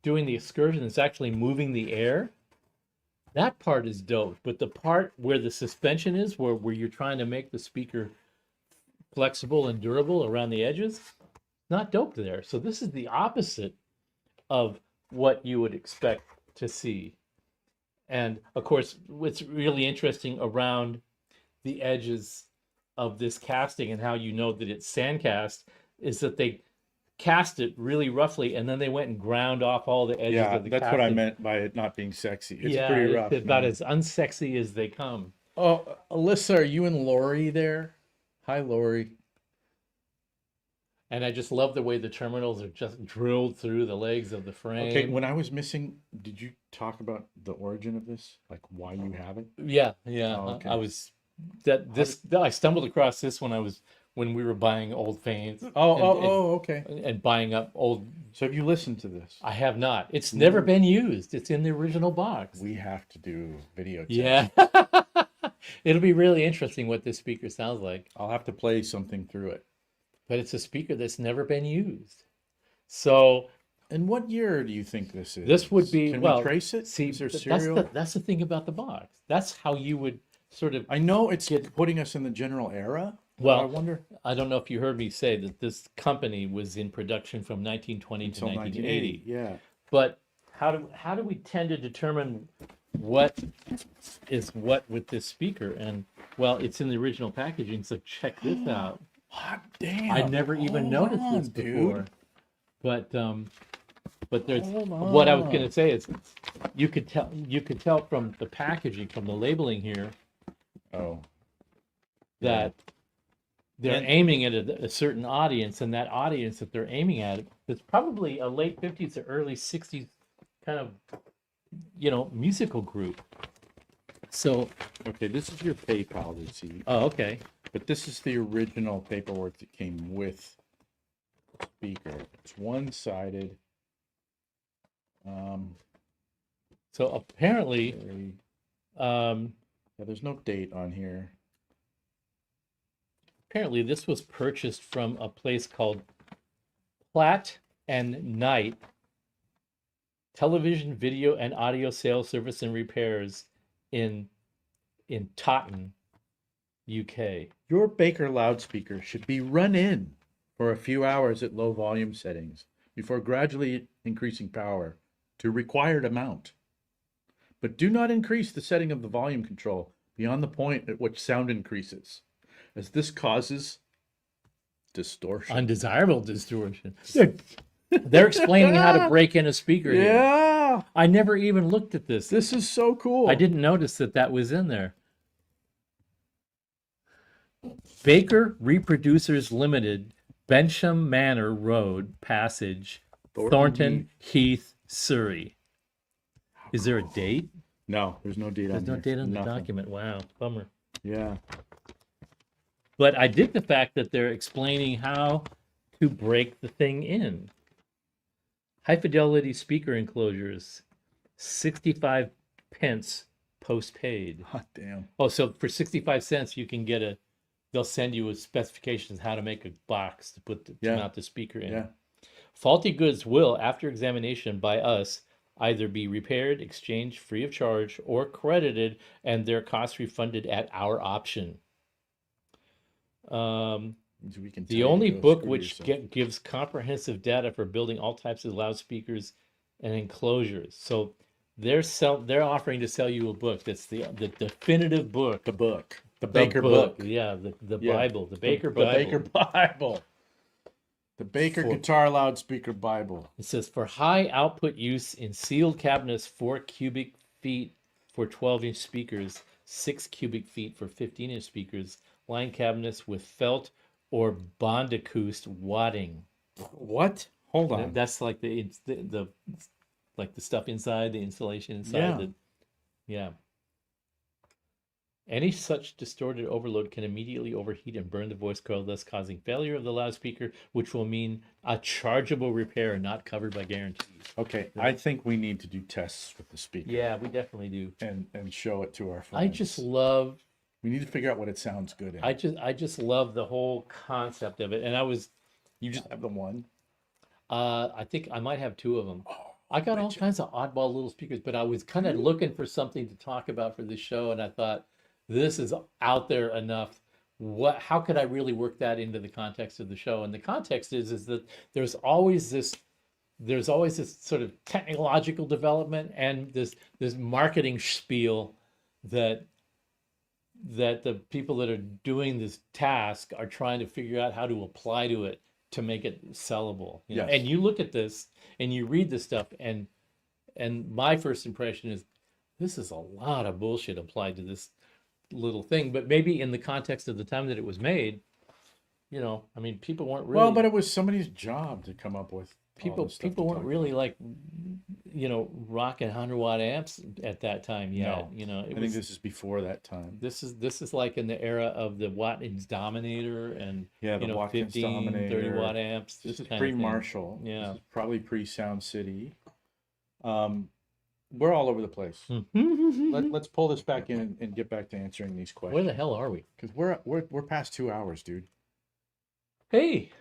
doing the excursion is actually moving the air. That part is doped, but the part where the suspension is, where you're trying to make the speaker flexible and durable around the edges, not doped there. So this is the opposite of what you would expect to see. And of course, what's really interesting around the edges of this casting and how you know that it's sand cast is that they cast it really roughly and then they went and ground off all the edges of the that's casting. what I meant by it not being sexy. It's yeah, pretty rough. it's about man. as unsexy as they come. Oh, Alyssa, are you and Lori there? Hi, Lori. And I just love the way the terminals are just drilled through the legs of the frame. Okay, when I was missing, did you talk about the origin of this? Like why you have it? Yeah. Oh, okay. I stumbled across this when we were buying old Fanes. Okay. And buying up old. So have you listened to this? I have not. It's never been used. It's in the original box. We have to do video test. Yeah. It'll be really interesting what this speaker sounds like. I'll have to play something through it. But it's a speaker that's never been used. So And what year do you think this is? this would be, Can well, we trace it? see, Is there that's serial? that's the thing about the box. That's how you would sort of, I know it's putting us in the general era. but Well, I wonder I don't know if you heard me say that this company was in production from 1920 to until 1980. 1980. Yeah. But how do we tend to determine what is what with this speaker? And well, it's in the original packaging, so check this out. Hot damn. I never even Hold noticed this on, before. But there's Hold what I was going on. to say is you could tell from the packaging, from the labeling here, Oh. that they're And- aiming at a certain audience, and that audience that they're aiming at is probably a late 50s or early 60s kind of musical group. So Okay, this is your PayPal receipt, okay. but this is the original paperwork that came with the speaker. It's one-sided. So apparently Very- um yeah, there's no date on here. apparently this was purchased from a place called Platt and Knight Television, Video, and Audio Sales Service and Repairs in Taunton, UK. Your Baker loudspeaker should be run in for a few hours at low volume settings before gradually increasing power to required amount. But do not increase the setting of the volume control beyond the point at which sound increases, as this causes distortion. Undesirable distortion. They're explaining how to break in a speaker here. Yeah. I never even looked at this. This is so cool. I didn't notice that was in there. Baker Reproducers Limited, Bensham Manor Road, Passage, Thornton Heath, Surrey. Is there a date? No, there's no date There's on no here. date on the Nothing. document. Wow, bummer. Yeah. But I dig the fact that they're explaining how to break the thing in. High fidelity speaker enclosures, 65 pence postpaid. Hot damn. Oh, so for 65 cents, you can get they'll send you a specifications how to make a box to put to mount the speaker in. Yeah. Faulty goods will, after examination by us, either be repaired, exchanged free of charge, or credited and their costs refunded at our option. We can The only book which gives comprehensive data for building all types of loudspeakers and enclosures. So they're offering to sell you a book that's the definitive book. The book. The Baker book. Yeah, the Yeah. Bible. The Baker The Bible. Baker Bible. The Baker Guitar Loudspeaker Bible. It says for high output use in sealed cabinets, 4 cubic feet for 12-inch speakers, 6 cubic feet for 15-inch speakers, line cabinets with felt or Bondacoust wadding. What? Hold on. That's like the like the stuff inside, the insulation inside. Yeah. Any such distorted overload can immediately overheat and burn the voice coil, thus causing failure of the loudspeaker, which will mean a chargeable repair not covered by guarantees. Okay, I think we need to do tests with the speaker. Yeah, we definitely do. And show it to our friends. I just love. We need to figure out what it sounds good in. I just love the whole concept of it, and You just have the one. I think I might have 2 of them. I got all kinds of oddball little speakers, but I was kind of looking for something to talk about for the show, and I thought this is out there enough. How could I really work that into the context of the show? And the context is that there's always this sort of technological development and this marketing spiel that the people that are doing this task are trying to figure out how to apply to it to make it sellable. You know? Yes. And you look at this and you read this stuff, and my first impression is this is a lot of bullshit applied to this little thing. But maybe in the context of the time that it was made, I mean, people weren't really Well, but it was somebody's job to come up with all this stuff people to weren't talk really like rocking 100-watt amps at that time yet. No. I think this is before that time. This is like in the era of the Watkins Dominator and The Watkins 15, Dominator. 30-watt amps. This is kind of thing. pre-Marshall. Yeah. This is probably pre-Sound City. We're all over the place. Let's pull this back in and get back to answering these questions. Where the hell are we? Because we're past 2 hours, dude. Hey,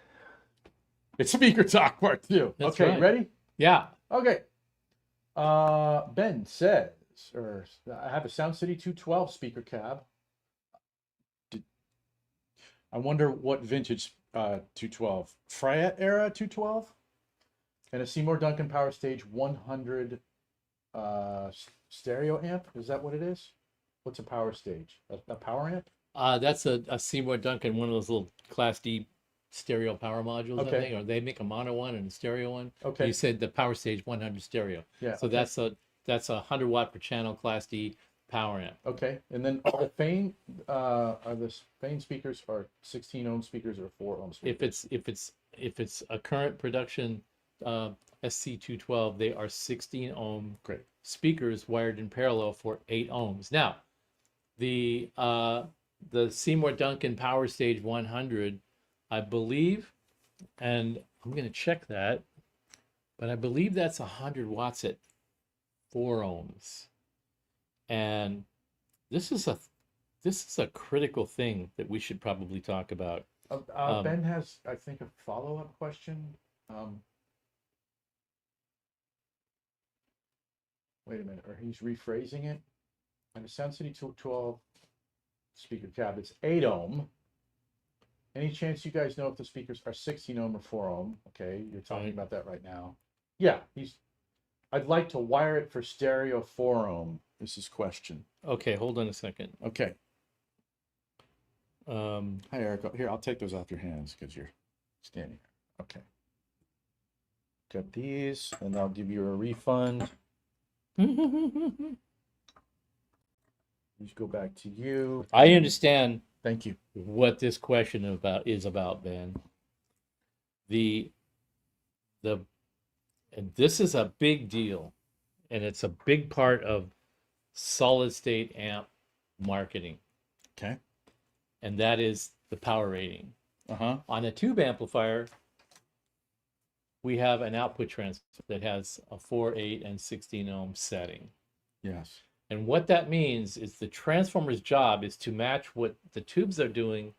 It's Speaker Talk Part 2. That's Okay, right. ready? yeah. Okay. Ben says, I have a Sound City 212 speaker cab. I wonder what vintage 212. Fryette era 212? And a Seymour Duncan Power Stage 100 stereo amp? Is that what it is? What's a power stage? A power amp? That's a Seymour Duncan, one of those little Class D stereo power modules, Okay. I think, or they make a mono one and a stereo one. Okay. You said the Power Stage 100 stereo. Yeah. So that's a 100-watt per channel Class D power amp. Okay. And then the Fane speakers are 16 ohm speakers or 4 ohm speakers? If it's a current production SC212, they are 16 ohm Great. speakers wired in parallel for 8 ohms. Now, the Seymour Duncan Power Stage 100, I believe, and I'm going to check that, but I believe that's 100 watts at 4 ohms. And this is a critical thing that we should probably talk about. Ben has, I think, a follow-up question. Wait a minute, or he's rephrasing it. And the Sound City 212 speaker cab, it's 8 ohm. Any chance you guys know if the speakers are 16 ohm or 4 ohm? Okay, you're talking about that right now. Yeah, I'd like to wire it for stereo 4 ohm. This is question. Okay, hold on a second. Okay. Hi, Eric. Here, I'll take those off your hands because you're standing here. Okay. Got these, and I'll give you a refund. These go back to you. I understand Thank you. what this question is about, Ben. And this is a big deal, and it's a big part of solid state amp marketing, Okay. and that is the power rating. Uh-huh. On a tube amplifier, we have an output transfer that has a 4, 8, and 16 ohm setting. Yes. And what that means is the transformer's job is to match what the tubes are doing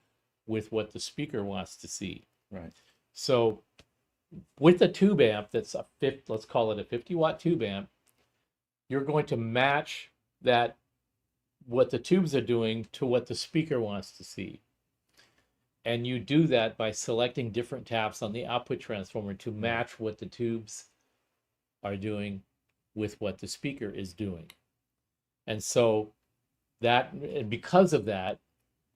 with what the speaker wants to see. Right. So with a tube amp that's let's call it a 50-watt tube amp, you're going to match that, what the tubes are doing, to what the speaker wants to see. And you do that by selecting different taps on the output transformer to match what the tubes are doing with what the speaker is doing. And so and because of that,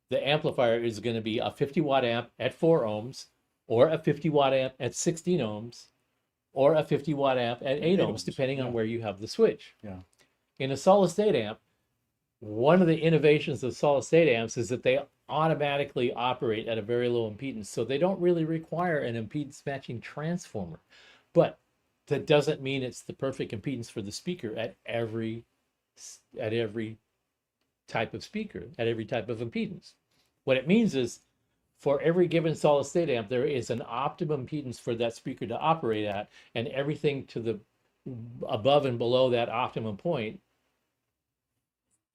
the amplifier is going to be a 50-watt amp at 4 ohms, or a 50-watt amp at 16 ohms, or a 50-watt amp at 8 ohms, depending on where you have the switch. Yeah. In a solid-state amp, one of the innovations of solid-state amps is that they automatically operate at a very low impedance, so they don't really require an impedance matching transformer. But that doesn't mean it's the perfect impedance for the speaker at every type of speaker, at every type of impedance. What it means is, for every given solid state amp, there is an optimum impedance for that speaker to operate at, and everything to the above and below that optimum point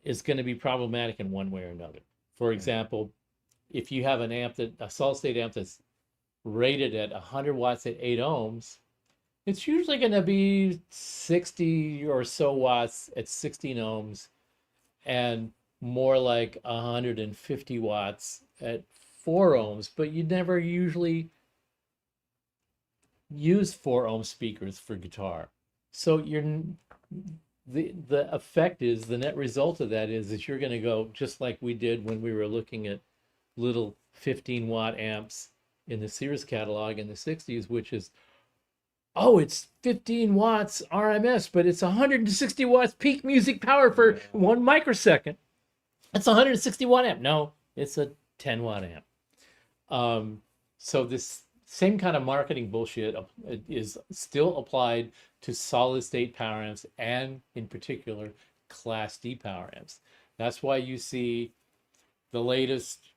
is going to be problematic in one way or another. For example, if you have a solid state amp that's rated at 100 watts at 8 ohms, it's usually going to be 60 or so watts at 16 ohms, and more like 150 watts at 4 ohms, but you never usually use 4 ohm speakers for guitar. So the effect is, the net result of that is that you're going to go just like we did when we were looking at little 15-watt amps in the Sears catalog in the 60s, which is, oh, it's 15 watts RMS, but it's 160 watts peak music power for 1 microsecond. It's a 160-watt amp. No, it's a 10-watt amp. So this same kind of marketing bullshit is still applied to solid-state power amps, and in particular, Class D power amps. That's why you see the latest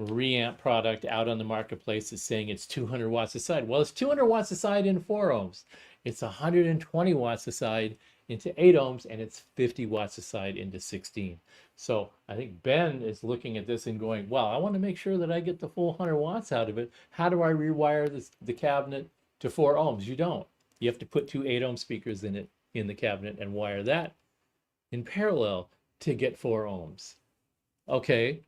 reamp product out on the marketplace is saying it's 200 watts a side. Well, it's 200 watts a side in 4 ohms. It's 120 watts a side into 8 ohms, and it's 50 watts a side into 16. So I think Ben is looking at this and going, well, I want to make sure that I get the full 100 watts out of it. How do I rewire the cabinet to 4 ohms? You don't. You have to put 2 8 ohm speakers in the cabinet and wire that in parallel to get 4 ohms. Okay.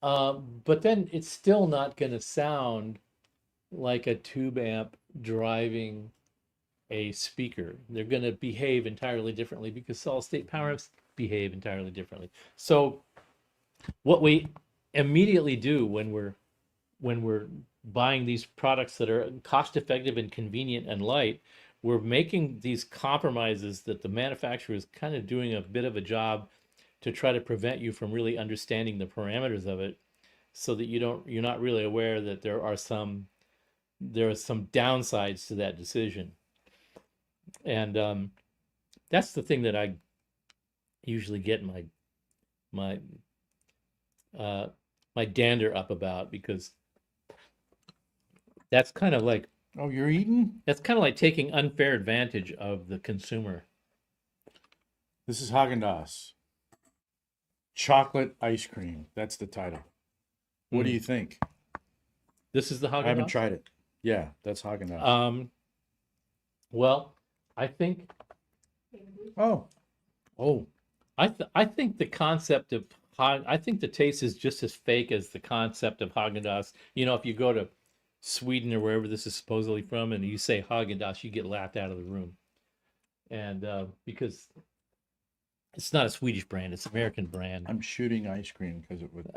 But then it's still not going to sound like a tube amp driving a speaker. They're going to behave entirely differently because solid state power amps behave entirely differently. So what we immediately do when we're buying these products that are cost effective and convenient and light, we're making these compromises that the manufacturer is kind of doing a bit of a job to try to prevent you from really understanding the parameters of it, so that you're not really aware that there are some downsides to that decision. And that's the thing that I usually get my dander up about, because that's kind of like, oh, you're eating? that's kind of like taking unfair advantage of the consumer. This is Haagen-Dazs. Chocolate ice cream. That's the title. What do you think? This is the Haagen-Dazs? I haven't tried it. Yeah, that's Haagen-Dazs. Well, I think Oh. I think the concept of I think the taste is just as fake as the concept of Haagen-Dazs. You know, if you go to Sweden or wherever this is supposedly from, and you say Haagen-Dazs, you get laughed out of the room. And because it's not a Swedish brand, it's an American brand. I'm shooting ice cream because it would.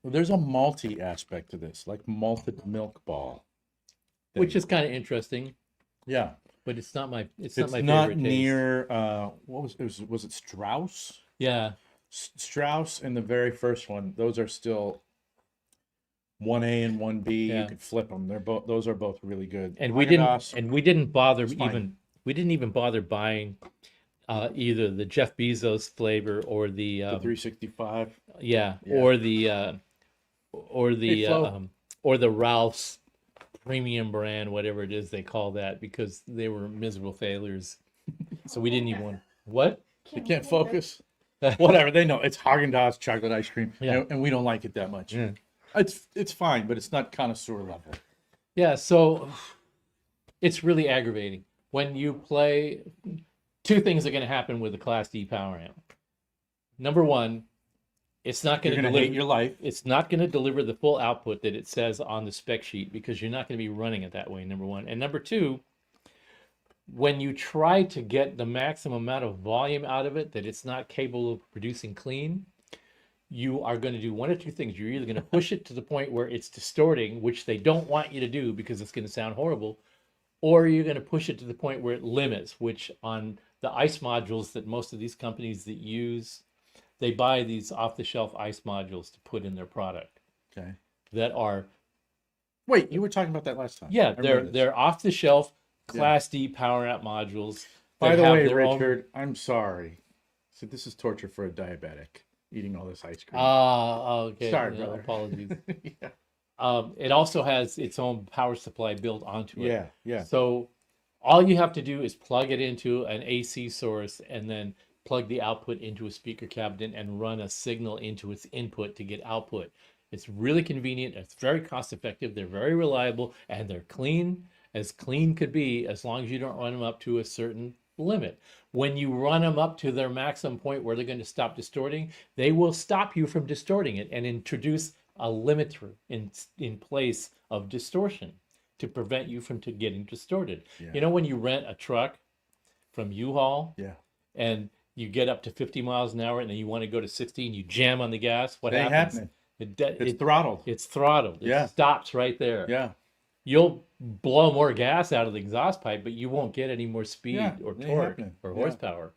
Well, there's a malty aspect to this, like malted milk ball. thing. which is kind of interesting, yeah, but it's not my it's not my not favorite taste. near. What was it Strauss? Yeah, Strauss and the very first one. Those are still 1A and 1B. Yeah. You could flip them. Those are both really good. and we Haagen-Dazs, didn't bother It's fine. even we didn't even bother buying either the Jeff Bezos flavor or the the 365. yeah, Yeah. or the Hey, Flo. or the Ralph's premium brand, whatever it is they call that, because they were miserable failures. So we didn't even want what? You can't focus. Whatever, they know it's Haagen-Dazs chocolate ice cream, Yeah. and we don't like it that much. Yeah. It's fine, but it's not connoisseur level. Yeah, so it's really aggravating when you play. Two things are going to happen with the Class D power amp. Number one, it's not going You're to gonna hate deliver. your life. It's not going to deliver the full output that it says on the spec sheet because you're not going to be running it that way. Number one, and number two, when you try to get the maximum amount of volume out of it that it's not capable of producing clean, you are going to do one of two things. You're either going to push it to the point where it's distorting, which they don't want you to do because it's going to sound horrible, or you're going to push it to the point where it limits, which on the ice modules that most of these companies that use, they buy these off-the-shelf ice modules to put in their product Okay. that are, Wait, you were talking about that last time. yeah, I remember this. they're off-the-shelf Class D power amp modules. By that the have way, their own- Richard, I'm sorry. So this is torture for a diabetic eating all this ice cream. Okay. Sorry, no, brother. apologies. yeah. It also has its own power supply built onto it. Yeah. Yeah. So all you have to do is plug it into an AC source and then plug the output into a speaker cabinet and run a signal into its input to get output. It's really convenient. It's very cost effective. They're very reliable and they're clean as clean could be as long as you don't run them up to a certain limit. When you run them up to their maximum point where they're going to stop distorting, they will stop you from distorting it and introduce a limiter in place of distortion to prevent you from getting distorted. Yeah. You know, when you rent a truck from U-Haul Yeah. and you get up to 50 miles an hour and then you want to go to 60 and you jam on the gas, what It ain't happens? happening. It's throttled. It's throttled. It Yeah. stops right there. Yeah. You'll blow more gas out of the exhaust pipe, but you won't get any more speed Yeah, or it ain't torque happening. or Yeah. horsepower.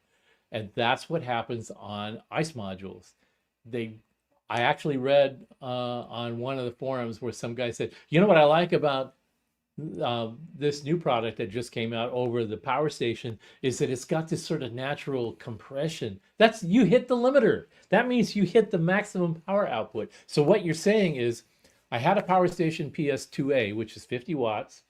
And that's what happens on ice modules. I actually read on one of the forums where some guy said, you know what I like about this new product that just came out over the power station is that it's got this sort of natural compression. That's, you hit the limiter. That means you hit the maximum power output. So what you're saying is, I had a power station PS2A, which is 50 watts,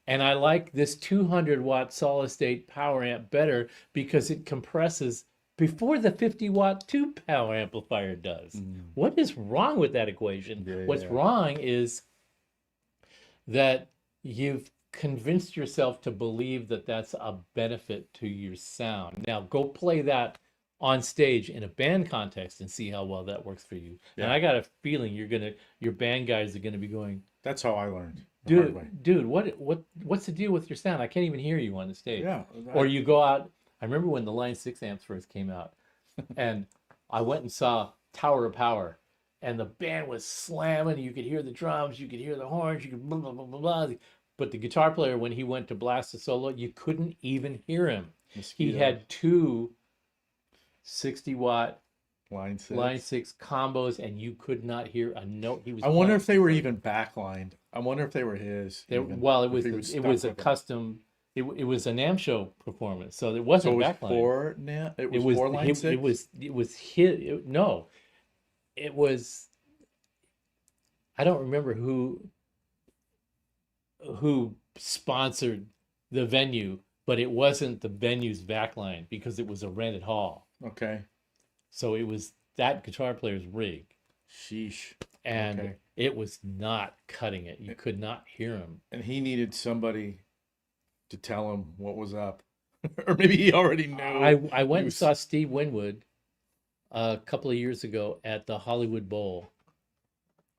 and I like this 200 watt solid state power amp better because it compresses before the 50 watt tube power amplifier does. What is wrong with that equation? Yeah, What's yeah. wrong is that you've convinced yourself to believe that that's a benefit to your sound. Now go play that on stage in a band context and see how well that works for you. And Yeah. I got a feeling your band guys are gonna be going, That's how I learned. The hard way. dude, what's the deal with your sound? I can't even hear you on the stage. Yeah. Or you go out. I remember when the Line 6 amps first came out, and I went and saw Tower of Power, and the band was slamming. You could hear the drums, you could hear the horns, you could blah blah blah blah blah. But the guitar player, when he went to blast a solo, you couldn't even hear him. He Mosquitoes, had two 60 watt line 6. Line 6 combos, and you could not hear a note he was I wonder playing. if they were even backlined. I wonder if they were his. even, Well, it if was he it stuck was a with it. custom. It was an NAMM show performance, so it So wasn't it was backline. four now. It was, It was four line 6. it was hit. No, it was. I don't remember who sponsored the venue, but it wasn't the venue's backline because it was a rented hall. Okay. So it was that guitar player's rig, Sheesh. and Okay. it was not cutting it. You could not hear him. And he needed somebody to tell him what was up, or maybe he already knew. I went He and was- saw Steve Winwood a couple of years ago at the Hollywood Bowl.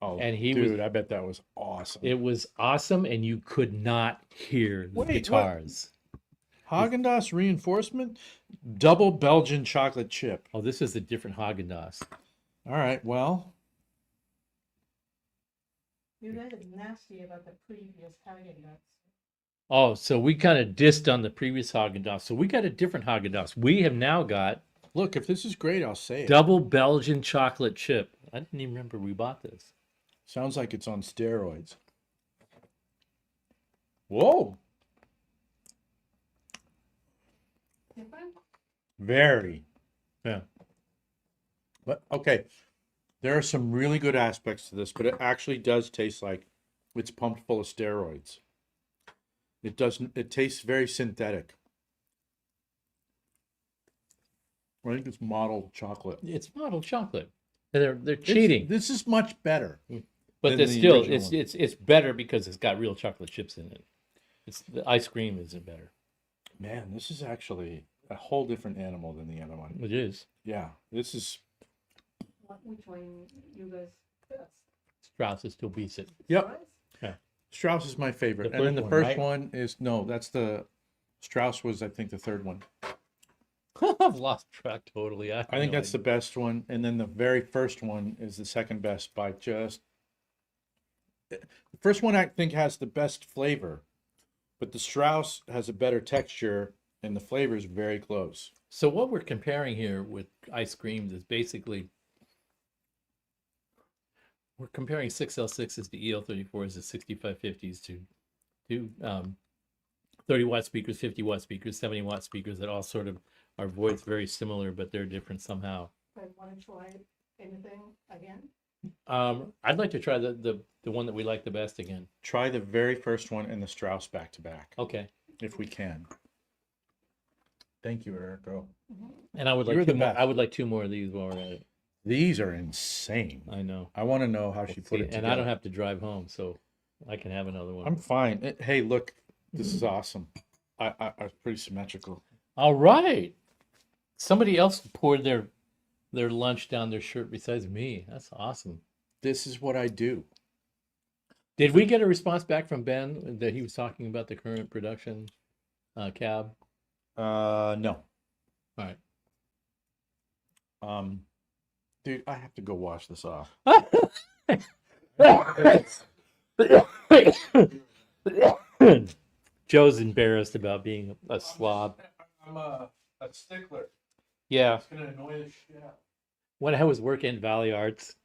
Oh, and he was- dude, I bet that was awesome. It was awesome, and you could not hear the Wait, what? guitars. Haagen-Dazs reinforcement, double Belgian chocolate chip. Oh, this is a different Haagen-Dazs. All right, well, You guys are nasty about the previous Haagen-Dazs. Oh, so we kind of dissed on the previous Haagen-Dazs. So we got a different Haagen-Dazs. We have now got Look, if this is great, I'll say it. double Belgian chocolate chip. I didn't even remember we bought this. Sounds like it's on steroids. Whoa. Different? Very. Yeah. But okay, there are some really good aspects to this, but it actually does taste like it's pumped full of steroids. It doesn't. It tastes very synthetic. I think it's modeled chocolate. It's modeled chocolate. They're cheating. This is much better. But than it's the still original one. it's better because it's got real chocolate chips in it. It's the ice cream isn't better. Man, this is actually a whole different animal than the other one. It is. Yeah, this is. Which one you guys best? Strauss still beats it. Yep. Strauss? Strauss is my favorite, The and then first the one, first right? one is no. That's the Strauss was I think the third one. I've lost track totally. I think that's the best one, and then the very first one is the second best by just. The first one I think has the best flavor, but the Strauss has a better texture, and the flavor is very close. So what we're comparing here with ice creams is basically we're comparing 6L6s to EL34s to 6550s to 30-watt speakers, 50-watt speakers, 70-watt speakers that all sort of are voice very similar, but they're different somehow. I want to try anything again? I'd like to try the one that we like the best again. Try the very first one and the Strauss back to back, Okay. if we can. Thank you, Erico. And I would You're like the two more, best. I would like two more of these while we're at it. These are insane. I know. I want to know how she put See, it together. and I don't have to drive home, so I can have another one. I'm fine. Hey, look, this is awesome. I was pretty symmetrical. All right. Somebody else poured their lunch down their shirt besides me. That's awesome. This is what I do. Did we get a response back from Ben that he was talking about the current production cab? No. All right. Dude, I have to go wash this off. Joe's embarrassed about being a slob. I'm a stickler. Yeah. It's gonna annoy the shit out. When I was working at Valley Arts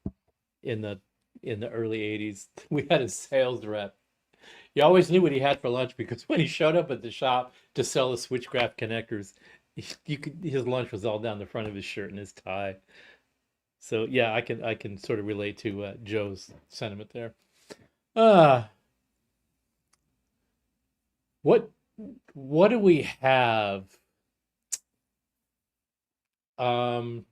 in the early 80s, we had a sales rep. You always knew what he had for lunch because when he showed up at the shop to sell the switchgraph connectors, his lunch was all down the front of his shirt and his tie. So yeah, I can sort of relate to Joe's sentiment there. What do we have? I'm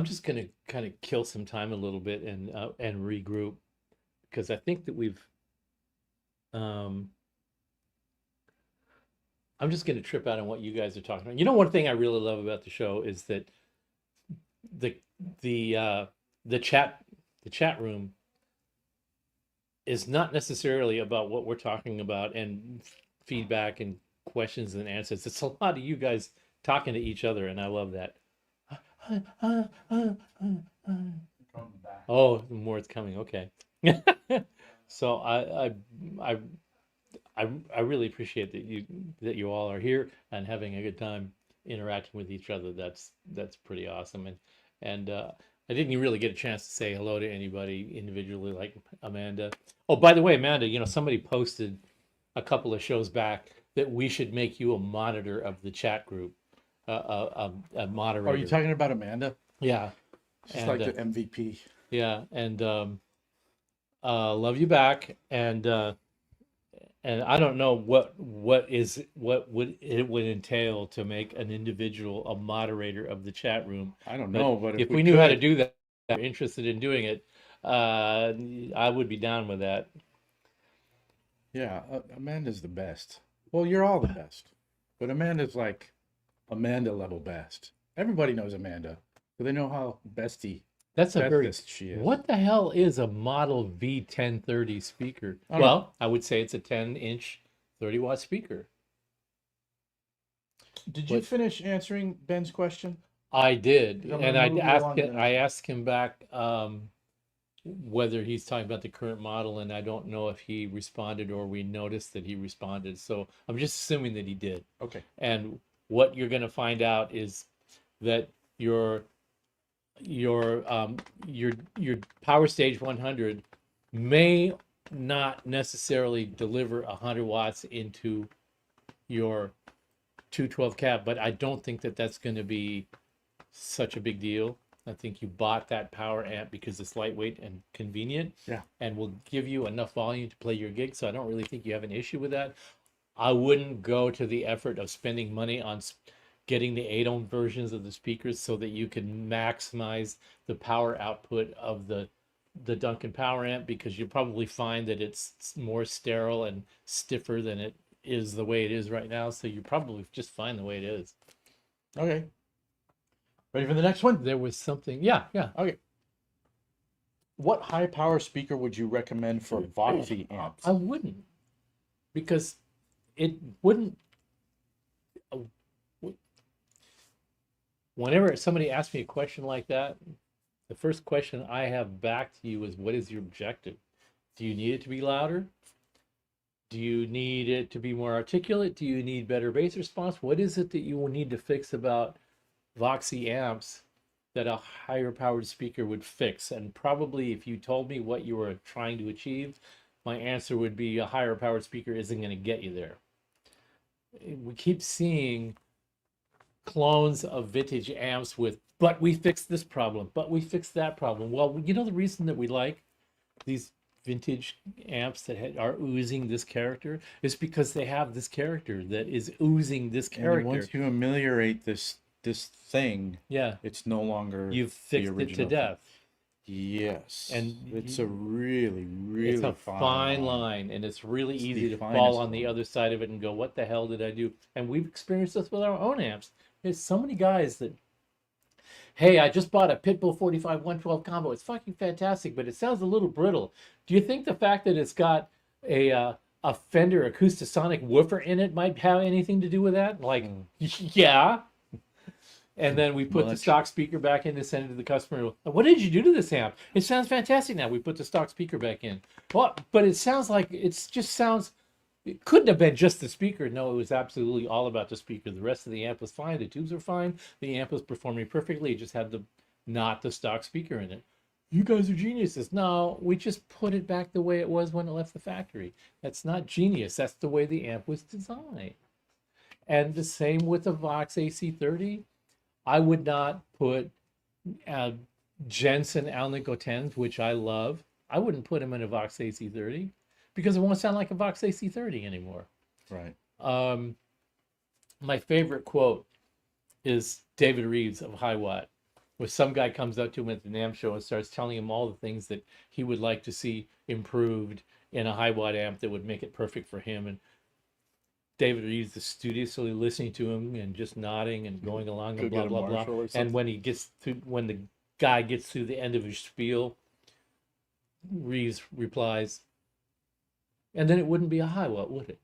just gonna kind of kill some time a little bit and regroup because I think that we've. I'm just gonna trip out on what you guys are talking about. You know, one thing I really love about the show is that the chat room is not necessarily about what we're talking about and feedback and questions and answers. It's a lot of you guys talking to each other, and I love that. Oh, more is coming. Okay. So I really appreciate that you all are here and having a good time interacting with each other. That's pretty awesome. And I didn't really get a chance to say hello to anybody individually like Amanda. Oh, by the way, Amanda, you know, somebody posted a couple of shows back that we should make you a monitor of the chat group. A moderator. Are you talking about Amanda? Yeah. She's And, like the MVP. yeah, and love you back, and I don't know what would it would entail to make an individual a moderator of the chat room. I don't But know, but if we knew how to could- do that, if you're interested in doing it, I would be down with that. Yeah, Amanda's the best. Well, you're all the best, but Amanda's like Amanda level best. Everybody knows Amanda, but they know how That's a very bestest she is. What the hell is a model V1030 speaker? I don't Well, I would say it's a 10-inch 30-watt speaker. Did you What- finish answering Ben's question? I did, I'm and gonna move you on to the I next asked him back whether he's talking about the current model, and I don't know if he responded or we noticed that he responded. So I'm just assuming that he did. Okay. And what you're going to find out is that your Power Stage 100 may not necessarily deliver 100 watts into your 212 cab, but I don't think that that's going to be such a big deal. I think you bought that power amp because it's lightweight and convenient, Yeah. and will give you enough volume to play your gig. So I don't really think you have an issue with that. I wouldn't go to the effort of spending money on getting the 8 ohm versions of the speakers so that you can maximize the power output of the Duncan power amp, because you'll probably find that it's more sterile and stiffer than it is the way it is right now. So you probably just fine the way it is. Okay. Ready for the next one? There was something, yeah. Okay. What high power speaker would you recommend for Voxy amps? I wouldn't, because it wouldn't. Whenever somebody asks me a question like that, the first question I have back to you is, what is your objective? Do you need it to be louder? Do you need it to be more articulate? Do you need better bass response? What is it that you will need to fix about Voxy amps that a higher powered speaker would fix? And probably if you told me what you were trying to achieve, my answer would be a higher powered speaker isn't going to get you there. We keep seeing clones of vintage amps with, but we fixed this problem, but we fixed that problem. Well, you know the reason that we like these vintage amps that are oozing this character is because they have this character that is oozing this And character. once you ameliorate this thing, Yeah, it's no longer you've the fixed it to original death. Yes. And it's a really, really It's a fine line, and it's really It's easy the to fall finest on the line. other side of it and go, what the hell did I do? And we've experienced this with our own amps. There's so many guys that, hey, I just bought a Pitbull 45 112 combo. It's fucking fantastic, but it sounds a little brittle. Do you think the fact that it's got a Fender Acoustasonic woofer in it might have anything to do with that? Like, yeah. And then we put the Much. stock speaker back in to send it to the customer. What did you do to this amp? It sounds fantastic now. We put the stock speaker back in. Well, but it sounds like it couldn't have been just the speaker. No, it was absolutely all about the speaker. The rest of the amp was fine. The tubes were fine. The amp was performing perfectly. It just had not the stock speaker in it. You guys are geniuses. No, we just put it back the way it was when it left the factory. That's not genius. That's the way the amp was designed. And the same with the Vox AC30. I would not put Jensen Malcontents, which I love. I wouldn't put him in a Vox AC30 because it won't sound like a Vox AC30 anymore. Right. My favorite quote is David Reeves of High Watt, where some guy comes up to him at the NAMM show and starts telling him all the things that he would like to see improved in a High Watt amp that would make it perfect for him. And David Reeves is studiously listening to him and just nodding and going along and Go blah, get a blah, blah. Marshall or And something. when the guy gets through the end of his spiel, Reeves replies, and then it wouldn't be a High Watt, would it?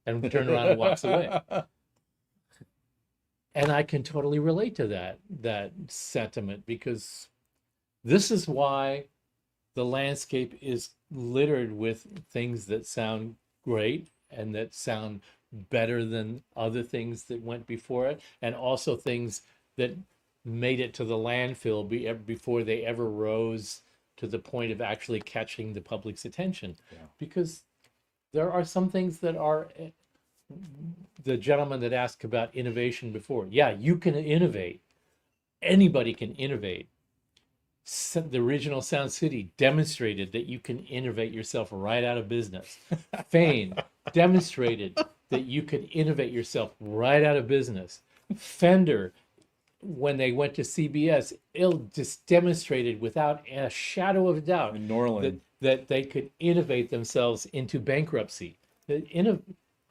And turn around and walks away. And I can totally relate to that sentiment, because this is why the landscape is littered with things that sound great and that sound better than other things that went before it, and also things that made it to the landfill before they ever rose to the point of actually catching the public's attention. Yeah. Because there are some things that are, the gentleman that asked about innovation before, yeah, you can innovate. Anybody can innovate. The original Sound City demonstrated that you can innovate yourself right out of business. Fane demonstrated that you could innovate yourself right out of business. Fender, when they went to CBS, it just demonstrated without a shadow of a doubt In Norland. that they could innovate themselves into bankruptcy.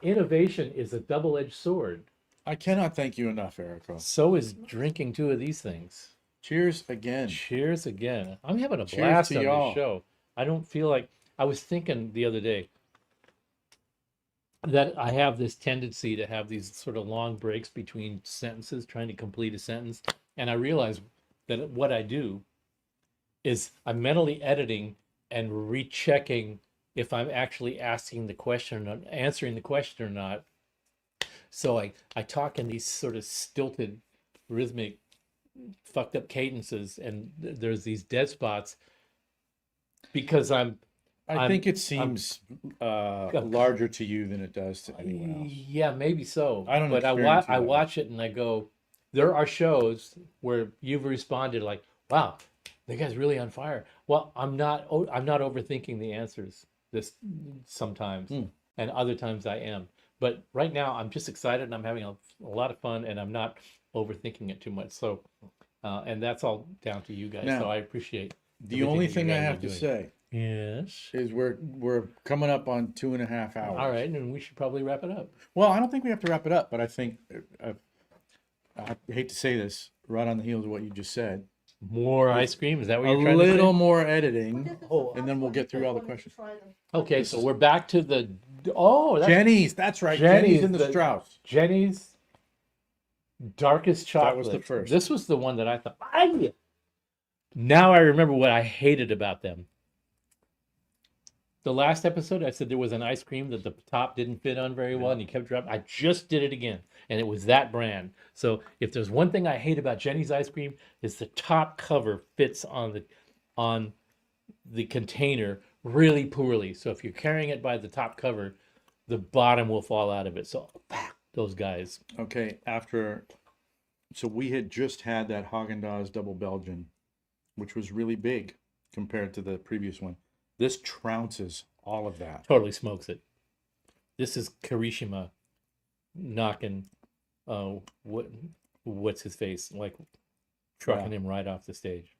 Innovation is a double-edged sword. I cannot thank you enough, Erico. So is drinking 2 of these things. Cheers again. Cheers again. I'm having a Cheers blast to on y'all. this show. I don't feel like, I was thinking the other day that I have this tendency to have these sort of long breaks between sentences, trying to complete a sentence. And I realize that what I do is I'm mentally editing and rechecking if I'm actually asking the question or answering the question or not. So I talk in these sort of stilted, rhythmic, fucked up cadences, and there's these dead spots because I I'm- think it seems larger to you than it does to anyone else. Yeah, maybe so. I don't But experience it I that way. watch it and I go, there are shows where you've responded like, wow, the guy's really on fire. Well, I'm not overthinking the answers this sometimes, and other times I am. But right now I'm just excited and I'm having a lot of fun and I'm not overthinking it too much. So, and that's all down to you guys. Now, so I appreciate The everything only that you thing I guys are have to doing. say Yes. is we're coming up on 2.5 hours. All right, and we should probably wrap it up. Well, I don't think we have to wrap it up, but I think I hate to say this, right on the heels of what you just said, More ice cream? Is that what a you're trying to say? little more editing, Oh, and then we'll get through all the questions. Okay, so we're back to the that's Jenny's, that's right. Jenny's, Jenny's and the the- Strauss. Jenny's darkest chocolate. was the first. This was the one that I thought. Now I remember what I hated about them. The last episode, I said there was an ice cream that the top didn't fit on very well, and you kept dropping. I just did it again, and it was that brand. So if there's one thing I hate about Jenny's ice cream, is the top cover fits on the container really poorly. So if you're carrying it by the top cover, the bottom will fall out of it. So those guys. Okay, so we had just had that Haagen-Dazs Double Belgian, which was really big compared to the previous one. This trounces all of that. Totally smokes it. This is Kirishima knocking what's his face, like trucking him right off the stage.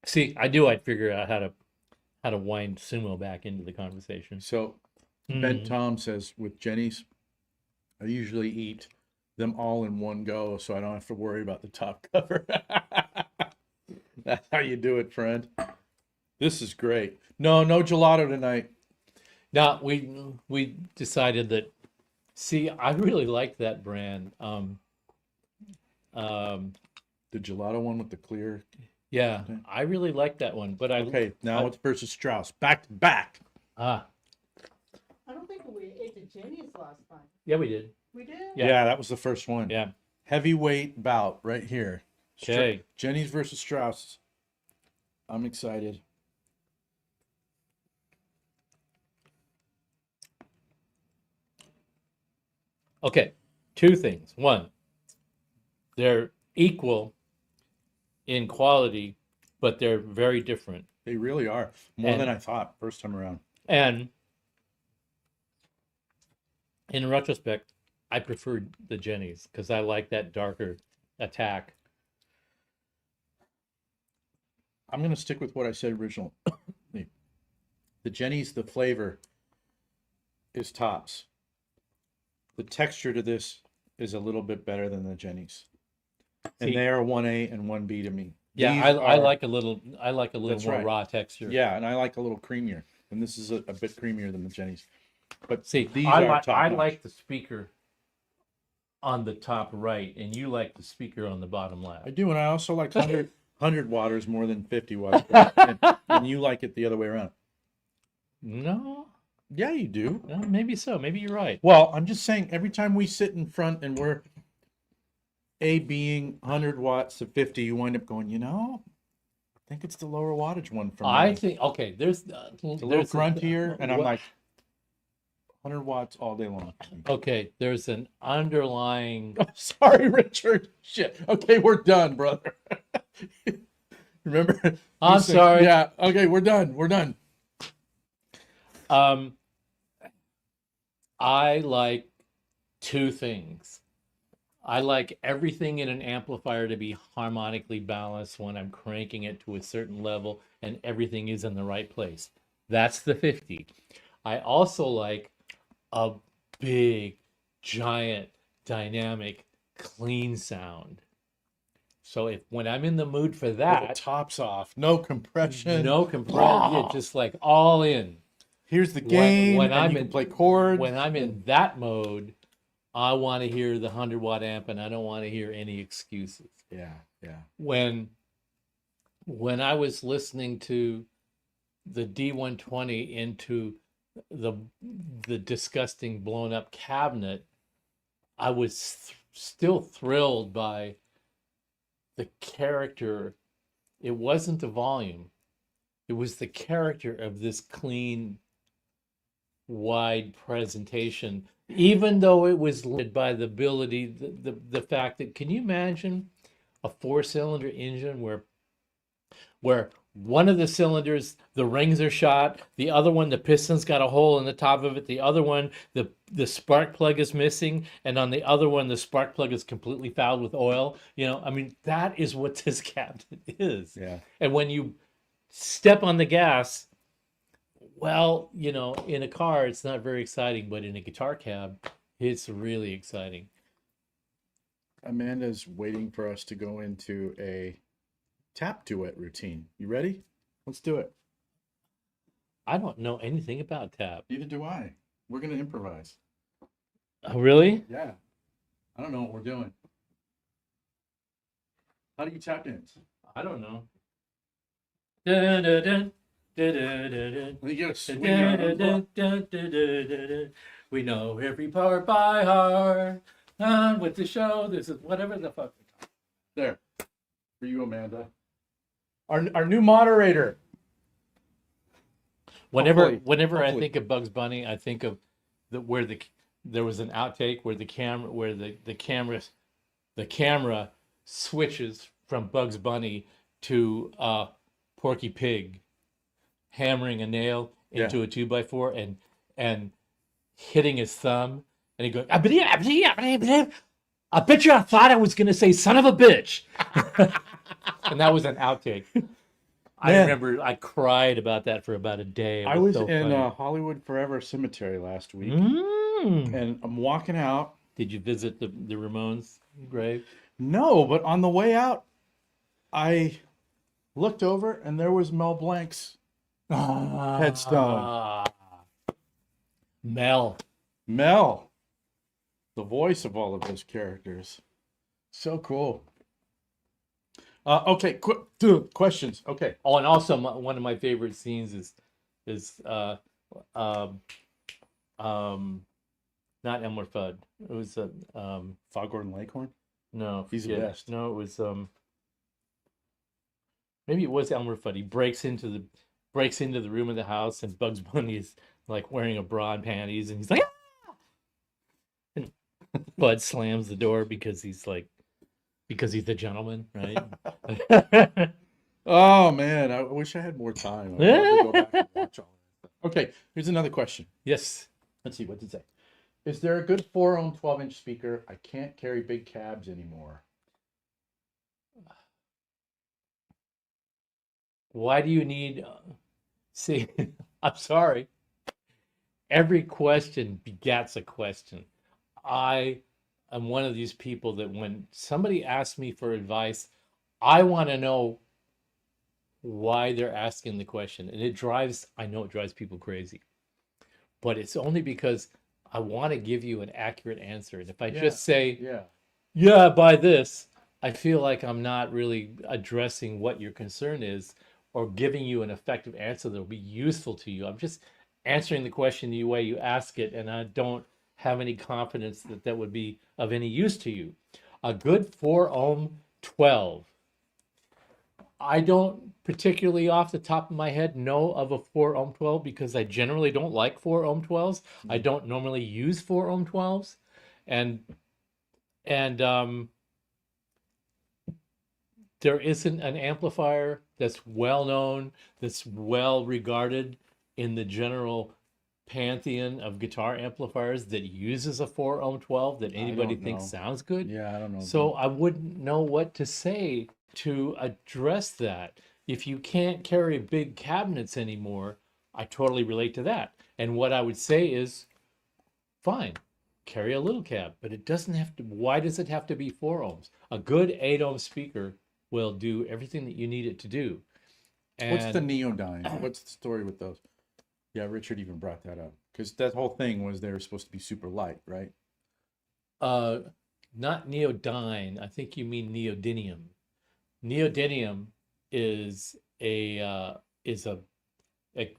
See, I'd figure out how to wind Sumo back into the conversation. So Ben Tom says with Jenny's, I usually eat them all in one go, so I don't have to worry about the top cover. That's how you do it, friend. This is great. No gelato tonight. Now we decided that. See, I really like that brand. The gelato one with the clear. Yeah, I really like that one. But Okay, now it's versus Strauss. Back to back. I don't think we ate the Jenny's last time. Yeah, we did. We did? Yeah, that was the first one. Yeah. Heavyweight bout right here. Okay. Jenny's versus Strauss. I'm excited. Okay, two things. One, they're equal in quality, but they're very different. They really are. More And- than I thought first time around. And in retrospect, I preferred the Jenny's because I like that darker attack. I'm going to stick with what I said originally. The Jenny's, the flavor is tops. The texture to this is a little bit better than the Jenny's. And See- they are 1A and 1B to me. Yeah, These I are- like a little That's more right. raw texture. Yeah, and I like a little creamier. And this is a bit creamier than the Jenny's. But See, these I are like top-notch. like the speaker on the top right, and you like the speaker on the bottom I left. do, and I also like 100 waters more than 50 waters. and you like it the other way around. No, Yeah, you do. maybe so. Maybe you're right. Well, I'm just saying, every time we sit in front and we're A being 100 watts to 50, you wind up going, I think it's the lower wattage one for me. I think okay. There's It's a little gruntier, and I'm like 100 watts all day long. okay. There's an underlying. Sorry, Richard. Shit. Okay, we're done, brother. Remember? I'm you said- sorry. Yeah. Okay, we're done. We're done. I like two things. I like everything in an amplifier to be harmonically balanced when I'm cranking it to a certain level and everything is in the right place. That's the 50. I also like a big, giant, dynamic, clean sound. So when I'm in the mood for With the that, tops off. No compression. no compression, yeah, just like all in. Here's the gain. when and I'm you in- can play chords. When I'm in that mode, I want to hear the 100-watt amp, and I don't want to hear any excuses. Yeah, yeah. When I was listening to the D120 into the disgusting blown up cabinet, I was still thrilled by the character. It wasn't the volume, it was the character of this clean, wide presentation, even though it was limited by the ability, the fact that, can you imagine a 4-cylinder engine where one of the cylinders, the rings are shot, the other one, the piston's got a hole in the top of it, the other one, the spark plug is missing, and on the other one, the spark plug is completely fouled with oil. I mean, that is what this cabinet is. Yeah. And when you step on the gas, well, in a car, it's not very exciting, but in a guitar cab, it's really exciting. Amanda's waiting for us to go into a tap duet routine. You ready? Let's do it. I don't know anything about tap. Neither do I. We're going to improvise. Oh, really? Yeah. I don't know what we're doing. How do you tap dance? I don't know. You gotta swing your arms. We know every part by heart. On with the show. This is whatever the fuck. There. For you, Amanda. Our new moderator. Whenever Hopefully. I think of Bugs Bunny, I think of there was an outtake where the camera switches from Bugs Bunny to Porky Pig hammering a nail into a 2x4 and hitting his thumb, and he goes, I bet you I thought I was gonna say son of a bitch. And that was an outtake. I remember I cried about that for about a day. I was so in funny. Hollywood Forever Cemetery last week, Mm. and I'm walking out. Did you visit the Ramones grave? No, but on the way out, I looked over, and there was Mel Blanc's headstone. Mel. The voice of all of those characters. So cool. Okay, questions. Okay. Oh, and also one of my favorite scenes is not Elmer Fudd. It was Foghorn Leghorn. no, He's the forget it. best. No, it was maybe it was Elmer Fudd. He breaks into the room of the house, and Bugs Bunny is like wearing a bra and panties, and he's like, ah! And Bud slams the door because he's the gentleman, right? Oh man, I wish I had more time. I'd love to go back and watch all of that. Okay, here's another question. Yes. Let's see, what did it say? Is there a good 4-ohm 12-inch speaker? I can't carry big cabs anymore. Why do you need? See, I'm sorry. Every question begats a question. I am one of these people that when somebody asks me for advice, I want to know why they're asking the question. And I know it drives people crazy, but it's only because I want to give you an accurate answer. And if I just say, yeah, buy this, I feel like I'm not really addressing what your concern is or giving you an effective answer that will be useful to you. I'm just answering the question the way you ask it, and I don't have any confidence that would be of any use to you. A good 4-ohm 12. I don't particularly off the top of my head know of a 4-ohm 12 because I generally don't like 4-ohm 12s. I don't normally use 4-ohm 12s. And there isn't an amplifier that's well known, that's well regarded in the general pantheon of guitar amplifiers that uses a 4-ohm 12 that anybody thinks sounds good. Yeah, I don't know. So I wouldn't know what to say to address that. If you can't carry big cabinets anymore, I totally relate to that. And what I would say is, fine, carry a little cab, but it doesn't have to. Why does it have to be 4 ohms? A good 8-ohm speaker will do everything that you need it to do. And What's the neodyne? What's the story with those? Yeah, Richard even brought that up because that whole thing was they were supposed to be super light, right? Not neodyne. I think you mean neodymium. Neodymium is a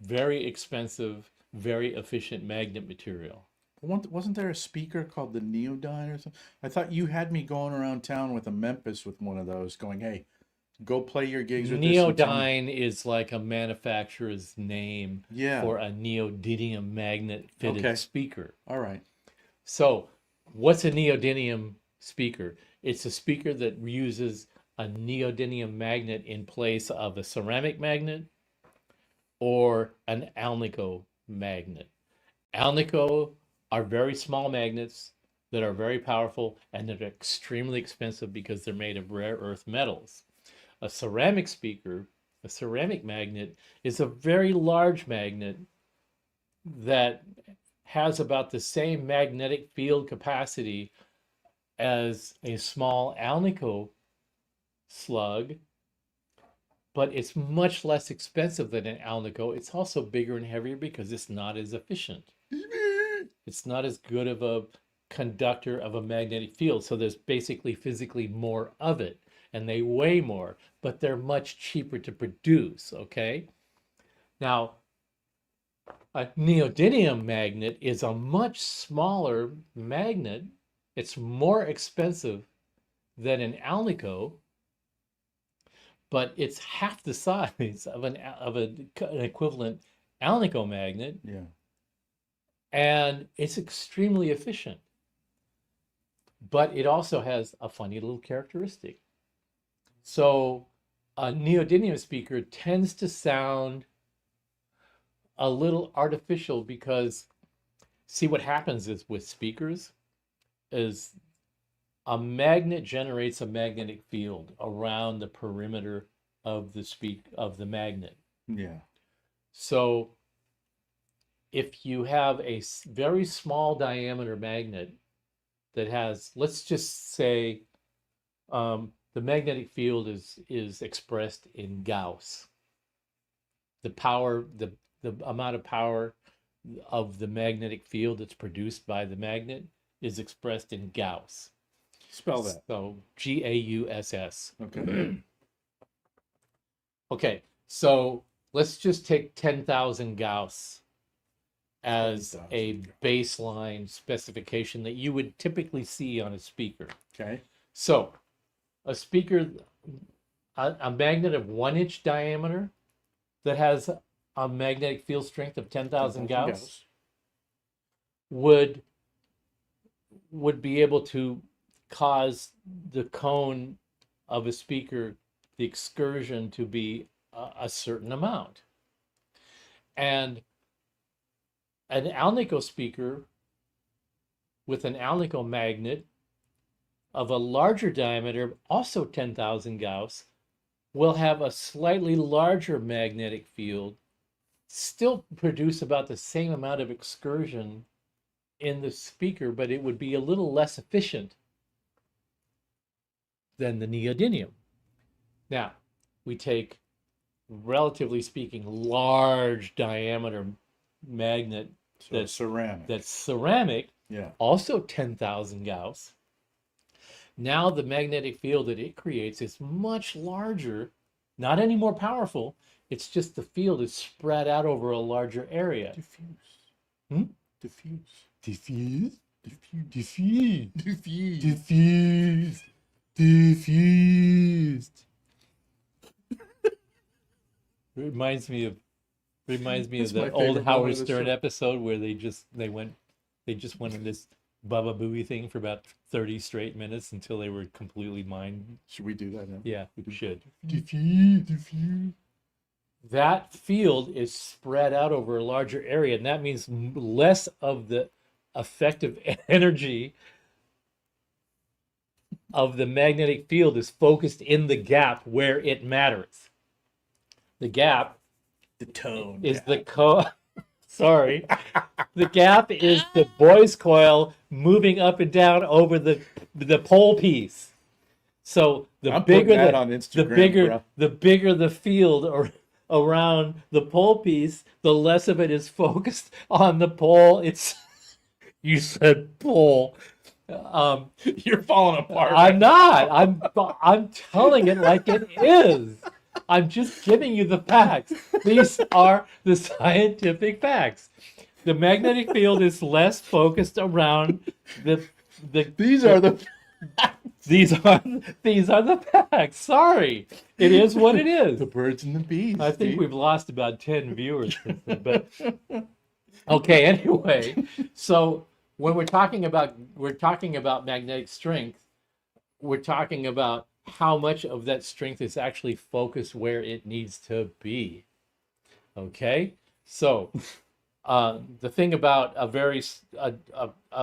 very expensive, very efficient magnet material. Wasn't there a speaker called the Neodyne or something? I thought you had me going around town with a Memphis with one of those, going, "Hey, go play your gigs with this." Neodyne is like a manufacturer's name Yeah. for a neodymium magnet fitted Okay. speaker. All right. So, what's a neodymium speaker? It's a speaker that uses a neodymium magnet in place of a ceramic magnet or an alnico magnet. Alnico are very small magnets that are very powerful and that are extremely expensive because they're made of rare earth metals. A ceramic speaker, a ceramic magnet, is a very large magnet that has about the same magnetic field capacity as a small alnico slug, but it's much less expensive than an alnico. It's also bigger and heavier because it's not as efficient. It's not as good of a conductor of a magnetic field. So there's basically physically more of it, and they weigh more, but they're much cheaper to produce, okay? Now, a neodymium magnet is a much smaller magnet. It's more expensive than an alnico, but it's half the size of an equivalent alnico magnet. Yeah. And it's extremely efficient. But it also has a funny little characteristic. So a neodymium speaker tends to sound a little artificial because, see, what happens is with speakers is a magnet generates a magnetic field around the perimeter of the magnet. Yeah. So if you have a very small diameter magnet that has, let's just say, the magnetic field is expressed in Gauss. The power, the amount of power of the magnetic field that's produced by the magnet is expressed in Gauss. Spell that. So Gauss. Okay. Okay, so let's just take 10,000 Gauss as 10,000 a Gauss. baseline specification that you would typically see on a speaker. Okay. So a speaker, a magnet of 1-inch diameter that has a magnetic field strength of 10,000 Gauss would be able to cause the cone of a speaker, the excursion, to be a certain amount. And an alnico speaker with an alnico magnet of a larger diameter, also 10,000 Gauss, will have a slightly larger magnetic field, still produce about the same amount of excursion in the speaker, but it would be a little less efficient than the neodymium. Now, we take, relatively speaking, large diameter magnet So ceramic. that's ceramic, Yeah. also 10,000 Gauss. Now the magnetic field that it creates is much larger, not any more powerful. It's just the field is spread out over a larger area. Diffuse. Hmm? Diffuse. Diffuse? Diffuse. Diffuse. Diffuse. Diffused. Diffused. Reminds me of That's my the favorite old moment Howard of the Stern show. episode where they just went on this Baba Booey thing for about 30 straight minutes until they were completely mind. Should we do that now? Yeah, we should. Diffuse. Diffuse. That field is spread out over a larger area, and that means less of the effective energy of the magnetic field is focused in the gap where it matters. The gap The tone. is sorry. The gap is the voice coil moving up and down over the pole piece. So the I'm bigger putting that the, on the Instagram, bigger bro. the bigger the field or around the pole piece, the less of it is focused on the pole. You said pole. You're falling apart. I'm not. I'm telling it like it is. I'm just giving you the facts. These are the scientific facts. The magnetic field is less focused around the These are the these are the facts. Sorry. It is what it is. the birds and the bees. I think Steve. we've lost about 10 viewers since then, but okay, anyway. So when we're talking about magnetic strength, we're talking about how much of that strength is actually focused where it needs to be. Okay? So the thing about a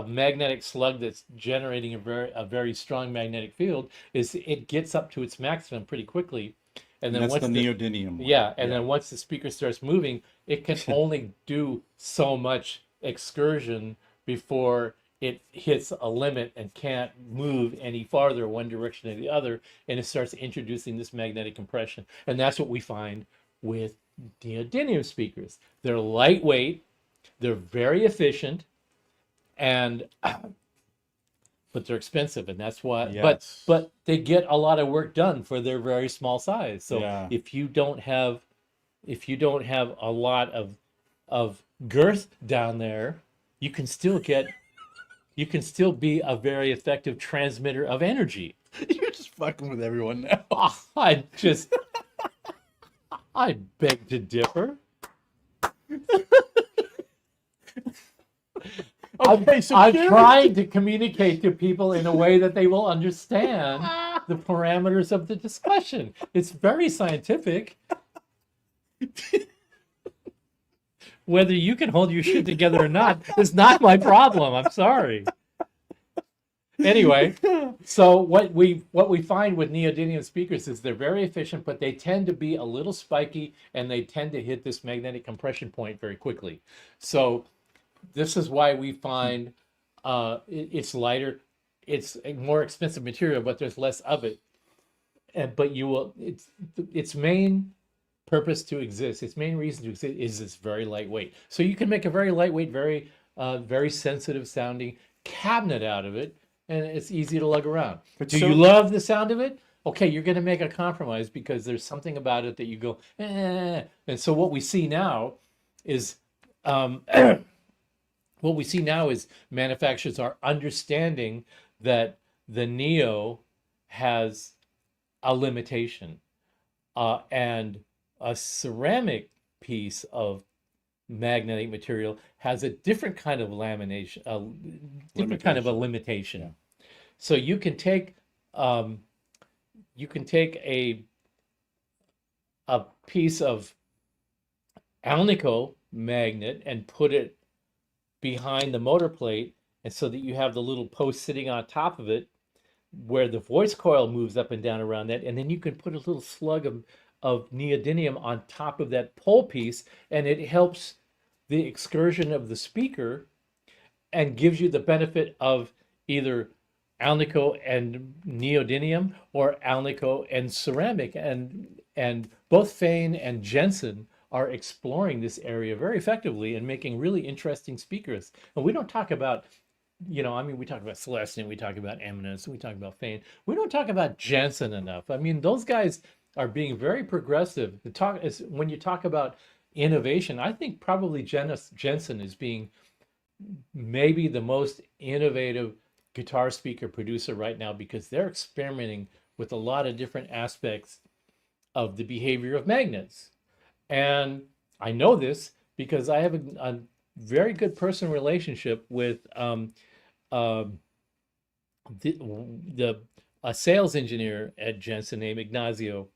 magnetic slug that's generating a very strong magnetic field is it gets up to its maximum pretty quickly, and then That's once the neodymium one. yeah, and then once the speaker starts moving, it can only do so much excursion before it hits a limit and can't move any farther one direction or the other, and it starts introducing this magnetic compression, and that's what we find with neodymium speakers. They're lightweight. They're very efficient, and but they're expensive, and that's why. Yes. But they get a lot of work done for their very small size. So Yeah. if you don't have a lot of girth down there, you can still be a very effective transmitter of energy. You're just fucking with everyone now. I beg to differ. Okay, so I'm Karen- trying to communicate to people in a way that they will understand the parameters of the discussion. It's very scientific. Whether you can hold your shit together or not is not my problem. I'm sorry. Anyway, so what we find with neodymium speakers is they're very efficient, but they tend to be a little spiky, and they tend to hit this magnetic compression point very quickly. So this is why we find it's lighter, it's a more expensive material, but there's less of it. But its main purpose to exist, its main reason to exist is it's very lightweight. So you can make a very lightweight, very sensitive sounding cabinet out of it, and it's easy to lug around. But Do so- you love the sound of it? Okay, you're going to make a compromise because there's something about it that you go, eh. And so what we see now is manufacturers are understanding that the Neo has a limitation, and a ceramic piece of magnetic material has a different kind of lamination, kind of a limitation. Yeah. So you can take a piece of alnico magnet and put it behind the motor plate, and so that you have the little post sitting on top of it where the voice coil moves up and down around that, and then you can put a little slug of neodymium on top of that pole piece, and it helps the excursion of the speaker and gives you the benefit of either alnico and neodymium or alnico and ceramic, and both Fane and Jensen are exploring this area very effectively and making really interesting speakers. And we don't talk about, we talk about Celestion, we talk about Eminence, we talk about Fane. We don't talk about Jensen enough. I mean, those guys are being very progressive. When you talk about innovation, I think probably Jensen is being maybe the most innovative guitar speaker producer right now, because they're experimenting with a lot of different aspects of the behavior of magnets. And I know this because I have a very good personal relationship with a sales engineer at Jensen named Ignacio,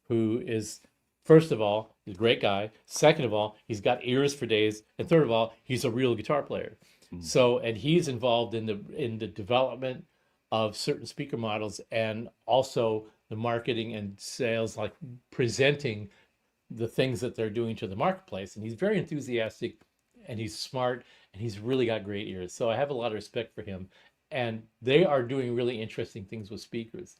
who is, first of all, he's a great guy. Second of all, he's got ears for days. And third of all, he's a real guitar player. So, and he's involved in the development of certain speaker models, and also the marketing and sales, like presenting the things that they're doing to the marketplace. And he's very enthusiastic, and he's smart, and he's really got great ears. So I have a lot of respect for him. And they are doing really interesting things with speakers.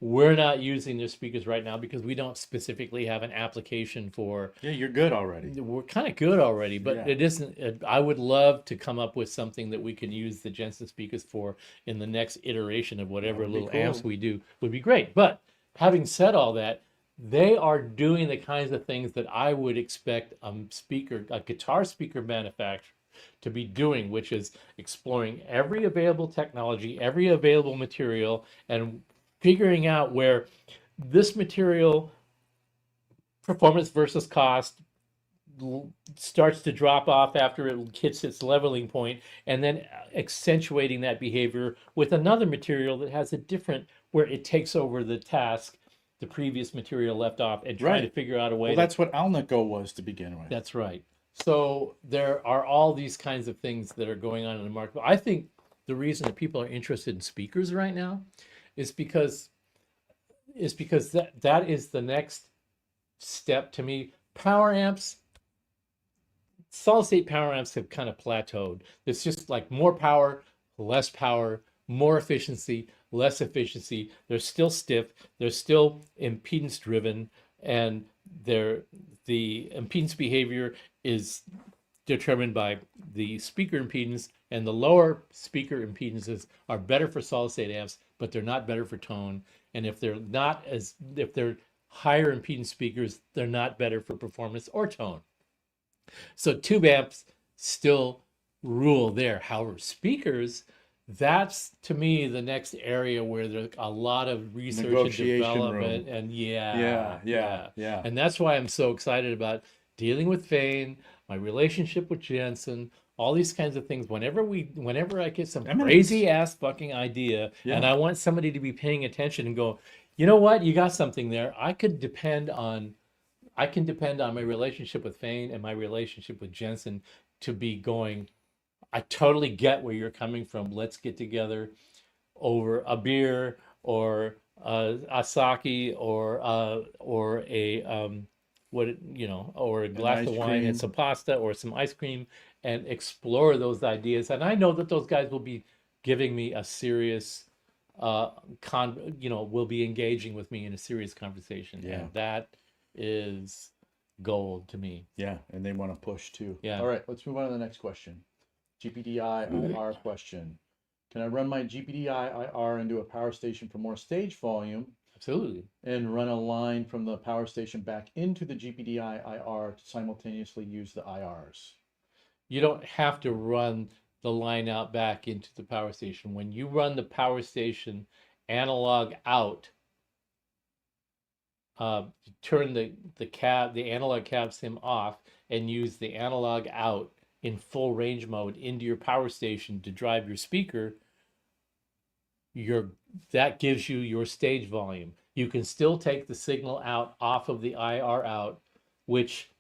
We're not using their speakers right now because we don't specifically have an application for. Yeah, you're good already. We're kind of good already, but Yeah. it isn't. I would love to come up with something that we can use the Jensen speakers for in the next iteration of whatever would be little amps cool. we do. Would be great. But having said all that, they are doing the kinds of things that I would expect a guitar speaker manufacturer to be doing, which is exploring every available technology, every available material, and figuring out where this material, performance versus cost, starts to drop off after it hits its leveling point, and then accentuating that behavior with another material that has a different, where it takes over the task the previous material left off, and trying to Right. figure out a way Well, to. that's what Alnico was to begin with. That's right. So there are all these kinds of things that are going on in the market. I think the reason that people are interested in speakers right now is because that is the next step to me. Power amps, solid state power amps have kind of plateaued. It's just like more power, more efficiency, less efficiency. They're still stiff, they're still impedance driven, and the impedance behavior is determined by the speaker impedance, and the lower speaker impedances are better for solid state amps, but they're not better for tone. And if they're higher impedance speakers, they're not better for performance or tone. So tube amps still rule there. However, speakers, that's to me the next area where there's a lot of research and Negotiation development, room. and Yeah. and that's why I'm so excited about dealing with Fane, my relationship with Jensen, all these kinds of things. Whenever I get some Eminence. crazy ass fucking idea, Yeah. and I want somebody to be paying attention and go, you know what, you got something there. I can depend on my relationship with Fane and my relationship with Jensen to be going, I totally get where you're coming from. Let's get together over a beer or a sake or a or a glass ice of wine cream. and some pasta or some ice cream, and explore those ideas. And I know that those guys will be giving me a serious will be engaging with me in a serious conversation. Yeah. And that is gold to me. Yeah, and they want to push too. Yeah. All right, let's move on to the next question. GPDI IR question. Can I run my GPDI IR into a power station for more stage volume Absolutely. and run a line from the power station back into the GPDI IR to simultaneously use the IRs? You don't have to run the line out back into the power station. When you run the power station analog out, turn the analog cab sim off and use the analog out in full range mode into your power station to drive your speaker, that gives you your stage volume. You can still take the signal out off of the IR out, which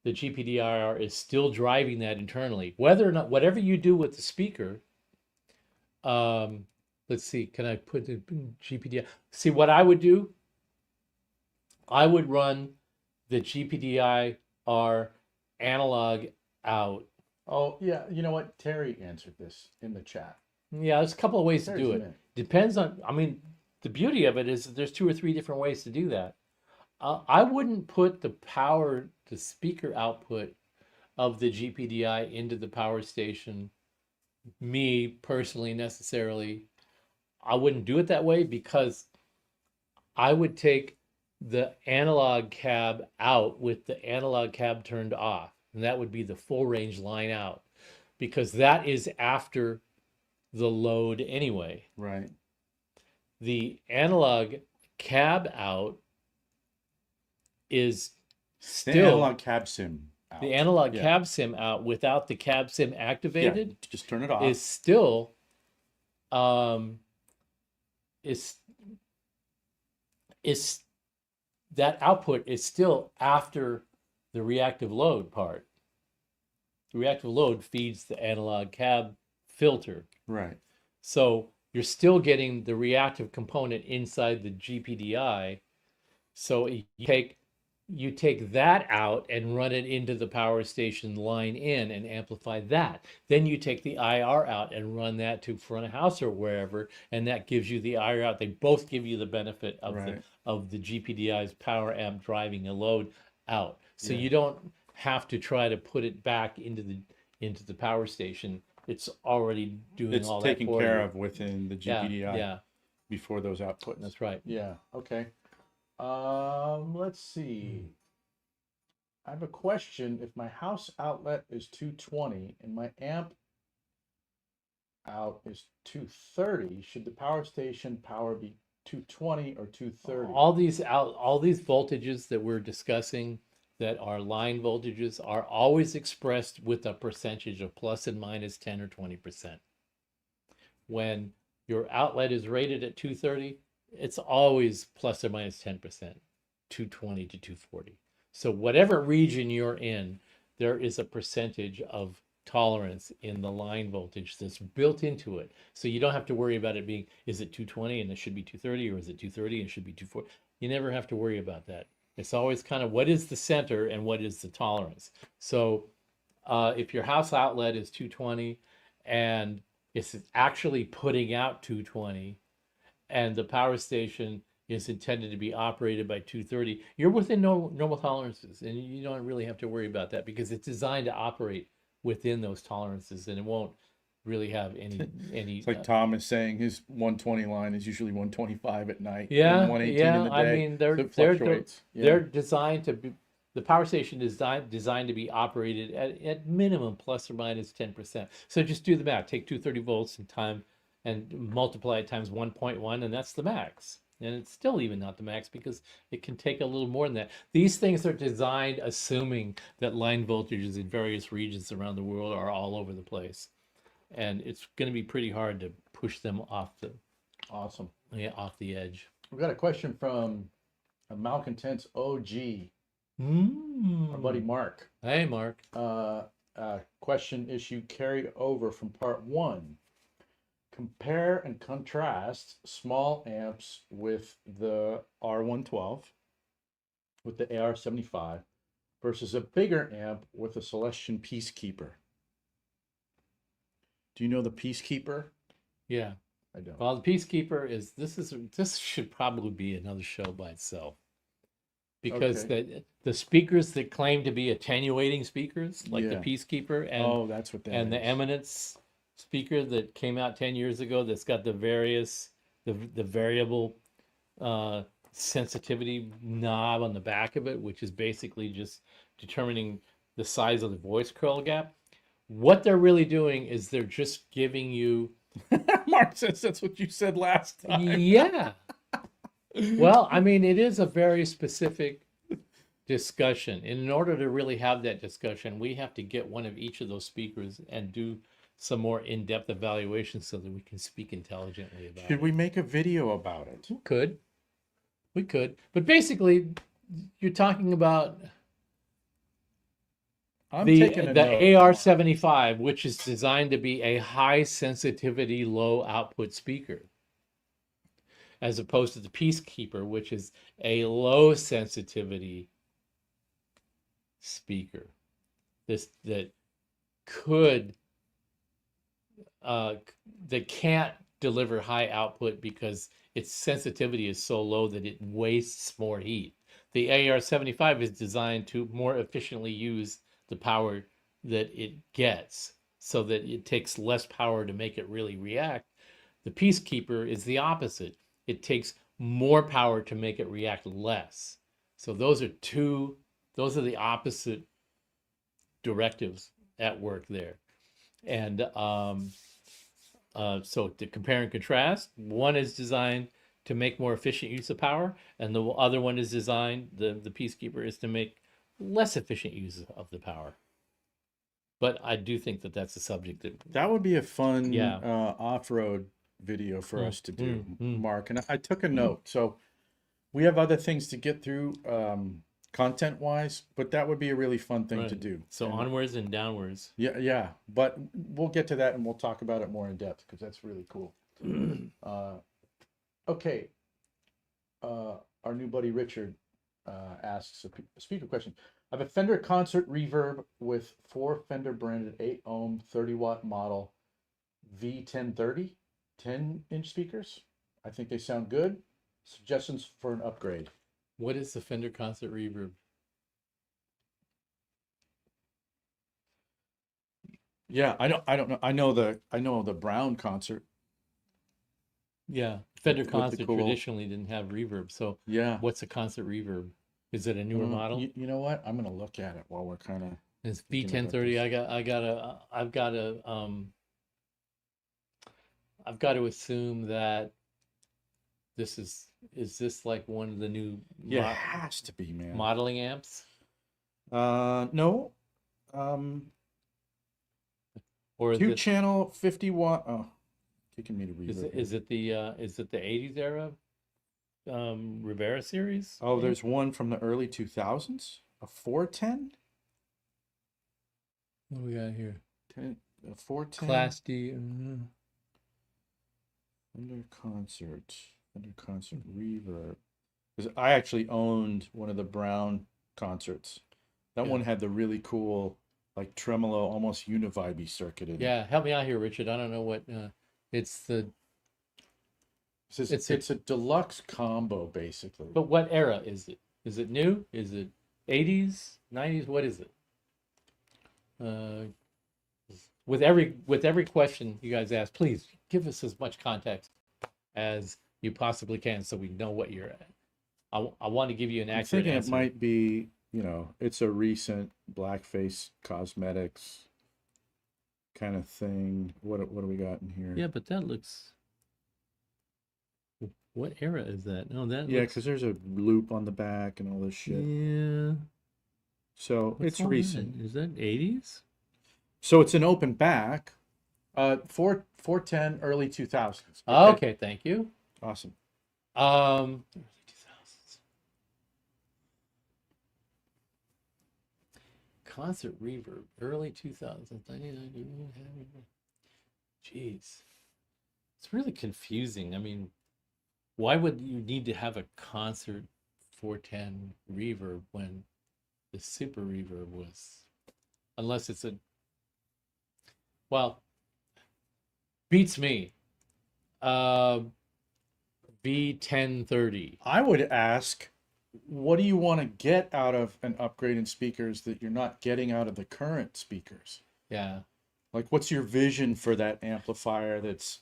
the GPDIR is still driving that internally. Whether or not, whatever you do with the speaker, let's see, can I put the GPDI? See, what I would do, I would run the GPDIR analog out. Oh, yeah, you know what? Terry answered this in the chat. Yeah, there's a couple of ways to Terry's do the it. man. Depends on, the beauty of it is that there's 2 or 3 different ways to do that. I wouldn't put the speaker output of the GPDI into the power station, me personally, necessarily. I wouldn't do it that way, because I would take the analog cab out with the analog cab turned off, and that would be the full range line out, because that is after the load anyway. Right. The analog cab out is The still analog cab sim out. the analog Yeah. cab sim out without the cab sim activated. Yeah, just turn it off. Is still is that output is still after the reactive load part. The reactive load feeds the analog cab filter. Right. So you're still getting the reactive component inside the GPDI. So you take you take that out and run it into the power station line in and amplify that. Then you take the IR out and run that to front of house or wherever, and that gives you the IR out. They both give you the benefit of Right. the GPDI's power amp driving a load out. So Yeah. you don't have to try to put it back into the power station. It's already doing It's all taken that for care you. of within the Yeah, GPDI yeah, before those outputs. that's right. Yeah. Okay. Let's see. I have a question. If my house outlet is 220 and my amp out is 230, should the power station power be 220 or 230? All these voltages that we're discussing that are line voltages are always expressed with a percentage of plus and minus 10 or 20%. When your outlet is rated at 230, it's always plus or minus 10%, 220 to 240. So whatever region you're in, there is a percentage of tolerance in the line voltage that's built into it. So you don't have to worry about it being, is it 220 and it should be 230, or is it 230 and it should be 240? You never have to worry about that. It's always kind of what is the center and what is the tolerance. So if your house outlet is 220 and it's actually putting out 220 and the power station is intended to be operated by 230, you're within normal tolerances, and you don't really have to worry about that because it's designed to operate within those tolerances, and it won't really have any It's like Tom is saying his 120 line is usually 125 at night yeah, and 118 yeah. in the day. I mean, so it fluctuates. they're designed to be, the power station is designed to be operated at minimum plus or minus 10%. So just do the math. Take 230 volts and multiply it times 1.1, and that's the max. And it's still even not the max because it can take a little more than that. These things are designed assuming that line voltages in various regions around the world are all over the place. And it's going to be pretty hard to push them off the Awesome. edge. We've got a question from a Malcontents OG, our buddy Mark. Hey, Mark. Question issue carried over from part 1. Compare and contrast small amps with the R112, with the AR75, versus a bigger amp with a Celestian Peacekeeper. Do you know the Peacekeeper? Yeah. I don't. Well, the Peacekeeper this should probably be another show by itself. Because the speakers that claim to be attenuating speakers, like the Peacekeeper and that's what that and is. the Eminence speaker that came out 10 years ago that's got the variable sensitivity knob on the back of it, which is basically just determining the size of the voice curl gap. What they're really doing is they're just giving you Mark says that's what you said last time. yeah. Well, I mean, it is a very specific discussion. In order to really have that discussion, we have to get one of each of those speakers and do some more in-depth evaluation so that we can speak intelligently about it. Should we make a video about it? We could. But basically, you're talking about the AR75, which is designed to be a high sensitivity, low output speaker, as opposed to the Peacekeeper, which is a low sensitivity speaker. That can't deliver high output because its sensitivity is so low that it wastes more heat. The AR75 is designed to more efficiently use the power that it gets so that it takes less power to make it really react. The Peacekeeper is the opposite. It takes more power to make it react less. So those are the opposite directives at work there. And so to compare and contrast, one is designed to make more efficient use of power, and the other one is designed, the Peacekeeper is to make less efficient use of the power. But I do think that that's a subject that would be a fun off-road video for us to do, Mark. And I took a note. So we have other things to get through content-wise, but that would be a really fun thing to do. So onwards and downwards. Yeah. But we'll get to that and we'll talk about it more in depth because that's really cool. Okay. Our new buddy Richard asks a speaker question. I have a Fender Concert Reverb with 4 Fender branded 8 ohm 30 watt model V1030 10-inch speakers. I think they sound good. Suggestions for an upgrade. What is the Fender Concert Reverb? Yeah, I don't know. I know the Brown concert. Yeah, Fender With the Concert cool- traditionally didn't have reverb. So Yeah. what's a concert reverb? Is it a newer model? You know what? I'm gonna look at it while we're kind of. It's thinking about V1030. this. I've got to assume that is this like one of the new Yeah, it has to be, man. modeling amps? No. Or is 2 it, channel 50 watt. Oh, kicking me to is reverb. it is it the 80s era Rivera series? Oh, there's one from the early 2000s. A 410. What do we got here? A 410. Class D. Fender concert reverb. Because I actually owned one of the Brown concerts. That Yeah. one had the really cool, like tremolo, almost univibey circuit in it. Yeah, help me out here, Richard. I don't know what it's the. It's a deluxe combo, basically. But what era is it? Is it new? Is it 80s, 90s? What is it? With every question you guys ask, please give us as much context as you possibly can, so we know what you're at. I want to give you an I'm accurate thinking answer. it might be, it's a recent blackface cosmetics kind of thing. What do we got in here? Yeah, but that looks. What era is that? No, that. Yeah, looks... because there's a loop on the back and all this shit. Yeah. So What's it's on recent. that? Is that 80s? So it's an open back. 410 early 2000s. Okay, thank you. Awesome. Early 2000s. Concert reverb, early 2000s. Jeez. It's really confusing. I mean, why would you need to have a concert 410 reverb when the super reverb was, unless it's beats me. V1030. I would ask, what do you want to get out of an upgrade in speakers that you're not getting out of the current speakers? Yeah. Like, what's your vision for that amplifier that's,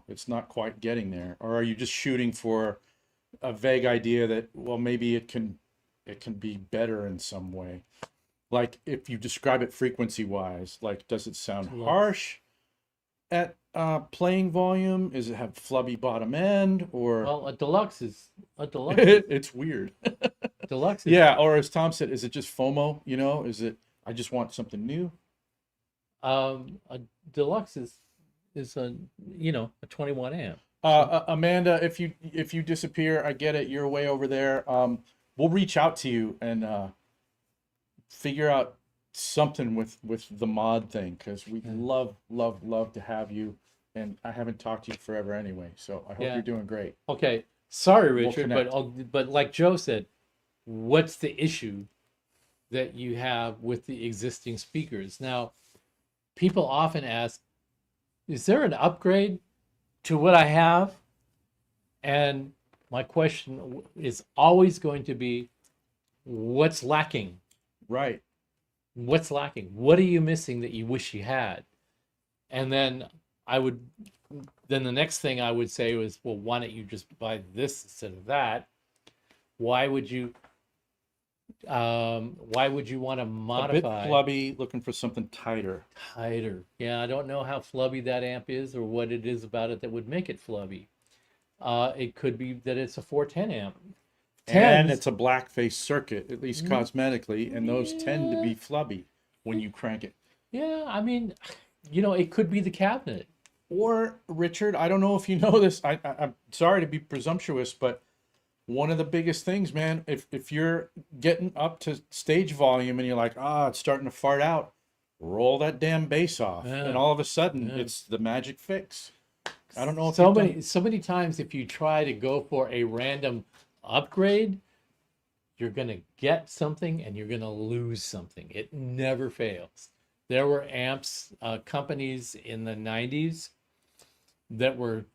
it's not quite getting there? Or are you just shooting for a vague idea that, well, maybe it can be better in some way? Like, if you describe it frequency-wise, like, does it sound harsh at playing volume? Does it have flubby bottom end? Or Well, a deluxe. it's weird. Deluxe. Is, Yeah, or as Tom said, is it just FOMO? Is it I just want something new? A deluxe is a 21 amp. Amanda, if you disappear, I get it. You're way over there. We'll reach out to you and figure out something with the mod thing, because we'd love to have you. And I haven't talked to you forever anyway, so I hope Yeah. you're doing great. Okay, sorry, We'll Richard, connect. but like Joe said, what's the issue that you have with the existing speakers? Now, people often ask, is there an upgrade to what I have? And my question is always going to be, what's lacking? Right. What's lacking? What are you missing that you wish you had? And then the next thing I would say was, well, why don't you just buy this instead of that? Why would you want to modify? A bit flubby, looking for something tighter. Tighter. Yeah, I don't know how flubby that amp is or what it is about it that would make it flubby. It could be that it's a 410 amp. And 10s it's a blackface circuit, at least cosmetically, and those tend to be flubby when you crank it. Yeah, I mean, it could be the cabinet. Or, Richard, I don't know if you know this. I'm sorry to be presumptuous, but one of the biggest things, man, if you're getting up to stage volume and you're like, it's starting to fart out, roll that damn bass off. Yeah. And all of a sudden, Yeah. it's the magic fix. I don't know if So many times if you try to go for a random upgrade, you're going to get something and you're going to lose something. It never fails. There were amps companies in the 90s that were,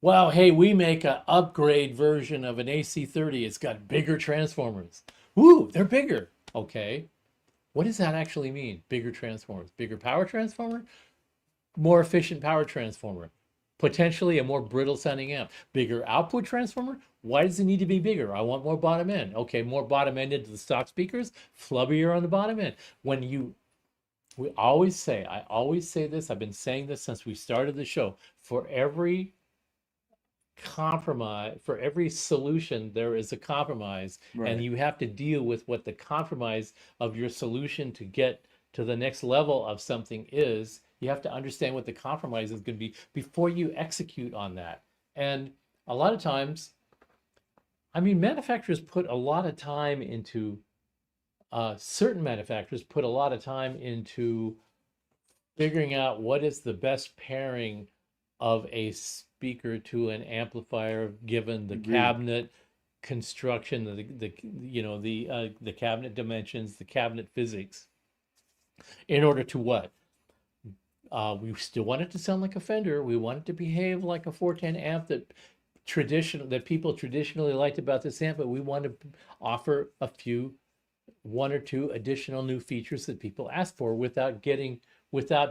well, hey, we make an upgrade version of an AC30. It's got bigger transformers. Ooh, they're bigger. Okay. What does that actually mean? Bigger transformers, bigger power transformer, more efficient power transformer, potentially a more brittle sounding amp, bigger output transformer. Why does it need to be bigger? I want more bottom end. Okay, more bottom end into the stock speakers, flubbier on the bottom end. I always say this, I've been saying this since we started the show, for every compromise, for every solution there is a compromise, Right. and you have to deal with what the compromise of your solution to get to the next level of something is. You have to understand what the compromise is going to be before you execute on that. And a lot of times, I mean, manufacturers put a lot of time into certain manufacturers put a lot of time into figuring out what is the best pairing of a speaker to an amplifier given the Agreed. cabinet construction, the cabinet dimensions, the cabinet physics. In order to what? We still want it to sound like a Fender. We want it to behave like a 410 amp that people traditionally liked about this amp, but we want to offer one or two additional new features that people ask for without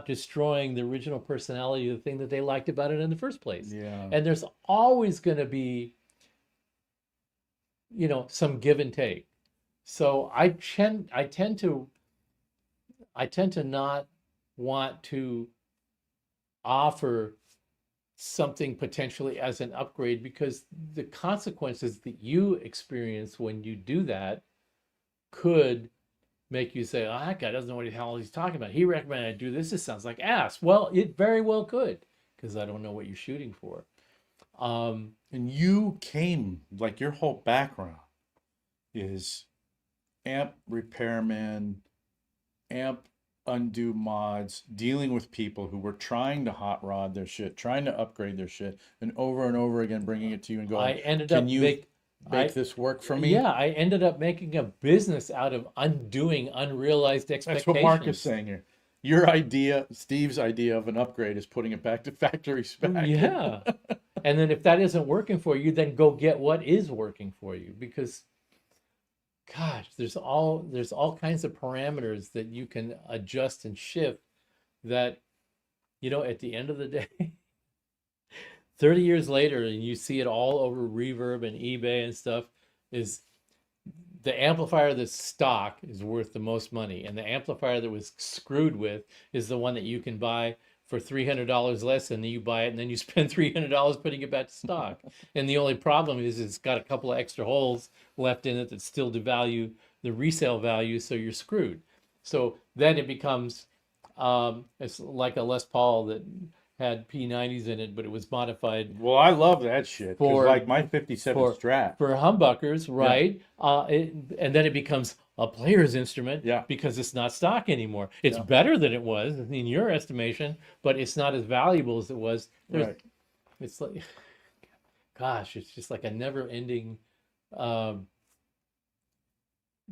destroying the original personality of the thing that they liked about it in the first place. Yeah. And there's always going to be, some give and take. So I tend to not want to offer something potentially as an upgrade, because the consequences that you experience when you do that could make you say, oh, that guy doesn't know what the hell he's talking about. He recommended I do this. This sounds like ass. Well, it very well could, because I don't know what you're shooting for. And you came, like, your whole background is amp repairman, amp undo mods, dealing with people who were trying to hot rod their shit, trying to upgrade their shit, and over again bringing it to you and going, I ended can up you make this work for me? Yeah, I ended up making a business out of undoing unrealized expectations. That's what Mark is saying here. Your idea, Steve's idea of an upgrade is putting it back to factory spec. Yeah. And then if that isn't working for you, then go get what is working for you, because gosh, there's all kinds of parameters that you can adjust and shift that, at the end of the day, 30 years later, and you see it all over Reverb and eBay and stuff, is the amplifier that's stock is worth the most money, and the amplifier that was screwed with is the one that you can buy for $300 less, and then you buy it and then you spend $300 putting it back to stock. And the only problem is it's got a couple of extra holes left in it that still devalue the resale value, so you're screwed. So then it becomes it's like a Les Paul that had P90s in it, but it was modified. Well, I love that shit. For- Like my 57 Strat. For humbuckers, right? And then it becomes a player's instrument, Yeah. because it's not stock anymore. It's Yeah. better than it was in your estimation, but it's not as valuable as it was. Right. It's like, gosh, it's just like a never-ending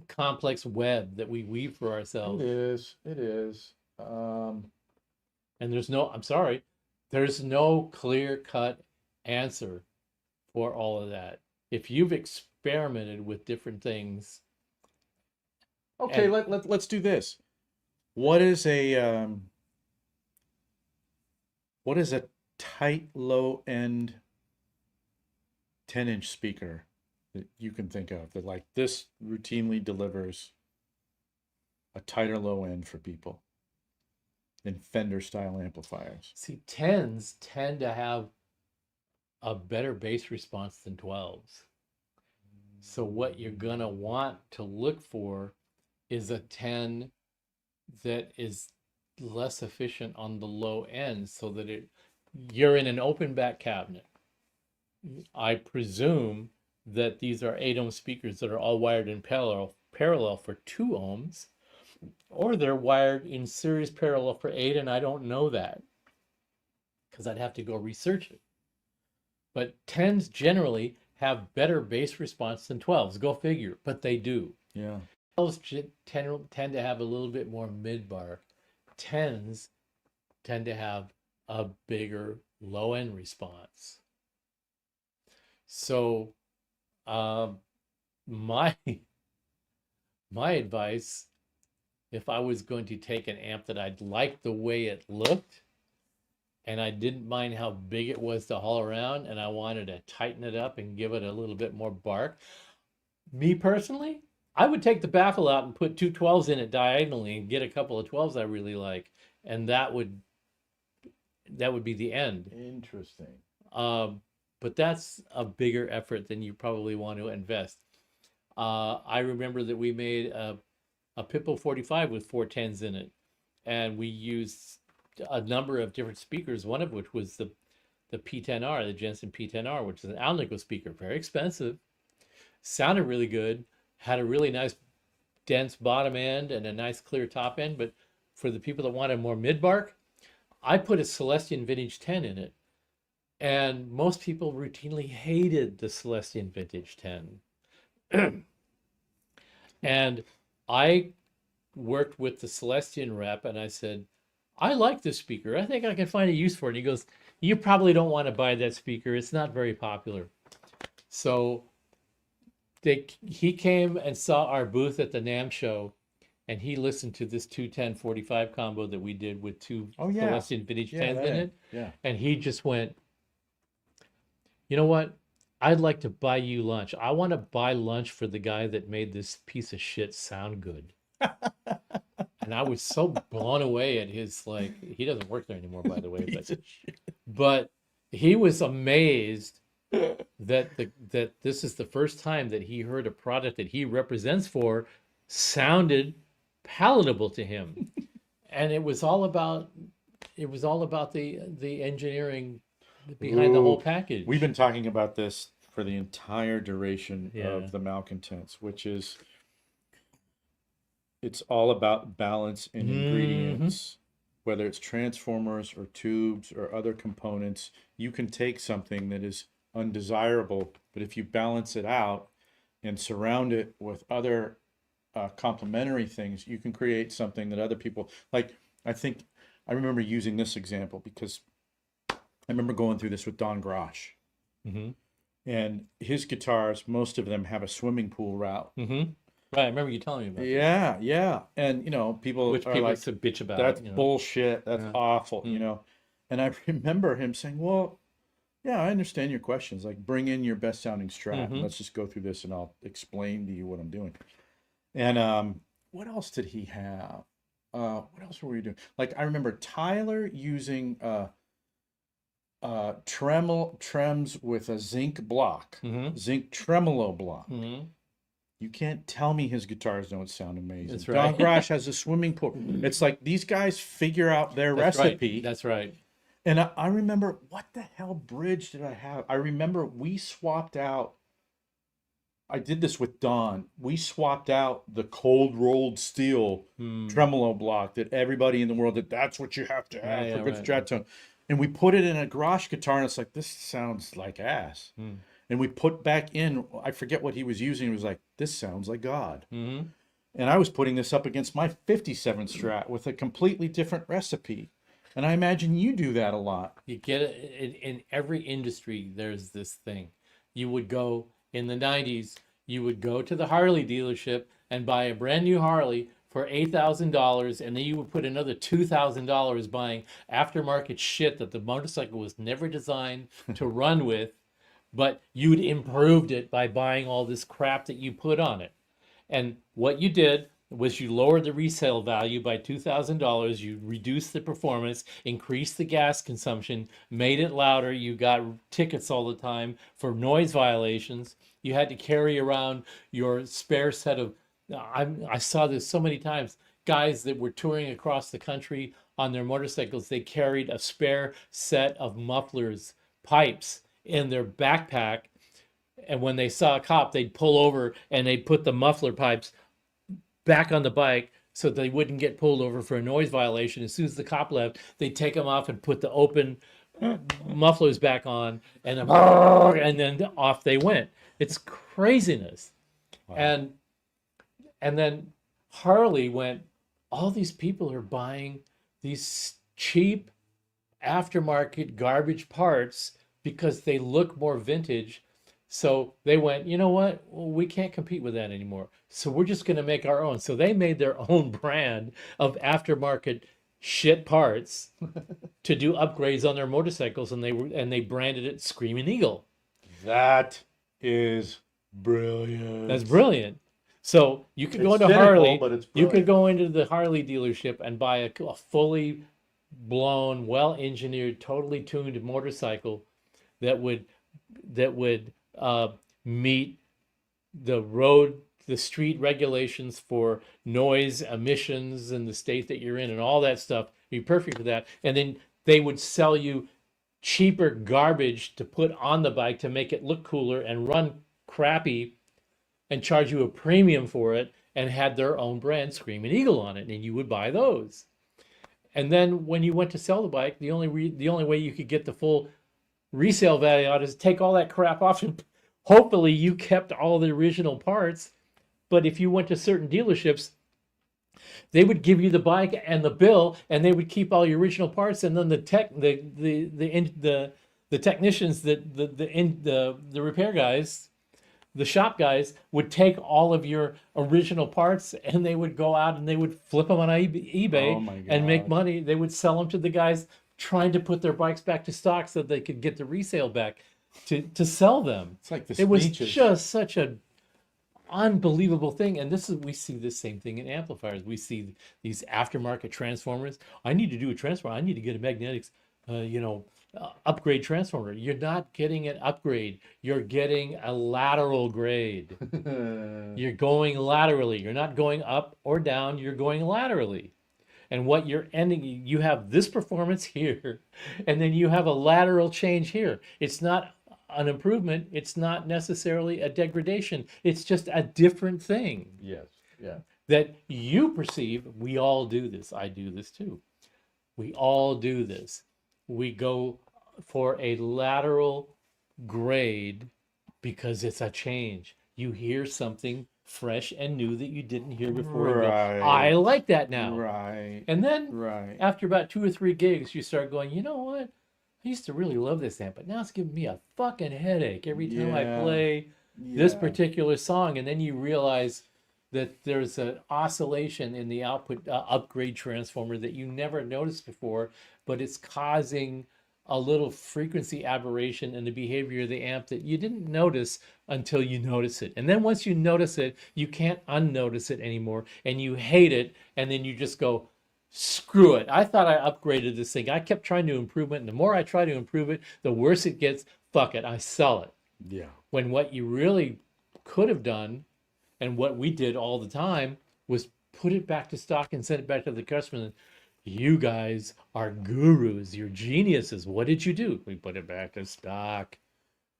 complex web that we weave for ourselves. It is. It is. And there's no clear-cut answer for all of that. If you've experimented with different things. Okay, And- let's do this. What is a tight low end 10-inch speaker that you can think of that, like, this routinely delivers a tighter low end for people than Fender style amplifiers? See, 10s tend to have a better bass response than 12s. So what you're gonna want to look for is a 10 that is less efficient on the low end, so that you're in an open back cabinet. I presume that these are 8-ohm speakers that are all wired in parallel for 2 ohms, or they're wired in series parallel for 8, and I don't know that because I'd have to go research it. But 10s generally have better bass response than 12s. Go figure, but they do. Yeah. 12s tend to have a little bit more mid-bar. 10s tend to have a bigger low-end response. So my advice, if I was going to take an amp that I'd like the way it looked, and I didn't mind how big it was to haul around, and I wanted to tighten it up and give it a little bit more bark, me personally, I would take the baffle out and put 2 12s in it diagonally and get a couple of 12s I really like, and that would be the end. Interesting. But that's a bigger effort than you probably want to invest. I remember that we made a Pippo 45 with 4 10s in it, and we used a number of different speakers, one of which was the P10R, the Jensen P10R, which is an Alnico speaker, very expensive, sounded really good, had a really nice dense bottom end and a nice clear top end. But for the people that wanted more mid-bark, I put a Celestion Vintage 10 in it. And most people routinely hated the Celestion Vintage 10. And I worked with the Celestion rep and I said, I like this speaker. I think I can find a use for it. And he goes, you probably don't want to buy that speaker. It's not very popular. So he came and saw our booth at the NAMM show, and he listened to this 210-45 combo that we did with 2 Celestion Vintage 10s in it. Yeah. And he just went, you know what? I'd like to buy you lunch. I want to buy lunch for the guy that made this piece of shit sound good. And I was so blown away at his, like, he doesn't work there anymore, by the way, but he was amazed that this is the first time that he heard a product that he represents for sounded palatable to him. And it was all about the engineering behind the whole package. We've been talking about this for the entire duration of the Malcontents, which is, it's all about balance in ingredients, whether it's transformers or tubes or other components. You can take something that is undesirable, but if you balance it out and surround it with other complementary things, you can create something that other people like. I remember using this example because I remember going through this with Don Grosh, and his guitars, most of them have a swimming pool route. Right, I remember you telling me about that. Yeah. And, you know, people Which are people like, used to bitch about. that's you know. bullshit. That's awful, you know. And I remember him saying, well, yeah, I understand your questions. Like, bring in your best sounding Strat. And let's just go through this and I'll explain to you what I'm doing. And what else did he have? What else were we doing? Like, I remember Tyler using trems with a zinc block, zinc tremolo block. You can't tell me his guitars don't sound amazing. That's right. Don Grosh has a swimming pool. It's like these guys figure out their recipe. Right. That's right. And I remember, what the hell bridge did I have? I remember we swapped out, I did this with Don. We swapped out the cold rolled steel tremolo block that everybody in the world that's what you have to have for good Strat tone. And we put it in a Grosh guitar and it's like, this sounds like ass. And we put back in, I forget what he was using. It was like, this sounds like God. And I was putting this up against my 57 Strat with a completely different recipe. And I imagine you do that a lot. You get it in every industry. There's this thing. You would go in the 90s, you would go to the Harley dealership and buy a brand new Harley for $8,000, and then you would put another $2,000 buying aftermarket shit that the motorcycle was never designed to run with, but you'd improved it by buying all this crap that you put on it. And what you did was you lowered the resale value by $2,000, you reduced the performance, increased the gas consumption, made it louder, you got tickets all the time for noise violations, you had to carry around your spare set of, I saw this so many times, guys that were touring across the country on their motorcycles, they carried a spare set of mufflers, pipes in their backpack, and when they saw a cop, they'd pull over and they'd put the muffler pipes back on the bike so they wouldn't get pulled over for a noise violation. As soon as the cop left, they'd take them off and put the open mufflers back on, and then off they went. It's craziness. And then Harley went, all these people are buying these cheap aftermarket garbage parts because they look more vintage. So they went, you know what? Well, we can't compete with that anymore. So we're just going to make our own. So they made their own brand of aftermarket shit parts to do upgrades on their motorcycles, and they branded it Screaming Eagle. That is brilliant. That's brilliant. So you could go It's into cynical, Harley, but it's you could brilliant. go into the Harley dealership and buy a fully blown, well-engineered, totally tuned motorcycle that would meet the street regulations for noise emissions in the state that you're in and all that stuff. Be perfect for that. And then they would sell you cheaper garbage to put on the bike to make it look cooler and run crappy, and charge you a premium for it, and had their own brand Screaming Eagle on it, and you would buy those. And then when you went to sell the bike, the only way you could get the full resale value out is take all that crap off, and hopefully you kept all the original parts. But if you went to certain dealerships, they would give you the bike and the bill, and they would keep all your original parts, and then the technicians, the repair guys, the shop guys would take all of your original parts, and they would go out and they would flip them on eBay Oh my and make God. money. They would sell them to the guys trying to put their bikes back to stock so they could get the resale back to sell them. It's like the It was speeches. just such a unbelievable thing. And we see the same thing in amplifiers. We see these aftermarket transformers. I need to do a transformer. I need to get a magnetics, upgrade transformer. You're not getting an upgrade. You're getting a lateral grade. You're going laterally. You're not going up or down. You're going laterally. And what you're ending, you have this performance here, and then you have a lateral change here. It's not an improvement. It's not necessarily a degradation. It's just a different thing Yes. Yeah. that you perceive. We all do this. I do this too. We all do this. We go for a lateral grade because it's a change. You hear something fresh and new that you didn't hear before. You go, Right. I like that now. Right. And then Right. after about 2 or 3 gigs, you start going, you know what? I used to really love this amp, but now it's giving me a fucking headache every time I Yeah. play this Yeah. particular song. And then you realize that there's an oscillation in the output upgrade transformer that you never noticed before, but it's causing a little frequency aberration in the behavior of the amp that you didn't notice until you notice it. And then once you notice it, you can't unnotice it anymore, and you hate it, and then you just go, screw it. I thought I upgraded this thing. I kept trying to improve it, and the more I try to improve it, the worse it gets. Fuck it, I sell it. Yeah. When what you really could have done, and what we did all the time, was put it back to stock and send it back to the customer. And you guys are gurus. You're geniuses. What did you do? We put it back to stock.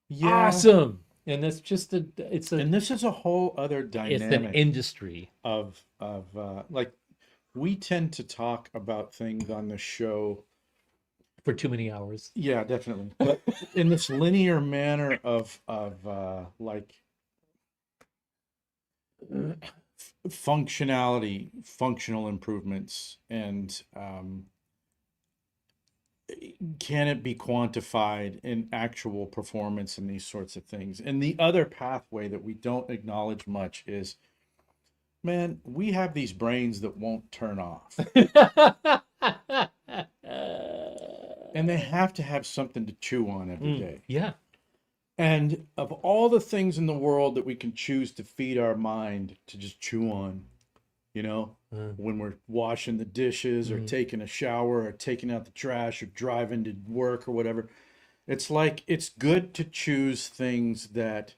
Yeah. Awesome. And that's just And this is a whole other it's an dynamic industry. of like, we tend to talk about things on the show. For too many hours. Yeah, definitely. But in this linear manner of like functionality, functional improvements, and can it be quantified in actual performance and these sorts of things? And the other pathway that we don't acknowledge much is, man, we have these brains that won't turn off. And they have to have something to chew on every day. Yeah. And of all the things in the world that we can choose to feed our mind to just chew on, you know, when we're washing the dishes or taking a shower or taking out the trash or driving to work or whatever, it's like it's good to choose things that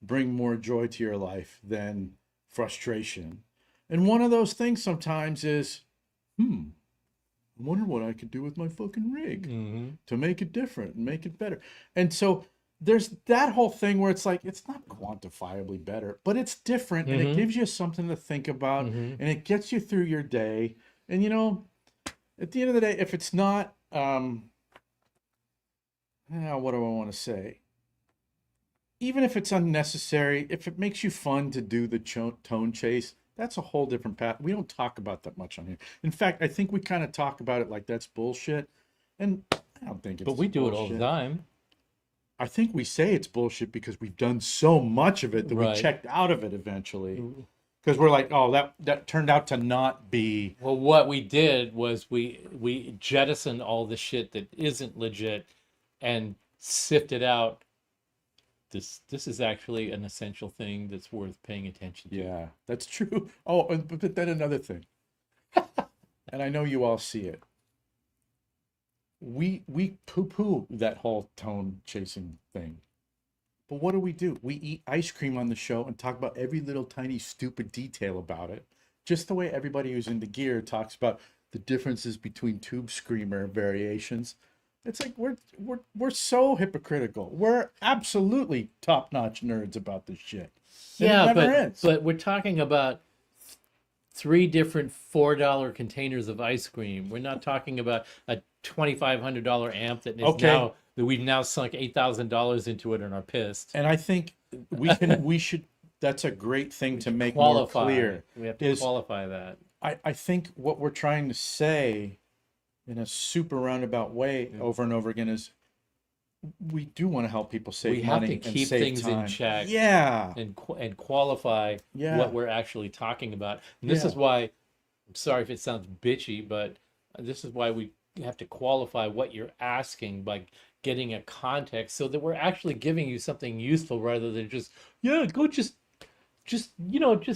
bring more joy to your life than frustration. And one of those things sometimes is, I wonder what I could do with my fucking rig to make it different and make it better. And so there's that whole thing where it's like, it's not quantifiably better, but it's different and it gives you something to think about and it gets you through your day. And, you know, at the end of the day, if it's not Now, what do I want to say? Even if it's unnecessary, if it makes you fun to do the tone chase, that's a whole different path. We don't talk about that much on here. In fact, I think we kind of talk about it like that's bullshit. And I don't think it's But we do it all the bullshit. time. I think we say it's bullshit because we've done so much of it that we Right. checked out of it eventually. Because we're like, oh, that turned out to not be. Well, what we did was we jettisoned all the shit that isn't legit and sifted out. This is actually an essential thing that's worth paying attention to. Yeah, that's true. Oh, but then another thing, and I know you all see it. We poo-poo that whole tone chasing thing. But what do? We eat ice cream on the show and talk about every little tiny stupid detail about it. Just the way everybody who's into gear talks about the differences between tube screamer variations. It's like we're so hypocritical. We're absolutely top-notch nerds about this shit. And Yeah, it never ends. but we're talking about 3 different $4 containers of ice cream. We're not talking about a $2,500 amp that is Okay. now that we've now sunk $8,000 into it and are pissed. And I think we should. That's a great thing to make Qualify. more clear. We have to is- qualify that. I think what we're trying to say in a super roundabout way over and over again is we do want to help people save We have money to and keep save things in time. check. Yeah. And qualify Yeah. what we're actually talking about. And this Yeah. is why, I'm sorry if it sounds bitchy, but this is why we have to qualify what you're asking by getting a context so that we're actually giving you something useful rather than just, go just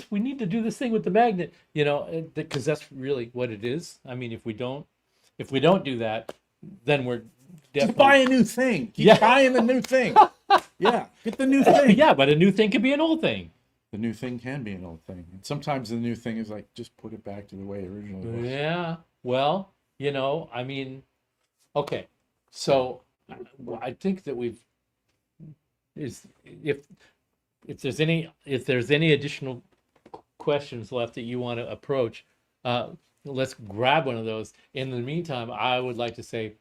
we need to do this thing with the magnet, because that's really what it is. I mean, if we don't do that, then we're Just definitely buy a new thing. Keep Yeah. buying the new thing. Yeah. Get the new thing. yeah, but a new thing could be an old thing. The new thing can be an old thing. And sometimes the new thing is like, just put it back to the way it originally was. Yeah. Well, I mean, okay. So I think that if there's any additional questions left that you want to approach, let's grab one of those. In the meantime, I would like to say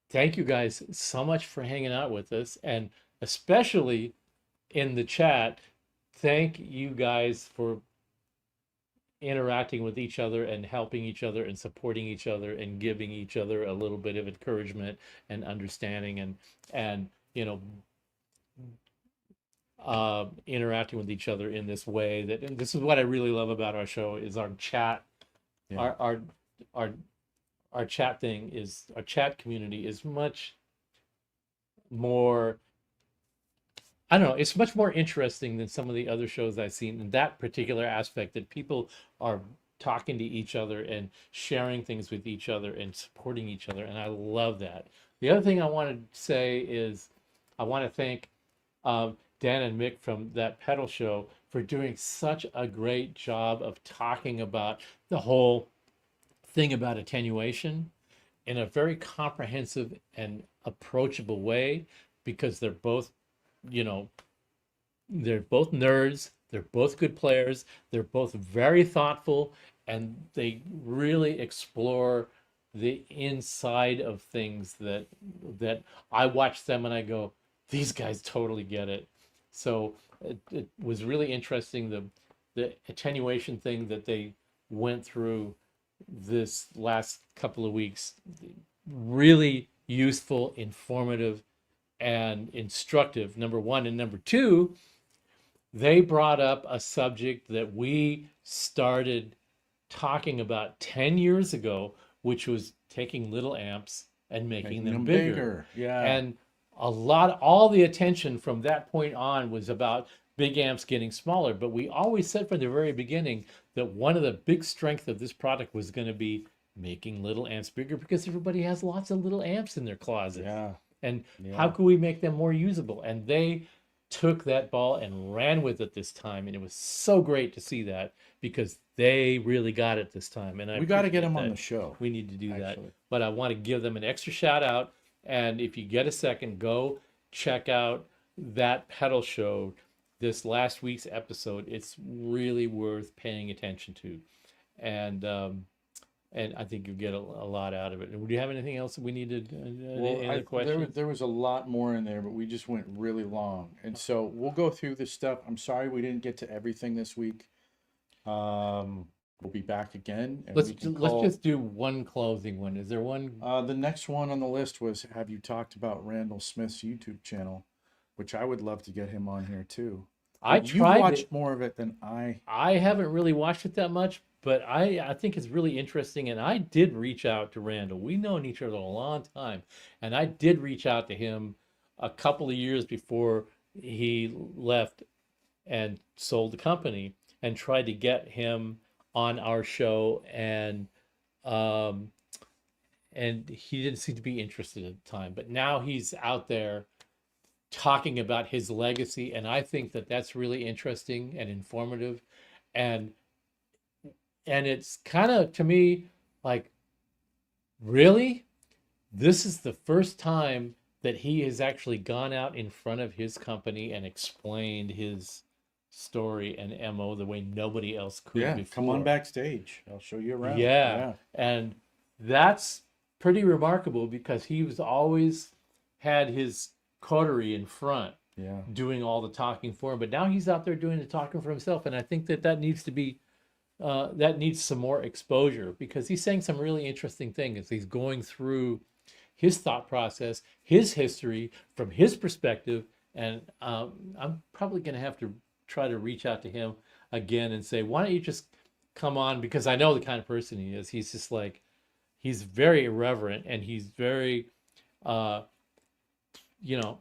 thank you guys so much for hanging out with us, and especially in the chat, thank you guys for interacting with each other and helping each other and supporting each other and giving each other a little bit of encouragement and understanding and interacting with each other in this way. And this is what I really love about our show is our chat. Yeah. Our chat our chat community is much more, I don't know, it's much more interesting than some of the other shows I've seen in that particular aspect, that people are talking to each other and sharing things with each other and supporting each other. And I love that. The other thing I want to say is I want to thank Dan and Mick from That Pedal Show for doing such a great job of talking about the whole thing about attenuation in a very comprehensive and approachable way, because they're both nerds, they're both good players, they're both very thoughtful, and they really explore the inside of things that I watch them and I go, these guys totally get it. So it was really interesting, the attenuation thing that they went through this last couple of weeks. Really useful, informative, and instructive, number one. And number two, they brought up a subject that we started talking about 10 years ago, which was taking little amps and making them bigger. Yeah. And all the attention from that point on was about big amps getting smaller. But we always said from the very beginning that one of the big strengths of this product was going to be making little amps bigger, because everybody has lots of little amps in their closet. Yeah. And how can we make them more usable? And they took that ball and ran with it this time. And it was so great to see that, because they really got it this time. And We got to get appreciate them on that. the show. We need to do that. Actually. But I want to give them an extra shout out. And if you get a second, go check out That Pedal Show, this last week's episode. It's really worth paying attention to. And and I think you get a lot out of it. And do you have anything else that we needed? Well, Any other questions? there was a lot more in there, but we just went really long, and so we'll go through this stuff. I'm sorry we didn't get to everything this week. We'll be back again, and Let's we can let's call. just do one closing one. Is there one? The next one on the list was, have you talked about Randall Smith's YouTube channel, which I would love to get him on here too. I But you tried watched it. more of it than I. I haven't really watched it that much, but I think it's really interesting. And I did reach out to Randall. We've known each other a long time, and I did reach out to him a couple of years before he left and sold the company, and tried to get him on our show, and he didn't seem to be interested at the time. But now he's out there talking about his legacy, and I think that that's really interesting and informative, and it's kind of, to me, like, really, this is the first time that he has actually gone out in front of his company and explained his story and MO the way nobody else could Yeah, before. come on backstage. I'll show you around. Yeah, and that's pretty remarkable, because he was always had his coterie in front Yeah. doing all the talking for him, but now he's out there doing the talking for himself, and I think that needs to be that needs some more exposure, because he's saying some really interesting things. He's going through his thought process, his history from his perspective, and I'm probably going to have to try to reach out to him again and say, why don't you just come on, because I know the kind of person he is. He's just like, he's very irreverent, and he's very I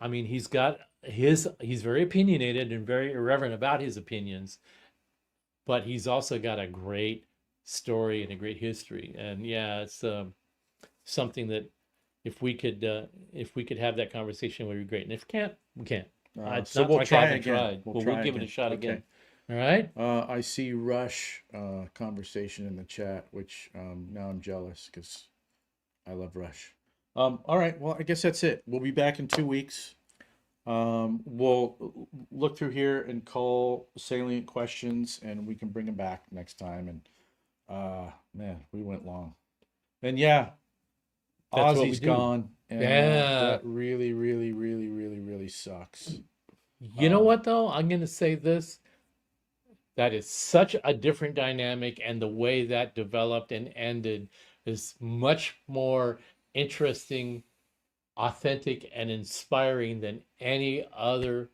mean, he's very opinionated and very irreverent about his opinions, but he's also got a great story and a great history. And yeah, it's something that if we could have that conversation, it would be great. And if can't, we can't. It's So not we'll like I try haven't again. tried. We'll We'll try give it a again. shot Okay. again. All right. I see Rush conversation in the chat, which now I'm jealous because I love Rush. All right, well, I guess that's it. We'll be back in 2 weeks. We'll look through here and call salient questions, and we can bring them back next time. And man, we went long. And yeah, That's what we Ozzy's do. gone. And Yeah. that really, really, really, really, really sucks. You know what, though? I'm going to say this. That is such a different dynamic, and the way that developed and ended is much more interesting, authentic, and inspiring than any other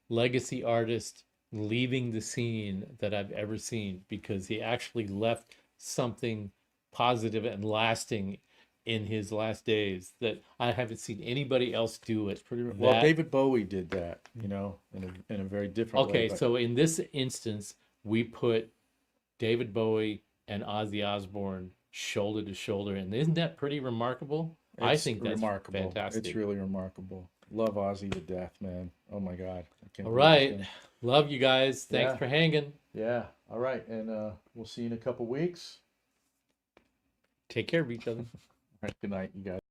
legacy artist leaving the scene that I've ever seen, because he actually left something positive and lasting in his last days that I haven't seen anybody else do it. Well, David Bowie did that, in a very different way. Okay, but- so in this instance, we put David Bowie and Ozzy Osbourne shoulder to shoulder, and isn't that pretty remarkable? I It's think that's remarkable. fantastic. It's really remarkable. Love Ozzy to death, man. Oh my God. I can't All believe it's right, gonna- love you guys. Thanks Yeah. for hanging. Yeah. All right. And we'll see you in a couple weeks. Take care of each other. All right. Good night, you guys.